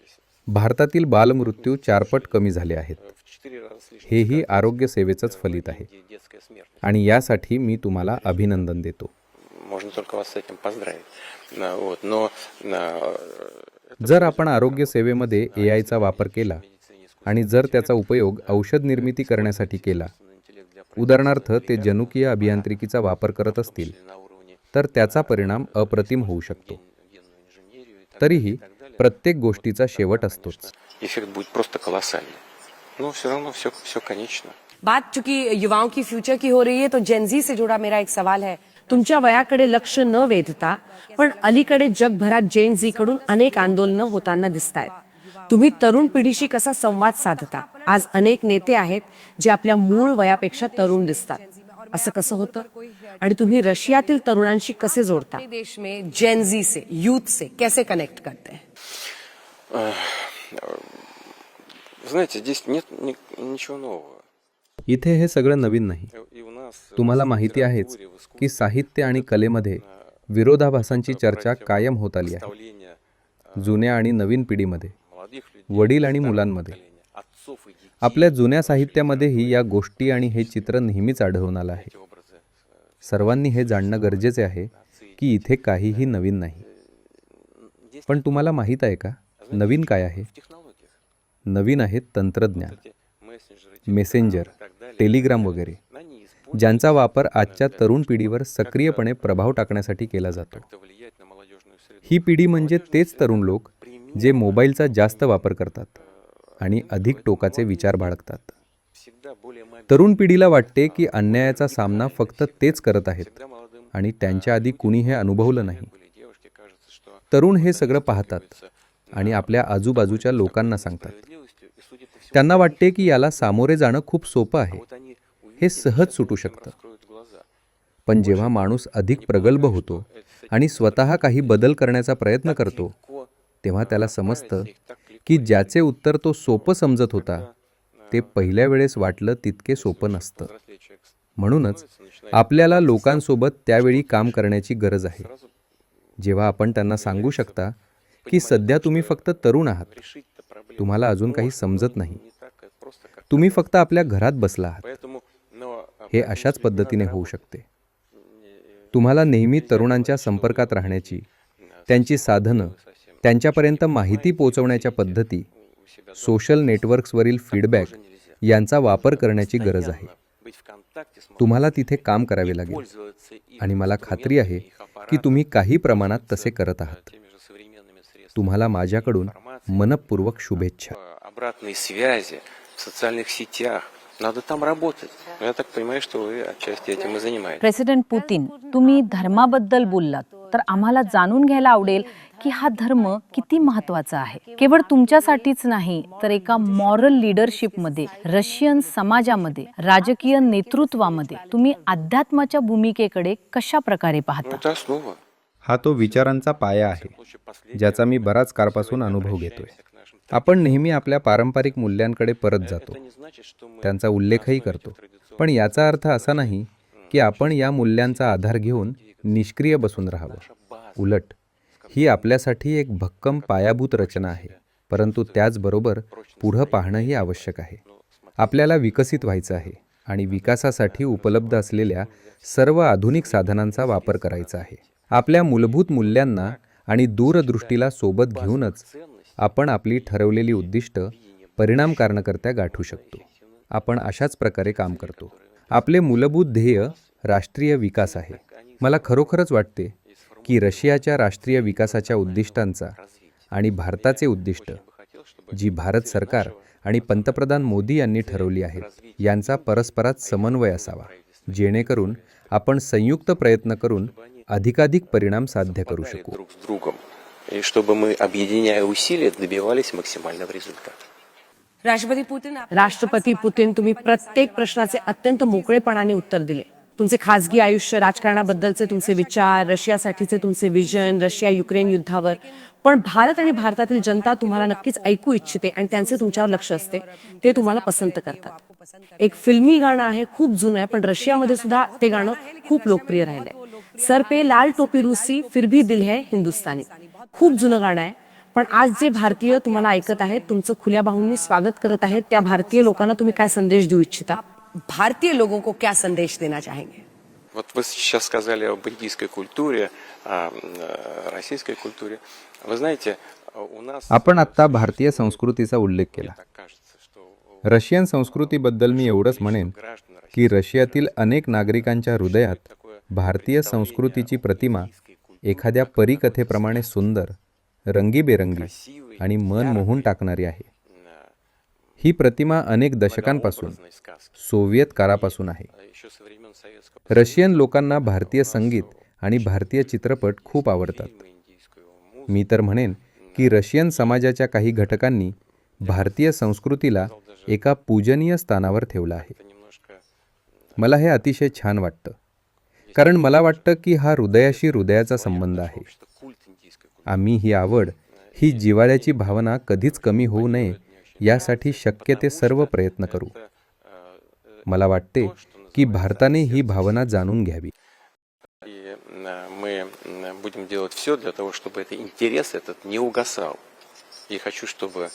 भारतातील बालमृत्यू 4 पट कमी झाले आहेत. В 4 раза с лишним. हेही आरोग्य सेवेचंच फलित आहे Детская смерть. आणि यासाठी मी तुम्हाला अभिनंदन देतो. Можно только вас с этим поздравить. Вот. Но जर आपण आरोग्य सेवेमध्ये AIचा वापर केला आणि जर त्याचा उपयोग औषध निर्मिती करण्यासाठी केला, उदाहरणार्थ ते जनुकीय अभियांत्रिकीचा वापर करत असतील, तर त्याचा परिणाम अप्रतिम होऊ शकतो. तरीही प्रत्येक गोष्टीचा शेवट असतोच. эффект будет просто колоссальный. Но все равно все конечно. बात चूंकि युवाओं की फ्यूचर की हो रही है तो जेनजी से जुड़ा मेरा एक सवाल है. तुमच्या वयाकडे लक्ष न वेधता पण अलीकडे जगभरात जेन झी कडून अनेक आंदोलनं होताना दिसत आहेत. तुम्ही तरुण पिढीशी कसा संवाद साधता? आज अनेक नेते आहेत जे आपल्या मूळ वयापेक्षा तरुण दिसतात. असं कसं होतं आणि तुम्ही रशियातील तरुणांशी कसे जोडता? अपने देश में जेनजी से, यूथ से कैसे कनेक्ट करते हैं? Знаете, здесь нет ничего нового. इथे हे सगळं नवीन नाही. И у нас तुम्हाला माहिती आहेच की साहित्य आणि कलेमध्ये विरोधाभासांची चर्चा कायम होत आली आहे. ставление जुन्या आणि नवीन पिढीमध्ये, молодых людей, वडील आणि मुलांमध्ये. отцов и детей, आपल्या जुन्या साहित्यामध्येही या गोष्टी आणि हे चित्र नेहमीच आढळून आलं आहे. образы, सर्वांनी हे जाणणं गरजेचे आहे की इथे काहीही नवीन नाही. पण तुम्हाला माहीत आहे का नवीन काय आहे? технологиях. नवीन आहे तंत्रज्ञान, Мессенджеры, मेसेंजर, टेलिग्राम वगैरे, они используют ज्यांचा वापर आजच्या तरुण पिढीवर सक्रियपणे प्रभाव टाकण्यासाठी केला जातो. влиять на молодежную среду. ही पिढी म्हणजे तेच तरुण लोक जे मोबाईलचा जास्त वापर करतात आणि अधिक टोकाचे विचार बाळगतात. Всегда более мобильны. तरुण पिढीला वाटते की अन्यायाचा सामना फक्त तेच करत आहेत Всегда молодым आणि त्यांच्या आधी कुणी हे अनुभवलं नाही. были девушки, кажется, что तरुण हे सगळं पाहतात आणि आपल्या आजूबाजूच्या लोकांना सांगतात. справедливостью, и судя по всему, त्यांना वाटते की याला सामोरे जाणं खूप सोपं आहे, вот они हे सहज सुटू शकतं. откроют глаза. पण जेव्हा माणूस अधिक प्रगल्भ होतो आणि स्वतः काही बदल करण्याचा प्रयत्न करतो, तेव्हा त्याला समजतं की ज्याचे उत्तर तो सोपं समजत होता ते पहिल्या वेळेस वाटलं तितके सोपं नसतं. Взрослеет человек, म्हणूनच आपल्याला लोकांसोबत त्यावेळी काम करण्याची गरज आहे. जेव्हा आपण त्यांना सांगू शकता की सध्या तुम्ही फक्त तरुण आहात, решить-то проблему तुम्हाला अजून काही समजत नाही, не так просто, как तुम्ही फक्त आपल्या घरात बसला आहात, поэтому, но हे अशाच पद्धतीने होऊ शकते. तुम्हाला नेहमी तरुणांच्या संपर्कात राहण्याची, त्यांची साधनं, त्यांच्यापर्यंत माहिती पोहोचवण्याच्या पद्धती, सोशल नेटवर्क्सवरील फीडबॅक यांचा वापर करण्याची गरज आहे. быть в контакте с तुम्हाला तिथे काम करावे लागेल пользоваться и आणि मला खात्री आहे की तुम्ही काही प्रमाणात तसे करत आहात. теми же современными средствами. तुम्हाला माझ्याकडून मनपूर्वक शुभेच्छा. Обратной связи в социальных сетях. Надо там работать. Я так понимаю, что вы отчасти этим и занимаетесь. प्रेसिडेंट पुतिन, तुम्ही धर्माबद्दल बोललात तर आम्हाला जाणून घ्यायला आवडेल की हा धर्म किती महत्वाचा आहे. केवळ तुमच्यासाठीच नाही तर एका मॉरल लीडरशिपमध्ये, रशियन समाजामध्ये, राजकीय नेतृत्वामध्ये तुम्ही अध्यात्माच्या भूमिकेकडे कशा प्रकारे पाहता? Это основа. हा तो विचारांचा पाया आहे ज्याचा मी बराच काळपासून अनुभव घेतोय. К нашим आपण नेहमी आपल्या पारंपरिक मूल्यांकडे परत जातो, त्यांचा उल्लेखही करतो. पण याचा अर्थ असा नाही की आपण या मूल्यांचा आधार घेऊन निष्क्रिय बसून राहावं. उलट ही आपल्यासाठी एक भक्कम पायाभूत रचना आहे. परंतु त्याचबरोबर पुढं पाहणंही आवश्यक आहे. आपल्याला विकसित व्हायचं आहे आणि विकासासाठी उपलब्ध असलेल्या सर्व आधुनिक साधनांचा वापर करायचा आहे. आपल्या मूलभूत मूल्यांना आणि दूरदृष्टीला सोबत घेऊनच आपण आपली ठरवलेली उद्दिष्ट परिणामकारकर्त्या गाठू शकतो. आपण अशाच प्रकारे काम करतो. आपले मूलभूत ध्येय राष्ट्रीय विकास आहे. मला खरोखरच वाटते की रशियाच्या राष्ट्रीय विकासाच्या उद्दिष्टांचा आणि भारताचे उद्दिष्ट, जी भारत सरकार आणि पंतप्रधान मोदी यांनी ठरवली आहेत, यांचा परस्परात समन्वय असावा, जेणेकरून आपण संयुक्त प्रयत्न करून अधिकाधिक परिणाम साध्य करू शकू. друг с другом, и чтобы мы, объединяя усилия, добивались максимального результата. राष्ट्रपति पुतिन राष्ट्रपती पुतिन, तुम्ही प्रत्येक प्रश्नाचे अत्यंत मोकळेपणाने उत्तर दिले. तुमचे खासगी आयुष्य, राजकारणाबद्दलचे तुमचे विचार, रशियासाठीचे तुमचे विजन, रशिया युक्रेन युद्धावर. पण भारत आणि भारतातील जनता तुम्हाला नक्कीच ऐकू इच्छिते आणि त्यांचे तुमच्यावर लक्ष असते. ते तुम्हाला पसंत करतात. एक फिल्मी गाणं आहे, खूप जुनं आहे, पण रशियामध्ये सुद्धा ते गाणं खूप लोकप्रिय राहिलंय. सर पे लाल टोपी रूसी फिर भी दिल है हिंदुस्तानी. खूप जुनं गाणं आहे. पण आज जे भारतीय तुम्हाला ऐकत आहेत, तुमचं खुल्या बाहूंनी स्वागत करत आहेत, त्या भारतीय लोकांना तुम्ही काय संदेश देऊ इच्छिता? भारतीय लोगों को क्या संदेश देना चाहेंगे? Вот вы сейчас сказали об индийской культуре, о российской культуре. Вы знаете, у нас आपण आत्ता भारतीय संस्कृतीचा उल्लेख केला. так кажется, что रशियन संस्कृतीबद्दल मी एवढंच म्हणेन की रशियातील अनेक नागरिकांच्या हृदयात भारतीय संस्कृतीची प्रतिमा एखाद्या परीकथेप्रमाणे सुंदर, रंगीबेरंगी आणि मन मोहून टाकणारी आहे. ही प्रतिमा अनेक दशकांपासून, सोव्हिएत काळापासून आहे. еще со времен советского रशियन लोकांना भारतीय संगीत आणि भारतीय चित्रपट खूप आवडतात. индийскую मी तर म्हणेन की रशियन समाजाच्या काही घटकांनी भारतीय संस्कृतीला एका पूजनीय स्थानावर ठेवलं आहे. немножко मला हे अतिशय छान वाटतं, कारण मला वाटतं की हा हृदयाशी हृदयाचा संबंध आहे. что культ индийской культуры. आम्ही ही आवड, ही जिव्हाळ्याची भावना कधीच कमी होऊ नये यासाठी शक्य ते सर्व प्रयत्न करू. मला वाटते की भारताने ही भावना जाणून घ्यावी. И мы будем делать все для того, чтобы этот интерес этот не угасал. И хочу, чтобы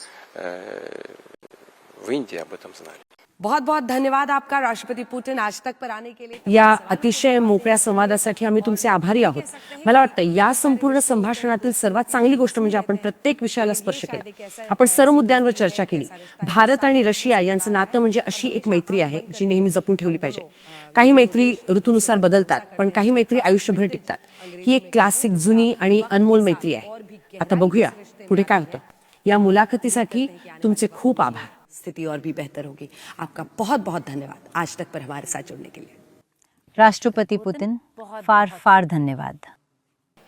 в Индии об этом знали. बहुत बहुत धन्यवाद आपका राष्ट्रपति पुतिन आज तक पर आने के लिए. या अतिशय मोकळ्या संवादासाठी आम्ही तुमचे आभारी आहोत. मला वाटतं या संपूर्ण संभाषणातील सर्वात चांगली गोष्ट म्हणजे आपण प्रत्येक विषयाला स्पर्श केला. आपण सर्व मुद्द्यांवर चर्चा केली. भारत आणि रशिया यांचं नातं म्हणजे अशी एक मैत्री आहे जी नेहमी जपून ठेवली पाहिजे. काही मैत्री ऋतूनुसार बदलतात, पण काही मैत्री आयुष्यभर टिकतात. ही एक क्लासिक, जुनी आणि अनमोल मैत्री आहे. आता बघूया पुढे काय होतं. या मुलाखतीसाठी तुमचे खूप आभार. स्थिति और भी बेहतर होगी. आपका बहुत बहुत धन्यवाद आज तक पर हमारे साथ जुड़ने के लिए. राष्ट्रपती पुतिन, फार फार धन्यवाद.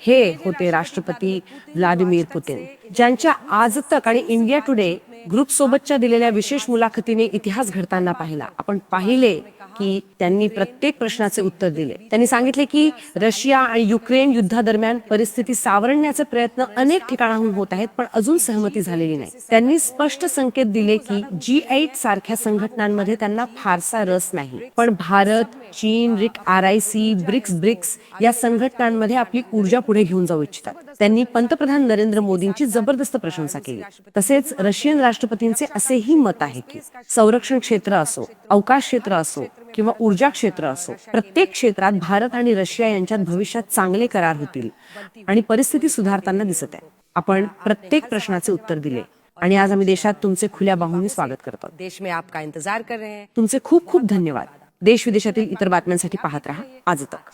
हे होते राष्ट्रपती व्लादिमीर पुतिन, ज्यांच्या आज तक आणि इंडिया टुडे ग्रुप सोबतच्या दिलेल्या विशेष मुलाखतीने इतिहास घडताना पाहिला. आपण पाहिले की त्यांनी प्रत्येक प्रश्नाचे उत्तर दिले. त्यांनी सांगितले की रशिया आणि युक्रेन युद्धादरम्यान परिस्थिती सावरण्याचे प्रयत्न अनेक ठिकाणाहून होत आहेत, पण अजून सहमती झालेली नाही. त्यांनी स्पष्ट संकेत दिले की G8 सारख्या संघटनांमध्ये त्यांना फारसा रस नाही, पण भारत, चीन, RIC, ब्रिक्स या संघटनांमध्ये आपली ऊर्जा पुढे घेऊन जाऊ इच्छितात. त्यांनी पंतप्रधान नरेंद्र मोदींची जबरदस्त प्रशंसा केली. तसेच रशियन राष्ट्रपतींचे असेही मत आहे की संरक्षण क्षेत्र असो, अवकाश क्षेत्र असो किंवा ऊर्जा क्षेत्र असो, प्रत्येक क्षेत्रात भारत आणि रशिया यांच्यात भविष्यात चांगले करार होतील आणि परिस्थिती सुधारताना दिसत आहे. आपण प्रत्येक प्रश्नाचे उत्तर दिले आणि आज आम्ही देशात तुमचे खुल्या बाहूंनी स्वागत करतो. देश में आपका इंतजार कर रहे हैं. तुमचे खूप खूप धन्यवाद. देश विदेशातील इतर बातम्यांसाठी पाहत रहा आज तक.